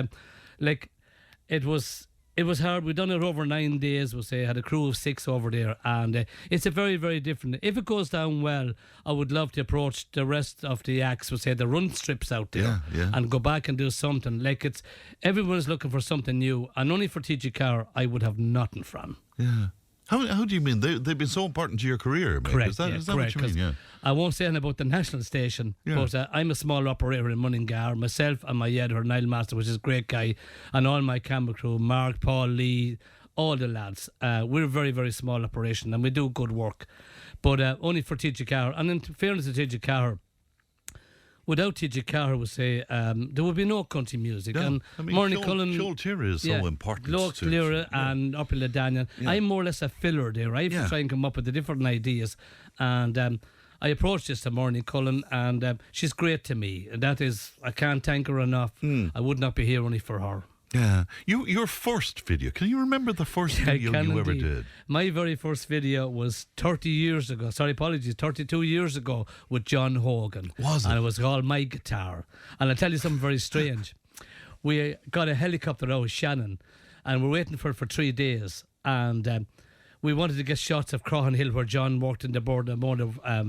It was hard. We'd done it over 9 days. We'll say had a crew of 6 over there, and it's a very, very different. If it goes down well, I would love to approach the rest of the acts. We'll say the run strips out there, and go back and do something. Like, it's everyone's looking for something new, and only for TG Cahir I would have nothing from. Yeah. How do you mean? They've been so important to your career, mate. Correct. Is that correct, what you mean? Yeah. I won't say anything about the national station, but I'm a small operator in Mullingar. Myself and my editor, Niall Master, which is a great guy, and all my camera crew, Mark, Paul, Lee, all the lads. We're a very, very small operation, and we do good work. But only for TG Cahir. And in fairness to TG Cahir, without TG Cahir, would say there would be no country music. No, and I mean, Maureen Cullen, Cioltire is so important. Cioltire and Upper Ledanian. I'm more or less a filler there. I have to try and come up with the different ideas. And I approached this to Maureen Cullen, and she's great to me. That is, I can't thank her enough. I would not be here only for her. Yeah. Your first video, can you remember the first video you ever did? My very first video was 30 years ago. Sorry, apologies, 32 years ago with John Hogan. Was it? And it was called My Guitar. And I'll tell you something very strange. We got a helicopter out of Shannon, and we're waiting for it for 3 days. And we wanted to get shots of Croghan Hill where John worked in the Border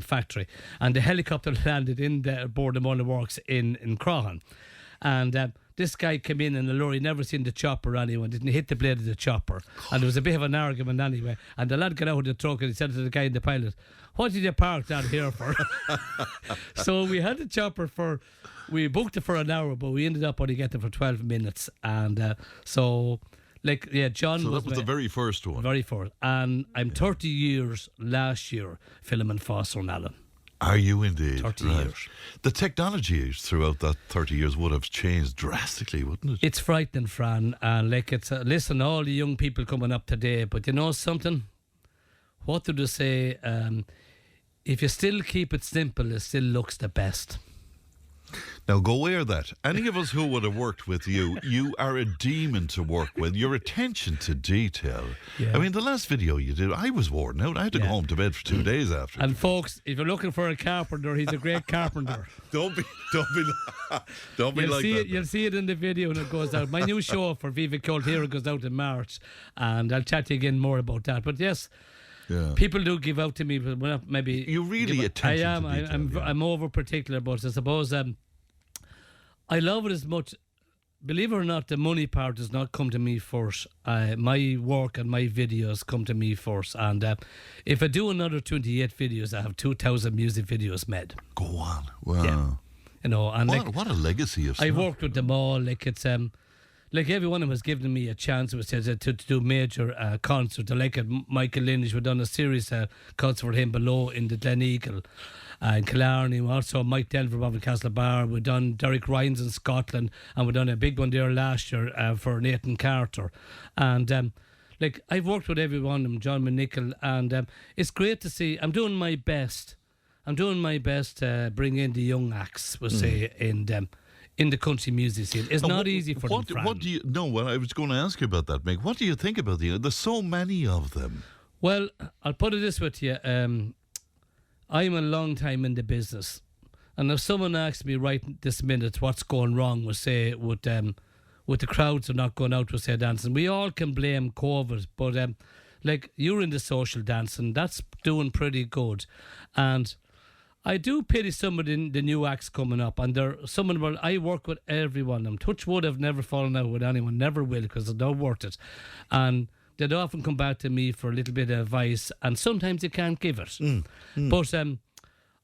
factory. And the helicopter landed in the Border Works in Croghan. And this guy came in a lorry, never seen the chopper anyone, didn't hit the blade of the chopper. And there was a bit of an argument anyway. And the lad got out of the truck and he said to the guy in the pilot, what did you park down here for? So we had the chopper we booked it for an hour, but we ended up only getting it for 12 minutes. And John So that was the very first one. Very first. And I'm 30 years last year filming Foster and Allen. Are you indeed? 30 years. The technology throughout that 30 years would have changed drastically, wouldn't it? It's frightening, Fran. And listen, all the young people coming up today, but you know something? What do they say? If you still keep it simple, it still looks the best. Now, go wear that. Any of us who would have worked with you, you are a demon to work with. Your attention to detail. Yeah. I mean, the last video you did, I was worn out. I had to go home to bed for 2 days after. And folks, if you're looking for a carpenter, he's a great carpenter. Don't be like that. You'll see it in the video when it goes out. My new show for Viva Cultura goes out in March, and I'll chat to you again more about that. But yes. Yeah. People do give out to me, but maybe you really attention to detail. I'm over particular, but I suppose I love it as much. Believe it or not, the money part does not come to me first. My work and my videos come to me first. And if I do another 28 videos, I have 2,000 music videos made. Go on, wow! Yeah. You know, and what a legacy of stuff. I've worked with them all. It's like every one of them has given me a chance to do major concerts. Like Michael Lynch, we've done a series concert for him below in the Glen Eagle in Killarney. Also Mike Delver of Castlebar. We've done Derek Ryan's in Scotland, and we've done a big one there last year for Nathan Carter. And I've worked with every one of them, John McNichol, and it's great to see. I'm doing my best to bring in the young acts, we'll say, in the country music scene. It's not easy for them, Fran. What do you... No, well, I was going to ask you about that, Mick. What do you think about there's so many of them? Well, I'll put it this way to you. I'm a long time in the business. And if someone asks me right this minute what's going wrong with the crowds are not going out with, say, dancing, we all can blame COVID, but you're in the social dancing, that's doing pretty good. And I do pity some of the new acts coming up, and I work with every one of them. Touch wood, I've never fallen out with anyone, never will, because they're not worth it. And they'd often come back to me for a little bit of advice, and sometimes you can't give it. But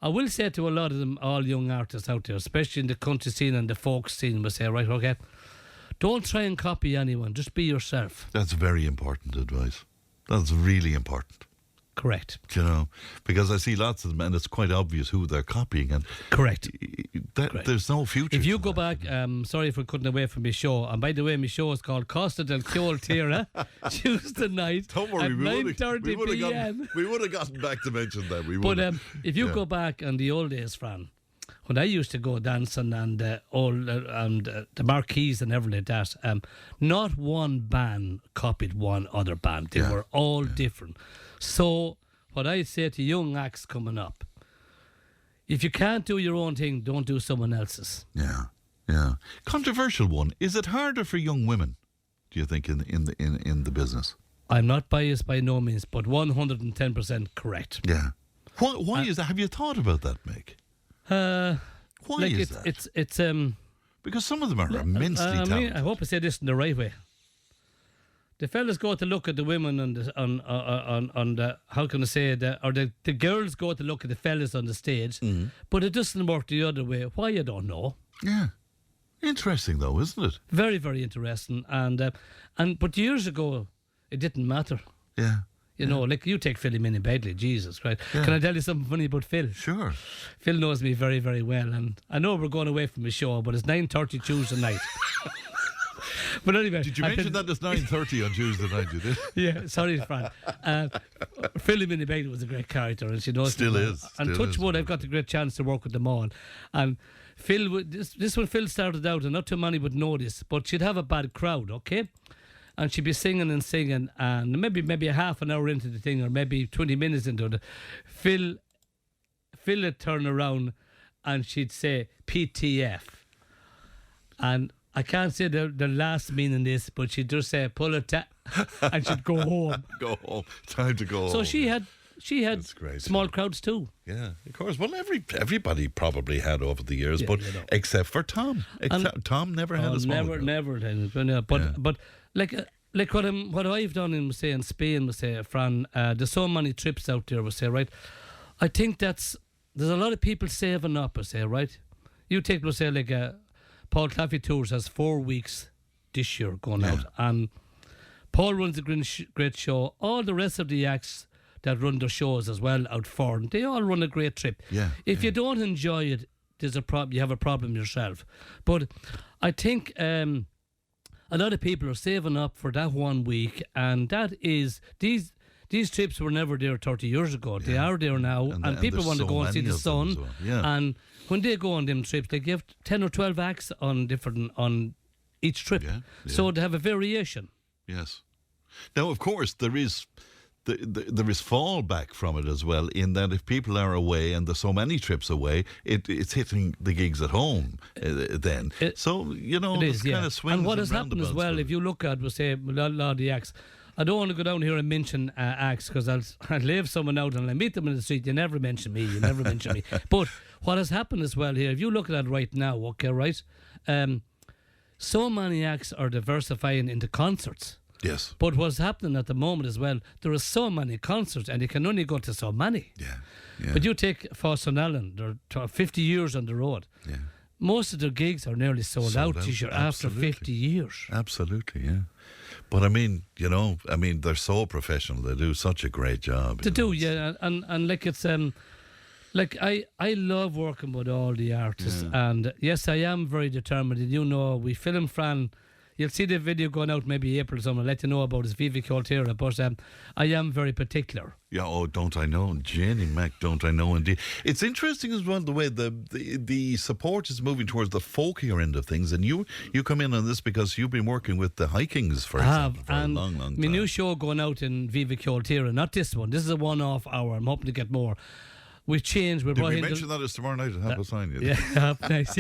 I will say to a lot of them, all young artists out there, especially in the country scene and the folk scene, will say, right, okay, don't try and copy anyone, just be yourself. That's very important advice. That's really important. Correct. You know, because I see lots of them, and it's quite obvious who they're copying. And correct. There's no future. If you go back, sorry if we're cutting away from my show, and by the way, my show is called Costa del Ciol Tira, Tuesday night. Don't worry, at 9:30 p.m. We would have gotten back to mention that. But if you go back on the old days, Fran, when I used to go dancing and the marquees and everything like that, not one band copied one other band. They were all different. So what I say to young acts coming up, if you can't do your own thing, don't do someone else's. Yeah. Controversial one. Is it harder for young women, do you think, in the business? I'm not biased by no means, but 110% correct. Yeah. Why is that? Have you thought about that, Mick? Why is that? It's because some of them are immensely talented. I hope I say this in the right way. The fellas go to look at the women on the how can I say that, or the girls go to look at the fellas on the stage, but it doesn't work the other way. Why, I don't know. Yeah, interesting though, isn't it? Very, very interesting. But years ago, it didn't matter. Yeah. You know, like you take Philly Minnie Bagley, Jesus Christ. Yeah. Can I tell you something funny about Phil? Sure. Phil knows me very, very well, and I know we're going away from the show, but it's 9:30 Tuesday night. But anyway, did you mention that it's 9:30 on Tuesday night? You did? Yeah, sorry, Fran. Philly Minnie Bagley was a great character, and she knows still is. And touch wood, I've got the great chance to work with them all. And Phil, this when Phil started out, and not too many would know this, but she'd have a bad crowd, okay? And she'd be singing, and maybe a half an hour into the thing, or maybe 20 minutes into it, Phil would turn around, and she'd say PTF, and I can't say the last meaning this, but she'd just say pull it, and she'd go home. Go home. Time to go home. So she had she had That's great. small crowds too. Yeah, of course. Well, everybody probably had over the years, Yeah, but you know. except for Tom. Tom never had a small crowd. Never. But like what I've done in say in Spain, say Fran, there's so many trips out there. We say right. I think there's a lot of people saving up. I say right. You take say like Paul Claffey Tours has 4 weeks this year going out, and Paul runs a great show. All the rest of the acts that run their shows as well out for, they all run a great trip. Yeah. If you don't enjoy it, there's a problem. You have a problem yourself. But I think a lot of people are saving up for that 1 week, and that is these trips were never there 30 years ago. They are there now, and people want to go and see the sun. Well. Yeah. And when they go on them trips, they give 10 or 12 acts on each trip, so they have a variation. Yes. Now, of course, there is fallback from it as well, in that if people are away and there's so many trips away, it's hitting the gigs at home then. So, you know, it's kind of swings and what has happened as well, roundabouts. if you look at, we'll say, a lot of the acts, I don't want to go down here and mention acts, because I'll leave someone out and I meet them in the street. You never mention me. But what has happened as well here, if you look at it right now, okay, right? So many acts are diversifying into concerts. Yes. But what's happening at the moment as well, there are so many concerts and you can only go to so many. Yeah. But you take Sean Allen, they're 50 years on the road. Yeah. Most of their gigs are nearly sold out this year after 50 years. Absolutely, yeah. But I mean, they're so professional. They do such a great job. And like it's like I love working with all the artists, and yes, I am very determined. And you know, we film Fran. You'll see the video going out maybe April or something. I'll let you know about his Vivi Coltera, but I am very particular. Yeah, don't I know? Jenny Mac, don't I know indeed. It's interesting as well the way the support is moving towards the folkier end of things, and you come in on this because you've been working with the Hikings, for example, for a long time. My new show going out in Vivi Coltera, not this one. This is a one-off hour. I'm hoping to get more. We've changed. Did we mention that it's tomorrow night at $5 Yeah, nice.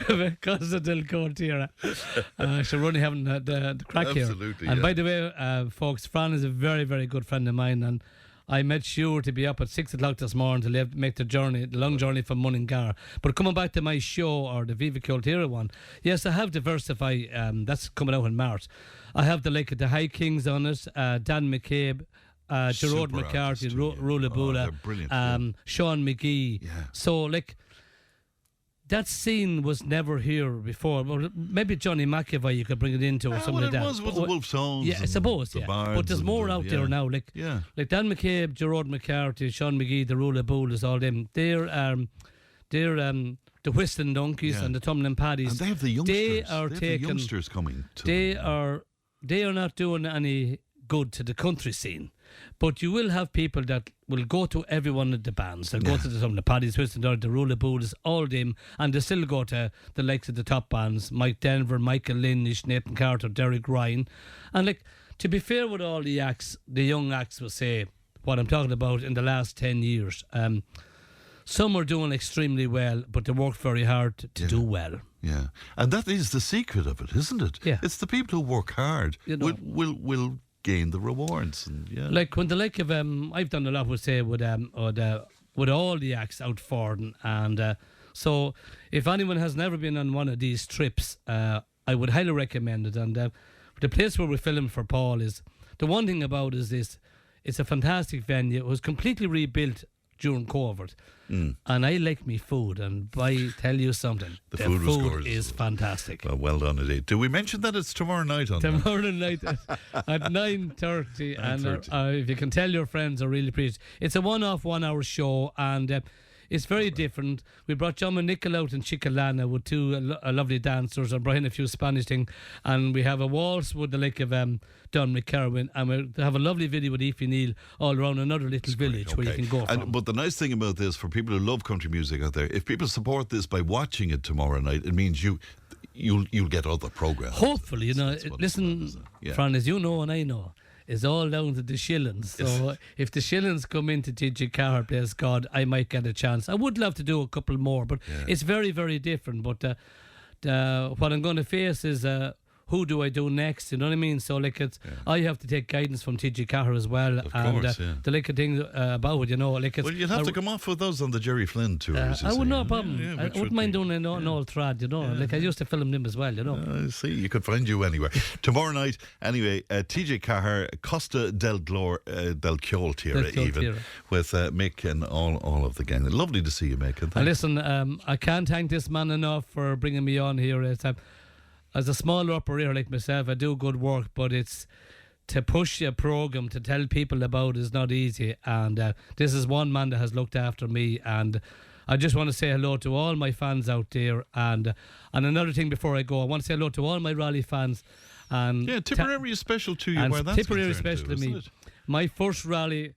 Because of Del Coltera. So we're only having the crack here. Absolutely. And by the way, folks, Fran is a very, very good friend of mine, and I made sure to be up at 6 o'clock this morning to make the long journey from Mullingar. But coming back to my show, or the Viva Coltera one, yes, I have diversified. That's coming out in March. I have the High Kings on it, Dan McCabe, Gerard McCarthy, Rula Bula, Sean McGee. Yeah. So, that scene was never here before. Well, maybe Johnny McAvoy you could bring it into, or something like that. It was with the Wolf Songs. Yeah, I suppose, yeah. But there's more out there now. Like Dan McCabe, Gerard McCarthy, Sean McGee, the Rula Bulas, all them. They're the Whistling Donkeys and the Tumbling Paddies. And they have the youngsters. They are taking the youngsters coming to They are not doing any good to the country scene. But you will have people that will go to every one of the bands. They'll go to some of the Paddy's, Whistling Donkeys, the Rula Bulas, all them, and they still go to the likes of the top bands, Mike Denver, Michael Lynch, Nathan Carter, Derek Ryan. And to be fair with all the acts, the young acts will say what I'm talking about in the last 10 years. Some are doing extremely well, but they work very hard to do well. Yeah, and that is the secret of it, isn't it? Yeah. It's the people who work hard will gain the rewards. And when I've done a lot with all the acts out for them, and so if anyone has never been on one of these trips, I would highly recommend it. And the place where we filmed for Paul is, the one thing about is this: it's a fantastic venue. It was completely rebuilt during COVID, and I like me food, and I tell you something, the food is fantastic. Well done indeed. Do we mention that it's tomorrow night on tomorrow night at 9:30, and if you can tell your friends, I really appreciate it. It's a one-off 1 hour show, and it's very different. We brought John Nickel out in Chicalana with two lovely dancers, and Brian a few Spanish thing, and we have a waltz with the like of Don McCarwin, and we have a lovely video with Aoife Neal all around another little village where you can go from. But the nice thing about this, for people who love country music out there, if people support this by watching it tomorrow night, it means you'll get other programs. Hopefully, listen, Fran, as you know and I know, it's all down to the shillings. So if the shillings come into TG Carr, please God, I might get a chance. I would love to do a couple more, but it's very, very different. But what I'm going to face is who do I do next? You know what I mean? So like I have to take guidance from TG Carr as well. Of course, the like a thing about it, you know. Like well, you'd have to come off with us on the Jerry Flynn tours. I would no problem. Yeah, I wouldn't mind doing an old trad, you know. Like I used to film them as well, you know. See, you could find you anywhere. Tomorrow night, anyway, TJ Cahir, Costa del Ciol Tira, with Mick and all of the gang. Lovely to see you, Mick. And listen, I can't thank this man enough for bringing me on here. As a smaller operator like myself, I do good work, but it's to push a program to tell people about is not easy. And this is one man that has looked after me. And I just want to say hello to all my fans out there. And another thing before I go, I want to say hello to all my rally fans. And Tipperary is special to you. And where that's Tipperary is special to me. My first rally.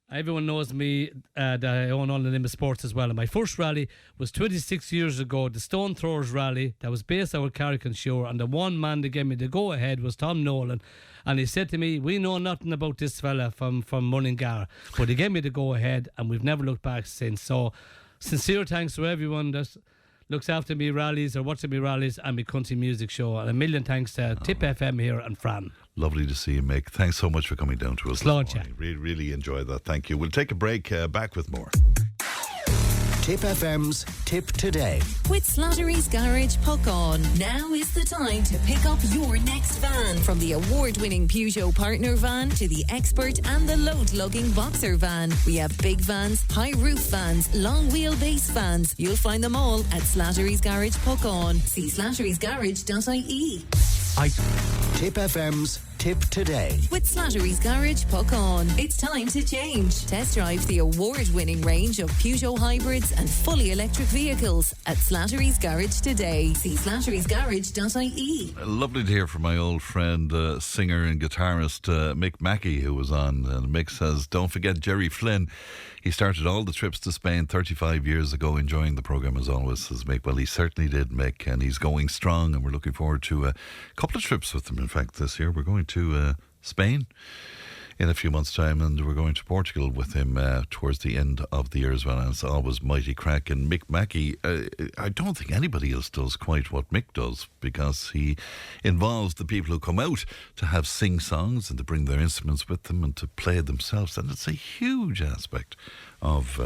Everyone knows me, that I own all the name of sports as well. And my first rally was 26 years ago, the Stone Throwers Rally, that was based out of Carrick-on-Shore. And the one man that gave me the go-ahead was Tom Nolan. And he said to me, we know nothing about this fella from Mullingar. But he gave me the go-ahead, and we've never looked back since. So, sincere thanks to everyone that looks after me rallies or watching me rallies and my country music show. And a million thanks to Tipp FM here and Fran. Lovely to see you, Mick. Thanks so much for coming down to us. Really enjoyed that. Thank you. We'll take a break. Back with more. Tipp FM's Tipp Today. With Slattery's Garage Puck-On. Now is the time to pick up your next van. From the award-winning Peugeot Partner van to the Expert and the load-lugging Boxer van. We have big vans, high-roof vans, long-wheelbase vans. You'll find them all at Slattery's Garage Puck-On. See slatterysgarage.ie. Tipp FM's Tipp Today. With Slattery's Garage Puck-On. It's time to change. Test drive the award-winning range of Peugeot hybrids and fully electric vehicles at Slattery's Garage today. See slatterysgarage.ie. Lovely to hear from my old friend, singer and guitarist Mick Mackey, who was on. And Mick says, don't forget Jerry Flynn. He started all the trips to Spain 35 years ago, enjoying the programme as always, says Mick. Well, he certainly did, Mick, and he's going strong, and we're looking forward to a couple of trips with him. In fact, this year we're going to Spain in a few months' time, and we're going to Portugal with him towards the end of the year as well. And it's always mighty crack. And Mick Mackey, I don't think anybody else does quite what Mick does, because he involves the people who come out to have sing songs and to bring their instruments with them and to play themselves. And it's a huge aspect of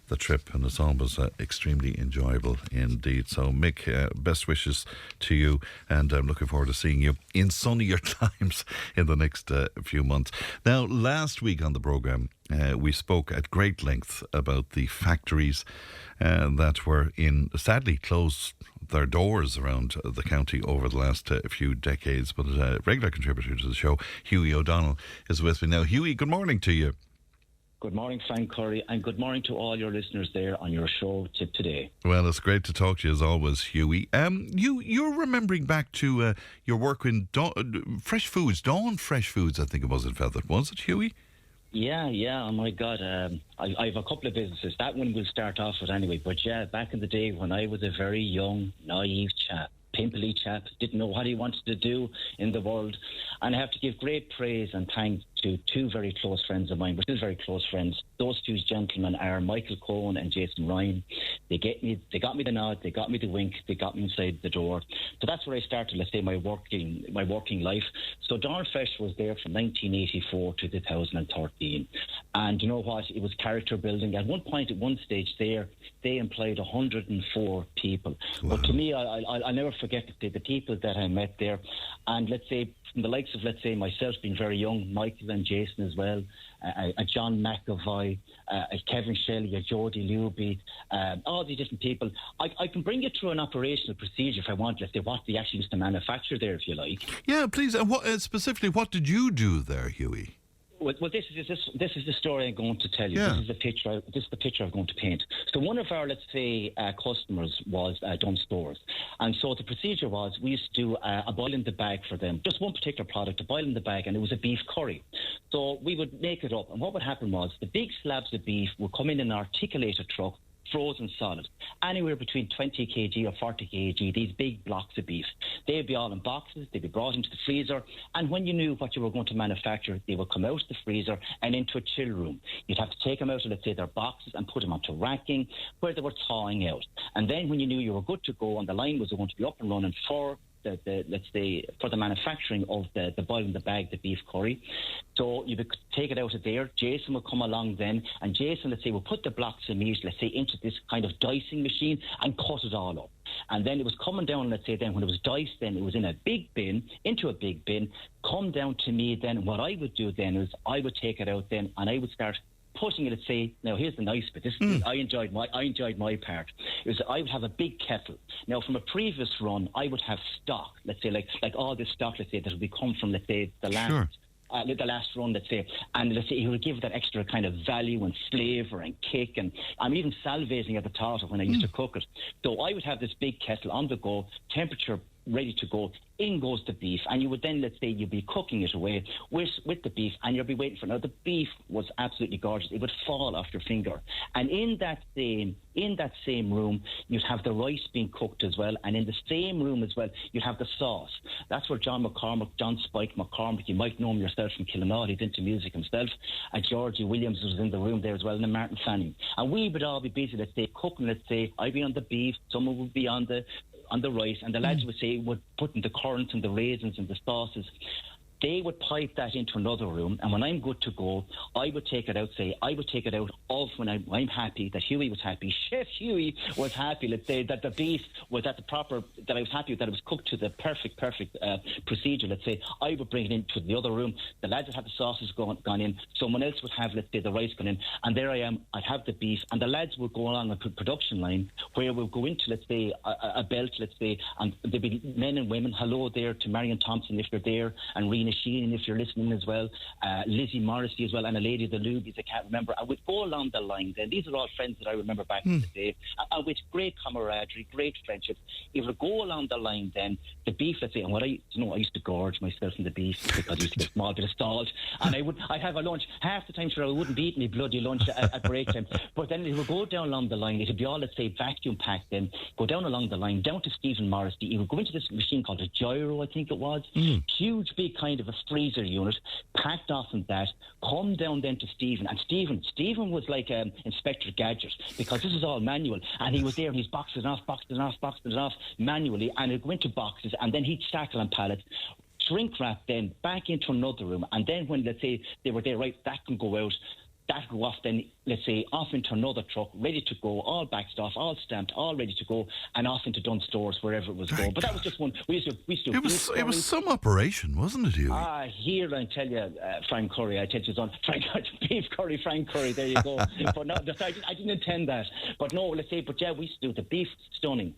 the trip, and it's always extremely enjoyable indeed. So Mick, best wishes to you, and I'm looking forward to seeing you in sunnier times in the next few months. Now, last week on the programme, we spoke at great length about the factories that were sadly closed their doors around the county over the last few decades. But a regular contributor to the show, Hughie O'Donnell, is with me now. Hughie, good morning to you. Good morning, Frank Curry, and good morning to all your listeners there on your show, Tipp Today. Well, it's great to talk to you as always, Hughie. You're remembering back to your work in Fresh Foods, Dawn Fresh Foods, I think it was in Feather. Was it, Hughie? Yeah, oh my God. I have a couple of businesses. That one we'll start off with anyway. But yeah, back in the day when I was a very young, naive chap, pimply chap, didn't know what he wanted to do in the world. And I have to give great praise and thanks to two very close friends of mine. We're still very close friends. Those two gentlemen are Michael Cohen and Jason Ryan. They got me the nod, they got me the wink, they got me inside the door. So that's where I started, let's say, my working life. So Dawn Fresh was there from 1984 to 2013. And you know what? It was character building. At one point, at one stage there, they employed 104 people. Wow. But to me, I'll never forget the people that I met there. And let's say, from the likes of, let's say, myself being very young, Michael and Jason as well, a John McAvoy, a Kevin Shelley, a Jody Luby, all these different people. I can bring you through an operational procedure if I want, let's say, what they actually used to manufacture there, if you like. Yeah, please. And specifically, what did you do there, Hughie? Well, this is the story I'm going to tell you. Yeah. This is the picture I'm going to paint. So one of our, let's say, customers was Dunn Stores. And so the procedure was we used to do a boil in the bag for them, just one particular product, a boil in the bag, and it was a beef curry. So we would make it up. And what would happen was the big slabs of beef would come in an articulated truck, frozen solid, anywhere between 20 kg or 40 kg, these big blocks of beef. They'd be all in boxes, they'd be brought into the freezer, and when you knew what you were going to manufacture, they would come out of the freezer and into a chill room. You'd have to take them out of, let's say, their boxes and put them onto racking where they were thawing out. And then when you knew you were good to go and the line was going to be up and running for let's say, for the manufacturing of the boil in the bag, the beef curry. So you would take it out of there. Jason would come along then, and Jason, let's say, will put the blocks of meat, let's say, into this kind of dicing machine and cut it all up. And then it was coming down, let's say, then when it was diced, then it was in a big bin, into a big bin, come down to me then. What I would do then is I would take it out then, and I would start putting it, let's say, now here's the nice bit. I enjoyed my part. It was I would have a big kettle. Now from a previous run, I would have stock, let's say, like all this stock, let's say, that would come from, let's say, the last. Sure. The last run, let's say, and let's say he would give that extra kind of value and flavour and kick, and I'm even salivating at the thought of when I used to cook it. So I would have this big kettle on the go, temperature ready to go. In goes the beef, and you would then, let's say, you'd be cooking it away with the beef, and you'll be waiting for it. Now, the beef was absolutely gorgeous. It would fall off your finger. And in that same room, you'd have the rice being cooked as well, and in the same room as well, you'd have the sauce. That's where John Spike McCormick, you might know him yourself from Killinall, he's into music himself, and Georgie Williams was in the room there as well, and then Martin Fanning. And we would all be busy, let's say, cooking, let's say, I'd be on the beef, someone would be on the rice, and the lads would put in the currants and the raisins and the sauces. They would pipe that into another room, and when I'm good to go, I would take it out of when I'm happy, that Huey was happy, Chef Huey was happy, let's say, that the beef was at the proper, that I was happy that it was cooked to the perfect procedure, let's say. I would bring it into the other room, the lads would have the sauces gone in, someone else would have, let's say, the rice gone in, and there I am, I'd have the beef, and the lads would go along a production line where we'll go into, let's say, a belt, let's say, and there'd be men and women, hello there to Marion Thompson if you're there, and Rena Sheehan if you're listening as well, Lizzie Morrissey as well, and a lady, the Lubies, I can't remember, and we'd go along the line then. These are all friends that I remember back in the day, and with great camaraderie, great friendships. If we go along the line then, the beef, let's say, and I used to gorge myself in the beef because I used to get a small bit of salt, and I'd have a lunch. Half the time, sure, I wouldn't be eating my bloody lunch at break time, but then it would go down along the line, it would be all, let's say, vacuum packed then, go down along the line, down to Stephen Morrissey. He would go into this machine called a gyro, I think it was, huge big kind of a freezer unit, packed off in that, come down then to Stephen, and Stephen was like Inspector Gadget, because this is all manual, and he was there and he's boxing it off manually, and it'd go into boxes, and then he'd stack it on pallets, shrink wrap then back into another room, and then when, let's say, they were there, right, that can go out, that go off then, let's say, off into another truck, ready to go, all backed off, all stamped, all ready to go, and off into Dunn Stores, wherever it was going. But that was just one. We used to It was some operation, wasn't it, Huey? Here I tell you, Frank Curry, I tell you, son, beef curry, Frank Curry, there you go. But no, I didn't intend that. But no, let's say, but yeah, we used to do the beef stunning,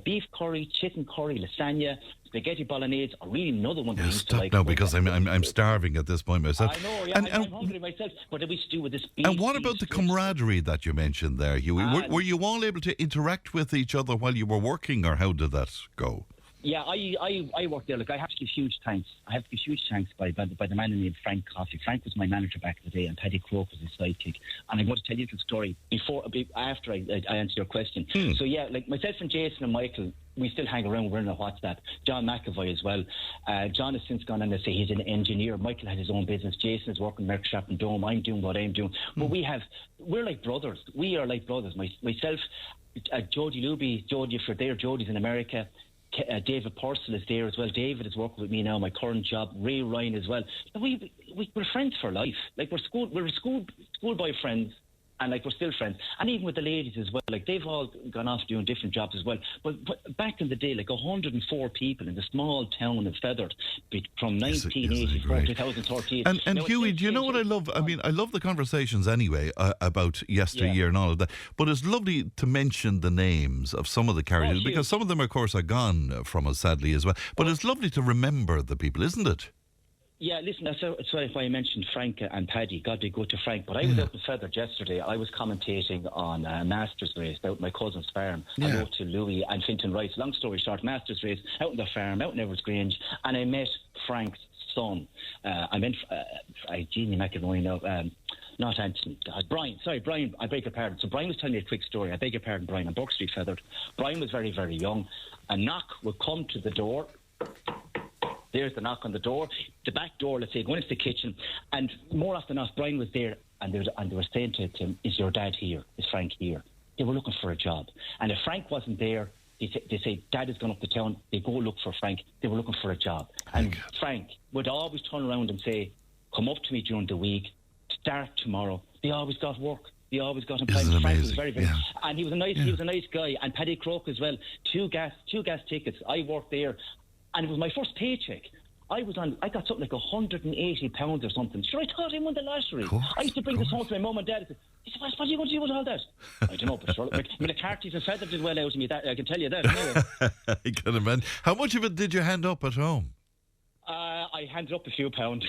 beef curry, chicken curry, lasagna, spaghetti bolognese, or really another one. Yeah, stop now, because I'm starving at this point myself. I know, yeah, I'm hungry myself. But we used to do with this beef. And what about the camaraderie that you mentioned there, Huey? Were you all able to interact with each other while you were working, or how did that go? Yeah, I worked there. Look, I have to give huge thanks. I have to give huge thanks by the man named Frank Coffey. Frank was my manager back in the day, and Paddy Croak was his sidekick. And I'm going to tell you a little story after I answer your question. So yeah, like myself and Jason and Michael, we still hang around. We're in a WhatsApp. John McAvoy as well. John has since gone on to say he's an engineer. Michael has his own business. Jason is working Merck Shop and Dome. I'm doing what I'm doing. But we're like brothers. We are like brothers. Myself, Jodie Luby, Jodie, if you're there, Jodie's in America. David Purcell is there as well. David is working with me now, my current job. Ray Ryan as well. We're friends for life. Like we're schoolboy friends, and like we're still friends. And even with the ladies as well, like they've all gone off doing different jobs as well. But back in the day, like 104 people in the small town of Feathered from 1984 to 2013. And Huey, do you know what I love? I mean, I love the conversations anyway about yesteryear and all of that. But it's lovely to mention the names of some of the characters, because some of them, of course, are gone from us, sadly, as well. But it's lovely to remember the people, isn't it? Yeah, listen, that's why I mentioned Frank and Paddy. God be good to Frank. But I was out in Feathered yesterday. I was commentating on a Masters race out at my cousin's farm. I go to Louis and Finton Rice. Long story short, Masters race out in the farm, out in Everett's Grange, and I met Frank's son. I met Jeannie McEvoy now. Not Anthony. Brian. Sorry, Brian. I beg your pardon. So Brian was telling me a quick story. I beg your pardon, Brian. On Burke Street, Feathered. Brian was very, very young. A knock would come to the door. There's the knock on the door. The back door, let's say, going into the kitchen. And more often than not, Brian was there, and they were saying to him, is your dad here? Is Frank here? They were looking for a job. And if Frank wasn't there, They say, Dad has gone up to town. They go look for Frank. They were looking for a job. And Frank would always turn around and say, come up to me during the week, start tomorrow. They always got work. They always got employment. Isn't it Frank amazing? was very, very, Yeah. and he was a nice guy. And Paddy Croak as well. Two gas tickets. I worked there, and it was my first paycheck. I got something like £180 or something. Sure, I thought I won the lottery. I used to bring this home to my mum and dad. He said, what are you going to do with all that? I don't know, but sure, the Carties and Feather did well out of me. That I can tell you that. Anyway. I can imagine. How much of it did you hand up at home? I handed up a few pounds.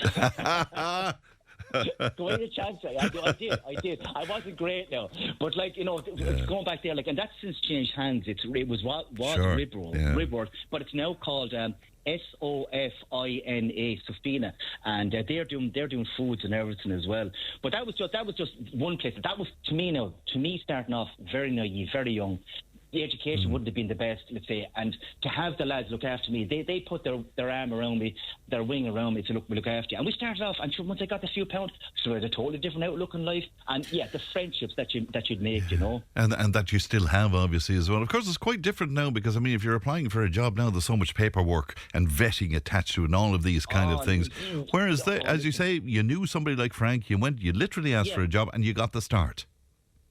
Go in a chance. I did. I wasn't great now, but going back there, and that's since changed hands. It was Sure. Ribworld, but it's now called SOFINA, Sofina, and they're doing foods and everything as well. But that was just one place. That was to me starting off very naive, very young. The education wouldn't have been the best, let's say, and to have the lads look after me, they put their arm around me, their wing around me to look after you. And we started off, and sure, once I got the few pounds, so I had a totally different outlook in life, and the friendships that you'd make, And that you still have, obviously, as well. Of course, it's quite different now because, if you're applying for a job now, there's so much paperwork and vetting attached to it and all of these kind of things. Whereas, as you say, you knew somebody like Frank, you literally asked for a job and you got the start.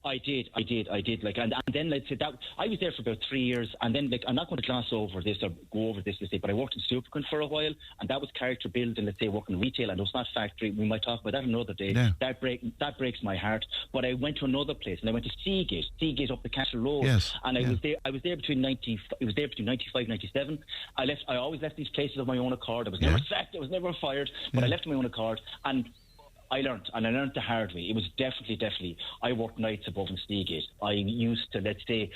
I did. And then let's say that I was there for about 3 years, and then I'm not going to gloss over this or go over this, let's say, but I worked in Supercon for a while, and that was character building, let's say, working in retail, and it was not factory. We might talk about that another day. Yeah. That breaks my heart. But I went to another place, and I went to Seagate up the Castle Road. Yes. And I was there between 95, 97. I always left these places of my own accord. I was never sacked. I was never fired, but I left on my own accord, and I learned the hard way. It was definitely. I worked nights above in Seagate. I used to, let's say,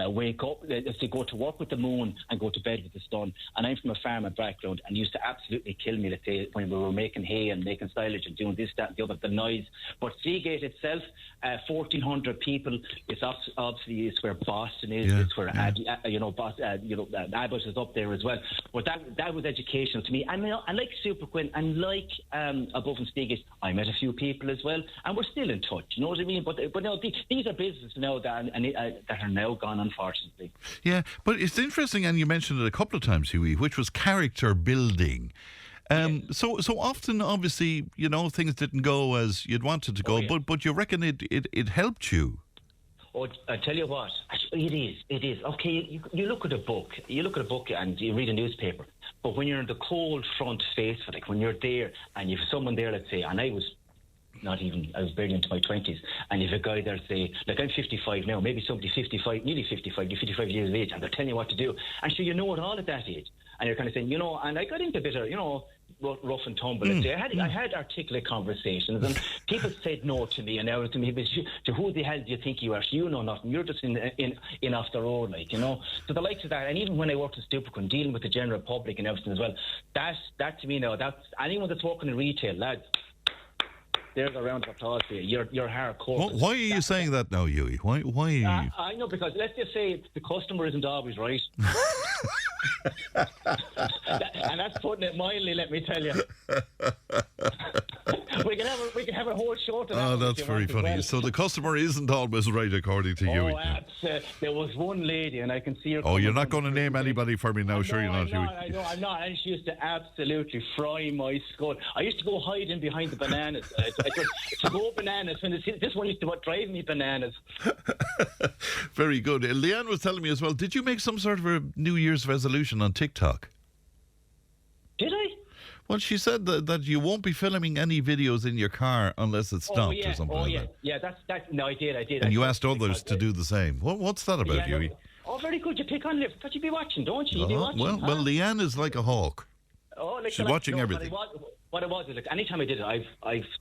wake up, let's say, go to work with the moon and go to bed with the sun. And I'm from a farmer background, and it used to absolutely kill me, let's say, when we were making hay and making silage and doing this, that, and the other, the noise. But Seagate itself, 1,400 people. It's obviously it's where Boston is. Yeah. It's where Abbott is up there as well. But that was educational to me. And like Superquin and like above in Seagate, I met a few people as well, and we're still in touch. You know what I mean? But no, these are businesses now that are now gone, unfortunately. Yeah, but it's interesting, and you mentioned it a couple of times, Hughie, which was character building. So often, obviously, things didn't go as you'd wanted to go, but you reckon it helped you. Oh, I tell you what, it is. Okay, you look at a book, and you read a newspaper, but when you're in the cold front face of it, when you're there, and you've someone there, let's say, and I was barely into my 20s, and you've a guy there, say, like I'm 55 now, maybe somebody 55, nearly 55, you're 55 years of age, and they're telling you what to do, and so you know it all at that age, and you're kind of saying, and I got into a bit of, rough and tumble. I had articulate conversations, and people said no to me and everything. To who the hell do you think you are? You know nothing. You're just in off the road, So the likes of that, and even when I worked in Supercon, dealing with the general public and everything as well, that to me now, that's anyone that's working in retail, lads. There's a round of applause for you. You're hardcore. Why are you saying that now, Hughie? Why are you... I know, because let's just say the customer isn't always right. And that's putting it mildly, let me tell you. we can have a whole show to that. Oh, that's very funny. Well. So the customer isn't always right, according to Hughie. There was one lady, and I can see her... Oh, you're not going to name anybody for me now, sure you're not, Hughie. I know, I'm not. And she used to absolutely fry my skull. I used to go hiding behind the bananas. To go bananas, when this one used to drive me bananas. Very good. Leanne was telling me as well, did you make some sort of a New Year's resolution on TikTok? Did I? Well, she said that you won't be filming any videos in your car unless it's stopped or something like that. Yeah, that's no, I did. And you asked others to do the same. What's that about, Hughie? Oh, very good. You pick on it. But you be watching, don't you? You be watching. Well, Leanne is like a hawk. Oh, she's watching everything. What it was, like, anytime I did it, I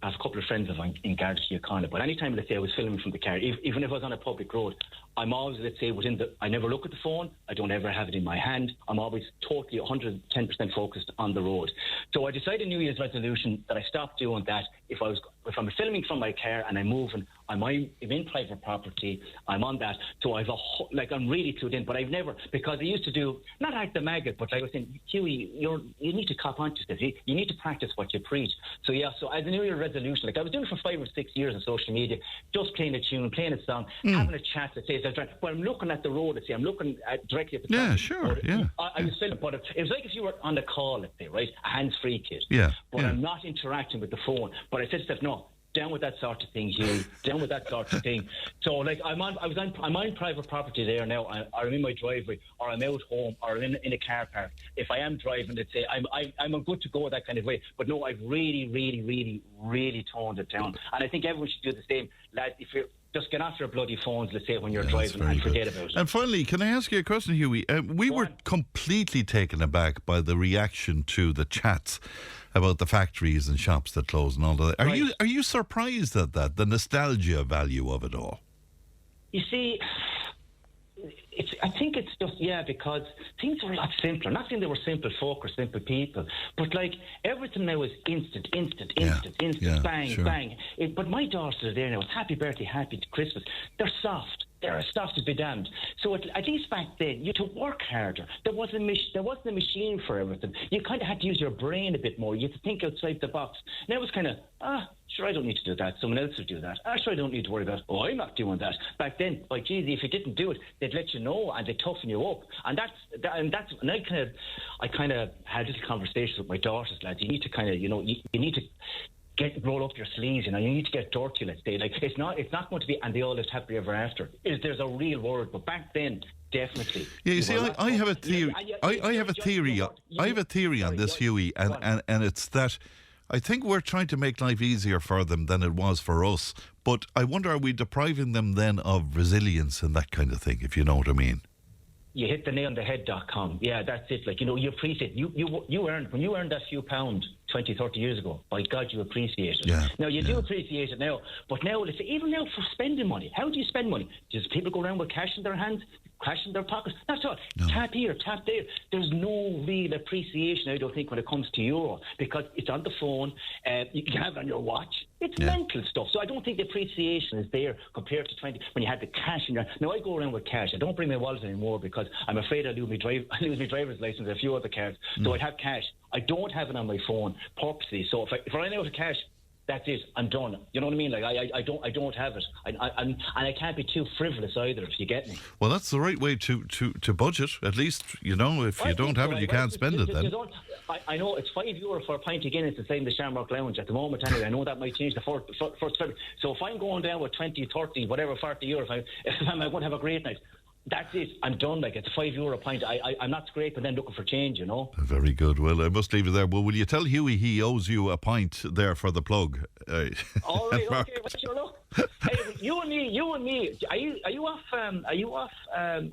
have a couple of friends of mine in Gardaí O'Connell, but anytime, let's say, I was filming from the car, even if I was on a public road, I'm always, let's say, I never look at the phone, I don't ever have it in my hand, I'm always totally 110% focused on the road. So I decided New Year's resolution that I stopped doing that, if I'm filming from my car and I'm moving, I'm in private property, I'm on that, so I'm really clued in. But I've never, because I used to do, not act the maggot, but I was saying, Huey, you need to cop onto this. You need to practice what you preach. So so as a New Year resolution, I was doing it for 5 or 6 years on social media, just playing a tune, playing a song, having a chat that says, but I'm looking at the road, I'm looking directly at the traffic. Sure, yeah. I was filming, but it was like if you were on the call, let's say, right, a hands-free kid. Yeah. But I'm not interacting with the phone. But I said to myself, no, down with that sort of thing, Hughie. Down with that sort of thing. So, I'm on private property there now. I'm in my driveway, or I'm out home, or I'm in a car park. If I am driving, let's say, I'm good to go that kind of way. But no, I've really, really, really, really toned it down. And I think everyone should do the same. Lads, if you're just get off your bloody phones, let's say, when you're driving, and forget about it. And finally, can I ask you a question, Huey? We were completely taken aback by the reaction to the chats about the factories and shops that close and all of that. Are you surprised at that, the nostalgia value of it all? You see, I think it's just, because things are a lot simpler. Not saying they were simple folk or simple people, but everything now is instant, bang, bang. But my daughters are there now. It's happy birthday, happy Christmas. They're soft. They're as soft as be damned. So at least back then, you had to work harder. There wasn't a machine for everything. You kind of had to use your brain a bit more. You had to think outside the box. Now it's kind of, sure, I don't need to do that. Someone else will do that. Sure, I don't need to worry about it. Oh, I'm not doing that. Back then, geez, if you didn't do it, they'd let you know and they'd toughen you up. And I kind of had little conversations with my daughters, lads. You need to kind of, you need to roll up your sleeves, you need to get dirty, let's say. It's not going to be, and they all lived happily ever after. There's a real word, but back then, definitely. Yeah, you see, I have a theory. I have a theory. I have a theory on this, Huey, and it's that I think we're trying to make life easier for them than it was for us. But I wonder, are we depriving them then of resilience and that kind of thing, if you know what I mean? You hit the nail on the head.com. Yeah, that's it. You appreciate you earned, when you earned that few pound 20, 30 years ago, by God, you appreciate it. Yeah, now, you do appreciate it now, but now, even now for spending money, how do you spend money? Does people go around with cash in their hands, cash in their pockets? That's all. No. Tap here, tap there. There's no real appreciation, I don't think, when it comes to euro, because it's on the phone, you can have it on your watch. It's mental stuff. So I don't think the appreciation is there compared to when you had the cash in your... Now, I go around with cash. I don't bring my wallet anymore because I'm afraid I lose my driver's license and a few other cards. So I'd have cash. I don't have it on my phone purposely. So if I run out of cash, that's it. I'm done. You know what I mean? I don't have it. And I can't be too frivolous either, if you get me. Well, that's the right way to budget. At least, if you don't have it, you can't spend it then. I know it's €5 for a pint of Guinness inside the Shamrock Lounge at the moment anyway. I know that might change the first February. So if I'm going down with 20, 30, whatever, €40, if I'm going to have a great night, that's it. I'm done. It's €5 a pint. I'm not scraping then looking for change, Very good. Well, I must leave it there. Well, will you tell Huey he owes you a pint there for the plug? All right. Okay. What's your look? Hey, you and me. Are you off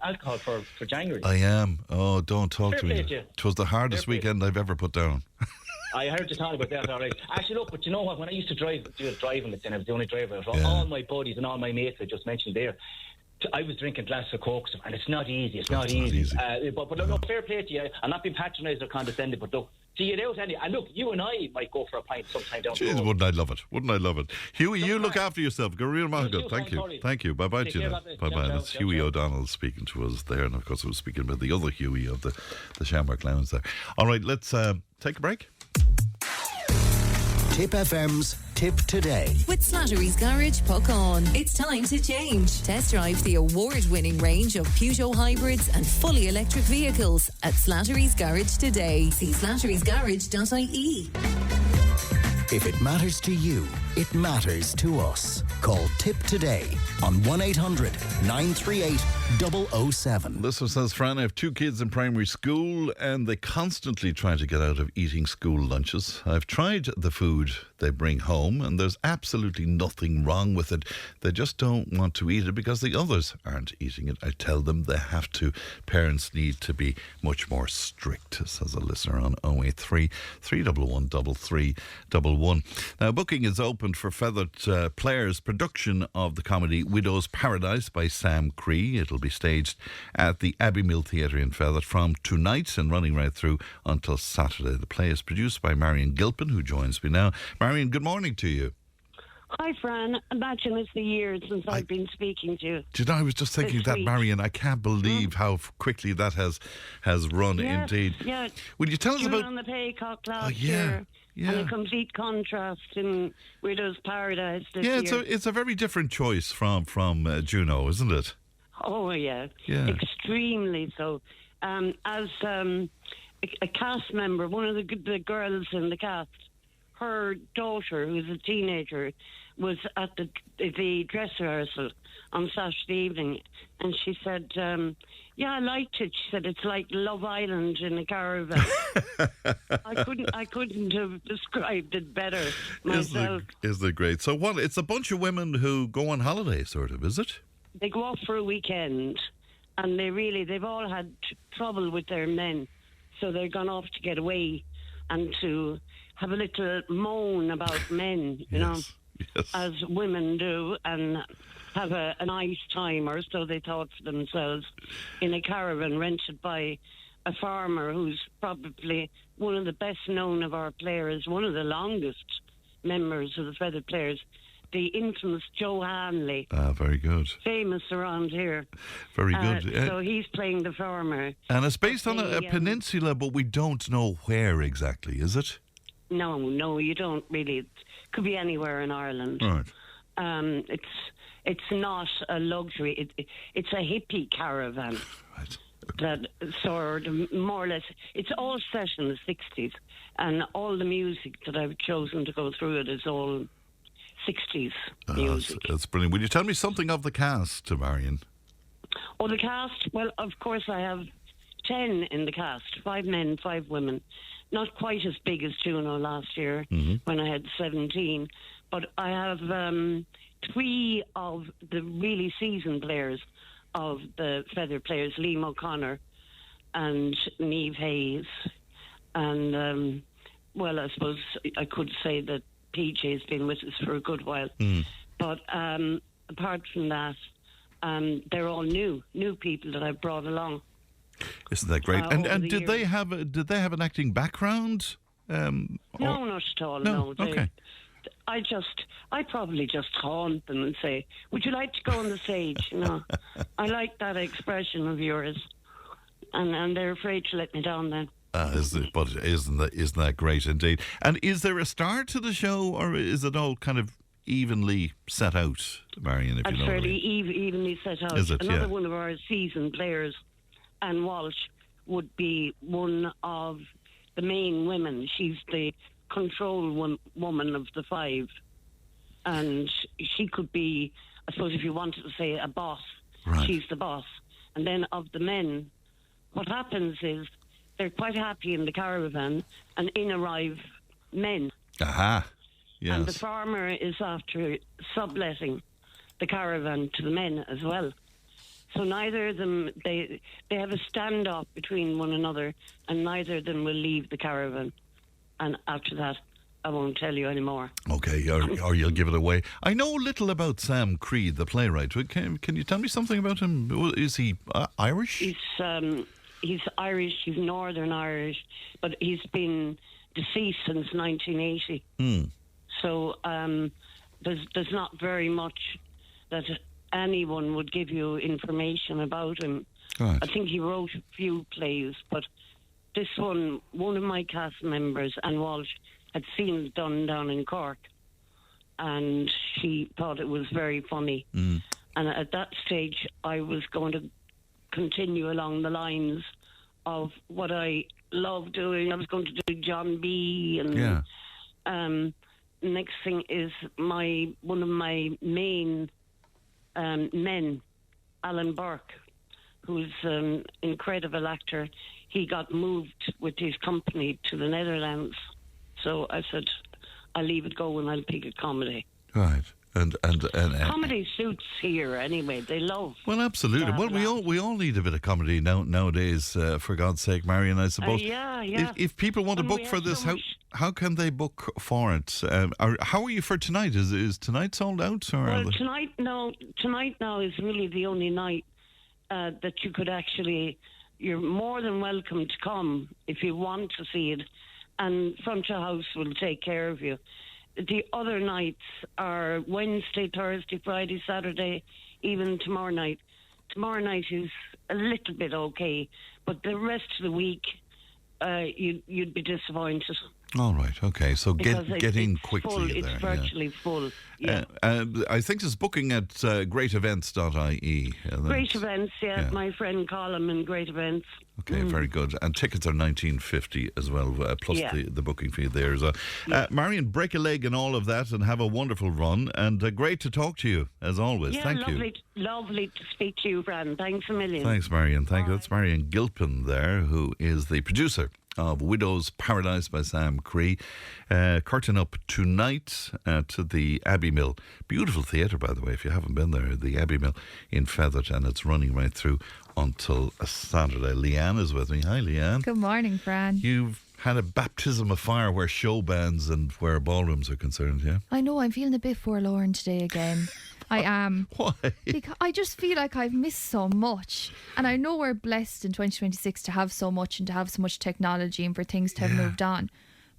alcohol for January? I am. Oh, don't talk to me. It was the hardest weekend I've ever put down. I heard you talking about that, all right. Actually, look, but you know what? When I used to do driving, I was the only driver. All my buddies and all my mates I just mentioned there, I was drinking glasses of Coke, and it's not easy. It's not easy. But look, fair play to you. I'm not being patronised or condescending, but look, see you out anyway. And look, you and I might go for a pint sometime down the road. Wouldn't I love it? Huey, you look after yourself. Go real good. Thank you. Bye-bye to you. Bye-bye. That's Huey O'Donnell speaking to us there. And of course, I was speaking about the other Huey of the Shamrock Lounge there. All right, let's take a break. Tipp FM's Tipp Today. With Slattery's Garage, puck on. It's time to change. Test drive the award-winning range of Peugeot hybrids and fully electric vehicles at Slattery's Garage today. See slatterysgarage.ie. If it matters to you, it matters to us. Call Tipp today on 1800 938 007. This one says, Fran, I have 2 kids in primary school and they constantly try to get out of eating school lunches. I've tried the food they bring home and there's absolutely nothing wrong with it. They just don't want to eat it because the others aren't eating it. I tell them they have to. Parents need to be much more strict, says a listener on 083 311 3311. Now, booking is opened for Feathered Players' production of the comedy Widow's Paradise by Sam Cree. It'll be staged at the Abbey Mill Theatre in Feather from tonight and running right through until Saturday. The play is produced by Marion Gilpin, who joins me now. Marion, good morning to you. Hi, Fran. Imagine it's the years since I've been speaking to you. Do you know, I was just thinking that, Marion, I can't believe how quickly that has run, indeed. Yeah. Will you tell us about... on the Paycock last year. Yeah. And a complete contrast in Widow's Paradise this year. It's a very different choice from Juno, isn't it? Oh, yeah. Extremely so. As a cast member, one of the girls in the cast, her daughter, who's a teenager, was at the dress rehearsal on Saturday evening, and she said, I liked it. She said, it's like Love Island in a caravan. I couldn't have described it better myself. Isn't it great? So what, it's a bunch of women who go on holiday, sort of, is it? They go off for a weekend, and they've all had trouble with their men, so they're gone off to get away and to have a little moan about men, you know, as women do, and have a nice time, or so they thought for themselves, in a caravan rented by a farmer who's probably one of the best known of our players, one of the longest members of the Feather Players, the infamous Joe Hanley. Very good. Famous around here. Very good. So he's playing the farmer. And it's based on a peninsula, but we don't know where exactly, is it? No, you don't really. It could be anywhere in Ireland. Right. It's not a luxury. It's a hippie caravan. Right. That sort of more or less. It's all set in the 60s, and all the music that I've chosen to go through it is all 60s music. That's brilliant. Will you tell me something of the cast, Marion? Oh, the cast? Well, of course I have 10 in the cast. 5 men, 5 women. Not quite as big as Juno last year when I had 17. But I have 3 of the really seasoned players of the Feather Players, Liam O'Connor and Niamh Hayes. And, I suppose I could say that PJ's been with us for a good while. But apart from that, they're all new people that I've brought along. Isn't that great? And did they have an acting background? No, not at all. No. Okay. I probably just haunt them and say, "Would you like to go on the stage?" You know, I like that expression of yours, and they're afraid to let me down then. Isn't that great indeed? And is there a star to the show, or is it all kind of evenly set out, Marion? If you know fairly evenly set out. Is it? Another one of our seasoned players, Anne Walsh, would be one of the main women. She's the control woman of the 5, and she could be, I suppose, if you wanted to say a boss, she's the boss. And then of the men, what happens is they're quite happy in the caravan, and in arrive men. Aha. Yes. And the farmer is after subletting the caravan to the men as well. So neither of them, they have a standoff between one another, and neither of them will leave the caravan. And after that, I won't tell you anymore. Okay, or you'll give it away. I know little about Sam Creed, the playwright. Can you tell me something about him? Is he Irish? He's Irish. He's Northern Irish, but he's been deceased since 1980. So there's not very much that anyone would give you information about him. Right. I think he wrote a few plays, but this one of my cast members, Anne Walsh, had seen it done down in Cork, and she thought it was very funny. And at that stage, I was going to continue along the lines of what I love doing. I was going to do John B. and next thing is one of my main men, Alan Burke, who's an incredible actor. He got moved with his company to the Netherlands. So I said, I'll leave it go and I'll pick a comedy. Right. And comedy suits here anyway. They love. Well, absolutely. Well, we all need a bit of comedy nowadays. For God's sake, Marion, I suppose. Yeah. If people want to book for this, how can they book for it? How are you for tonight? Is tonight sold out? Or well, tonight now is really the only night. that you could actually, you're more than welcome to come if you want to see it, and Front of House will take care of you. The other nights are Wednesday, Thursday, Friday, Saturday, even tomorrow night. Tomorrow night is a little bit okay, but the rest of the week, you'd be disappointed. All right, okay. So get in quickly full, there. It's virtually full. Yeah. I think there's booking at greatevents.ie. Great Events, yeah. My friend Colin in Great Events. Okay, very good. And tickets are $19.50 as well, plus the booking fee there as well. Marion, break a leg in all of that and have a wonderful run. And great to talk to you, as always. Thank you. Lovely to speak to you, Fran. Thanks a million. Thanks, Marion. Thank you. That's Marion Gilpin there, who is the producer of Widow's Paradise by Sam Cree. Curtain up tonight at the Abbey Mill. Beautiful theatre, by the way, if you haven't been there. The Abbey Mill in Featherton, and it's running right through until Saturday. Leanne is with me. Hi, Leanne. Good morning, Fran. You've had a baptism of fire where show bands and where ballrooms are concerned, yeah? I know, I'm feeling a bit forlorn today again. I am. Why? Because I just feel like I've missed so much. And I know we're blessed in 2026 to have so much and to have so much technology and for things to have moved on.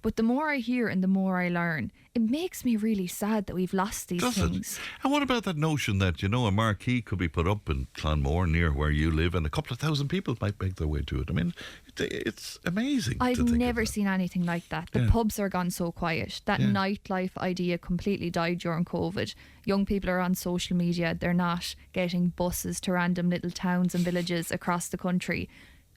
But the more I hear and the more I learn, it makes me really sad that we've lost these things. And what about that notion that, you know, a marquee could be put up in Clonmore near where you live and a couple of thousand people might make their way to it? I mean, it's amazing. I've never seen anything like that. The pubs are gone so quiet. That nightlife idea completely died during COVID. Young people are on social media. They're not getting buses to random little towns and villages across the country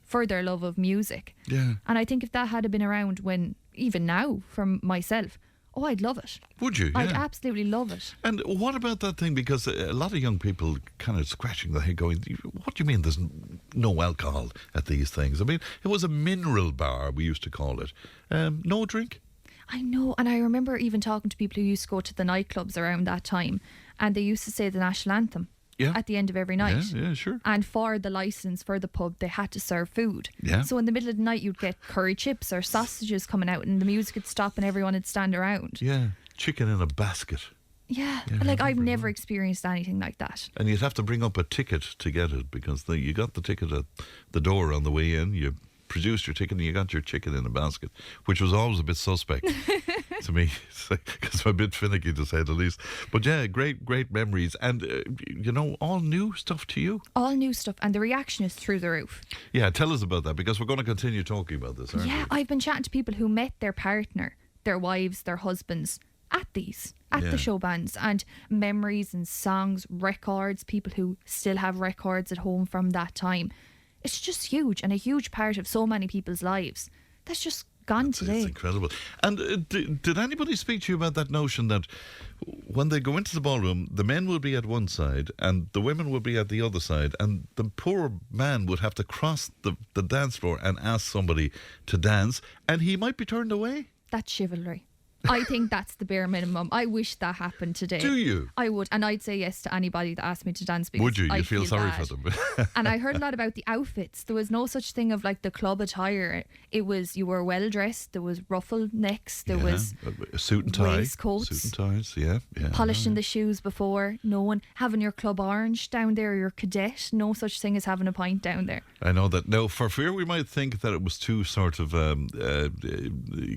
for their love of music. Yeah. And I think if that had been around when, even now, from myself, I'd love it. Would you? I'd absolutely love it. And what about that thing? Because a lot of young people kind of scratching their head going, what do you mean there's no alcohol at these things? I mean, it was a mineral bar, we used to call it. No drink? I know, and I remember even talking to people who used to go to the nightclubs around that time, and they used to say the national anthem at the end of every night. Yeah, sure. And for the licence for the pub, they had to serve food. Yeah. So in the middle of the night, you'd get curry chips or sausages coming out, and the music would stop and everyone would stand around. Yeah, chicken in a basket. Yeah, like I've never experienced anything like that. And you'd have to bring up a ticket to get it, because you got the ticket at the door on the way in, you produced your ticket and you got your chicken in a basket, which was always a bit suspect to me, because I'm a bit finicky to say the least. But yeah, great memories. And, you know, all new stuff to you? All new stuff, and the reaction is through the roof. Yeah, tell us about that, because we're going to continue talking about this, aren't we? Yeah, I've been chatting to people who met their partner, their wives, their husbands at the show bands, and memories and songs, records, people who still have records at home from that time. It's just huge, and a huge part of so many people's lives. That's just gone today. It's incredible. And did anybody speak to you about that notion that when they go into the ballroom, the men will be at one side and the women will be at the other side, and the poor man would have to cross the dance floor and ask somebody to dance, and he might be turned away? That's chivalry. I think that's the bare minimum. I wish that happened today. Do you? I would, and I'd say yes to anybody that asked me to dance. Because would you? I You feel sorry bad. for them. And I heard a lot about the outfits. There was no such thing of like the club attire. It was, you were well dressed. There was ruffled necks. There was a suit and tie. Waistcoats. Suit and ties. Yeah. Polishing the shoes before. No one having your club orange down there. Your cadet. No such thing as having a pint down there. I know that. Now, for fear we might think that it was too sort of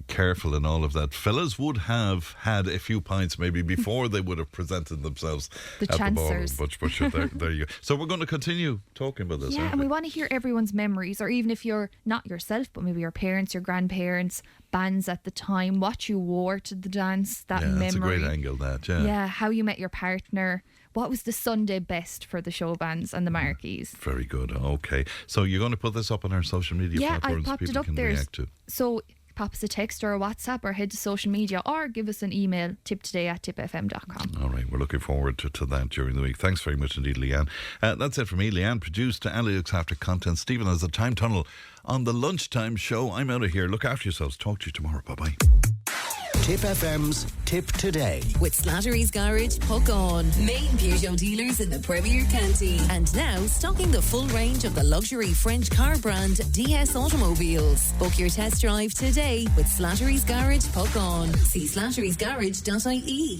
careful and all of that, fellas would have had a few pints maybe before they would have presented themselves the at chancers. the ballroom. But sure, there you go. So we're going to continue talking about this. Yeah, and we want to hear everyone's memories, or even if you're not yourself, but maybe your parents, your grandparents, bands at the time, what you wore to the dance, that memory. That's a great angle, that, Yeah, how you met your partner. What was the Sunday best for the show bands and the marquees? Very good. Okay. So you're going to put this up on our social media platforms I popped people it up can there. react to. So pop us a text or a WhatsApp or head to social media or give us an email, tiptoday@tipfm.com. All right, we're looking forward to that during the week. Thanks very much indeed, Leanne. That's it for me. Leanne produced, Ali looks after content. Stephen has the Time Tunnel on the lunchtime show. I'm out of here. Look after yourselves. Talk to you tomorrow. Bye-bye. Tip FM's Tip Today. With Slattery's Garage, Hook On. Main Peugeot dealers in the Premier County. And now stocking the full range of the luxury French car brand DS Automobiles. Book your test drive today with Slattery's Garage, Hook On. See slatterysgarage.ie.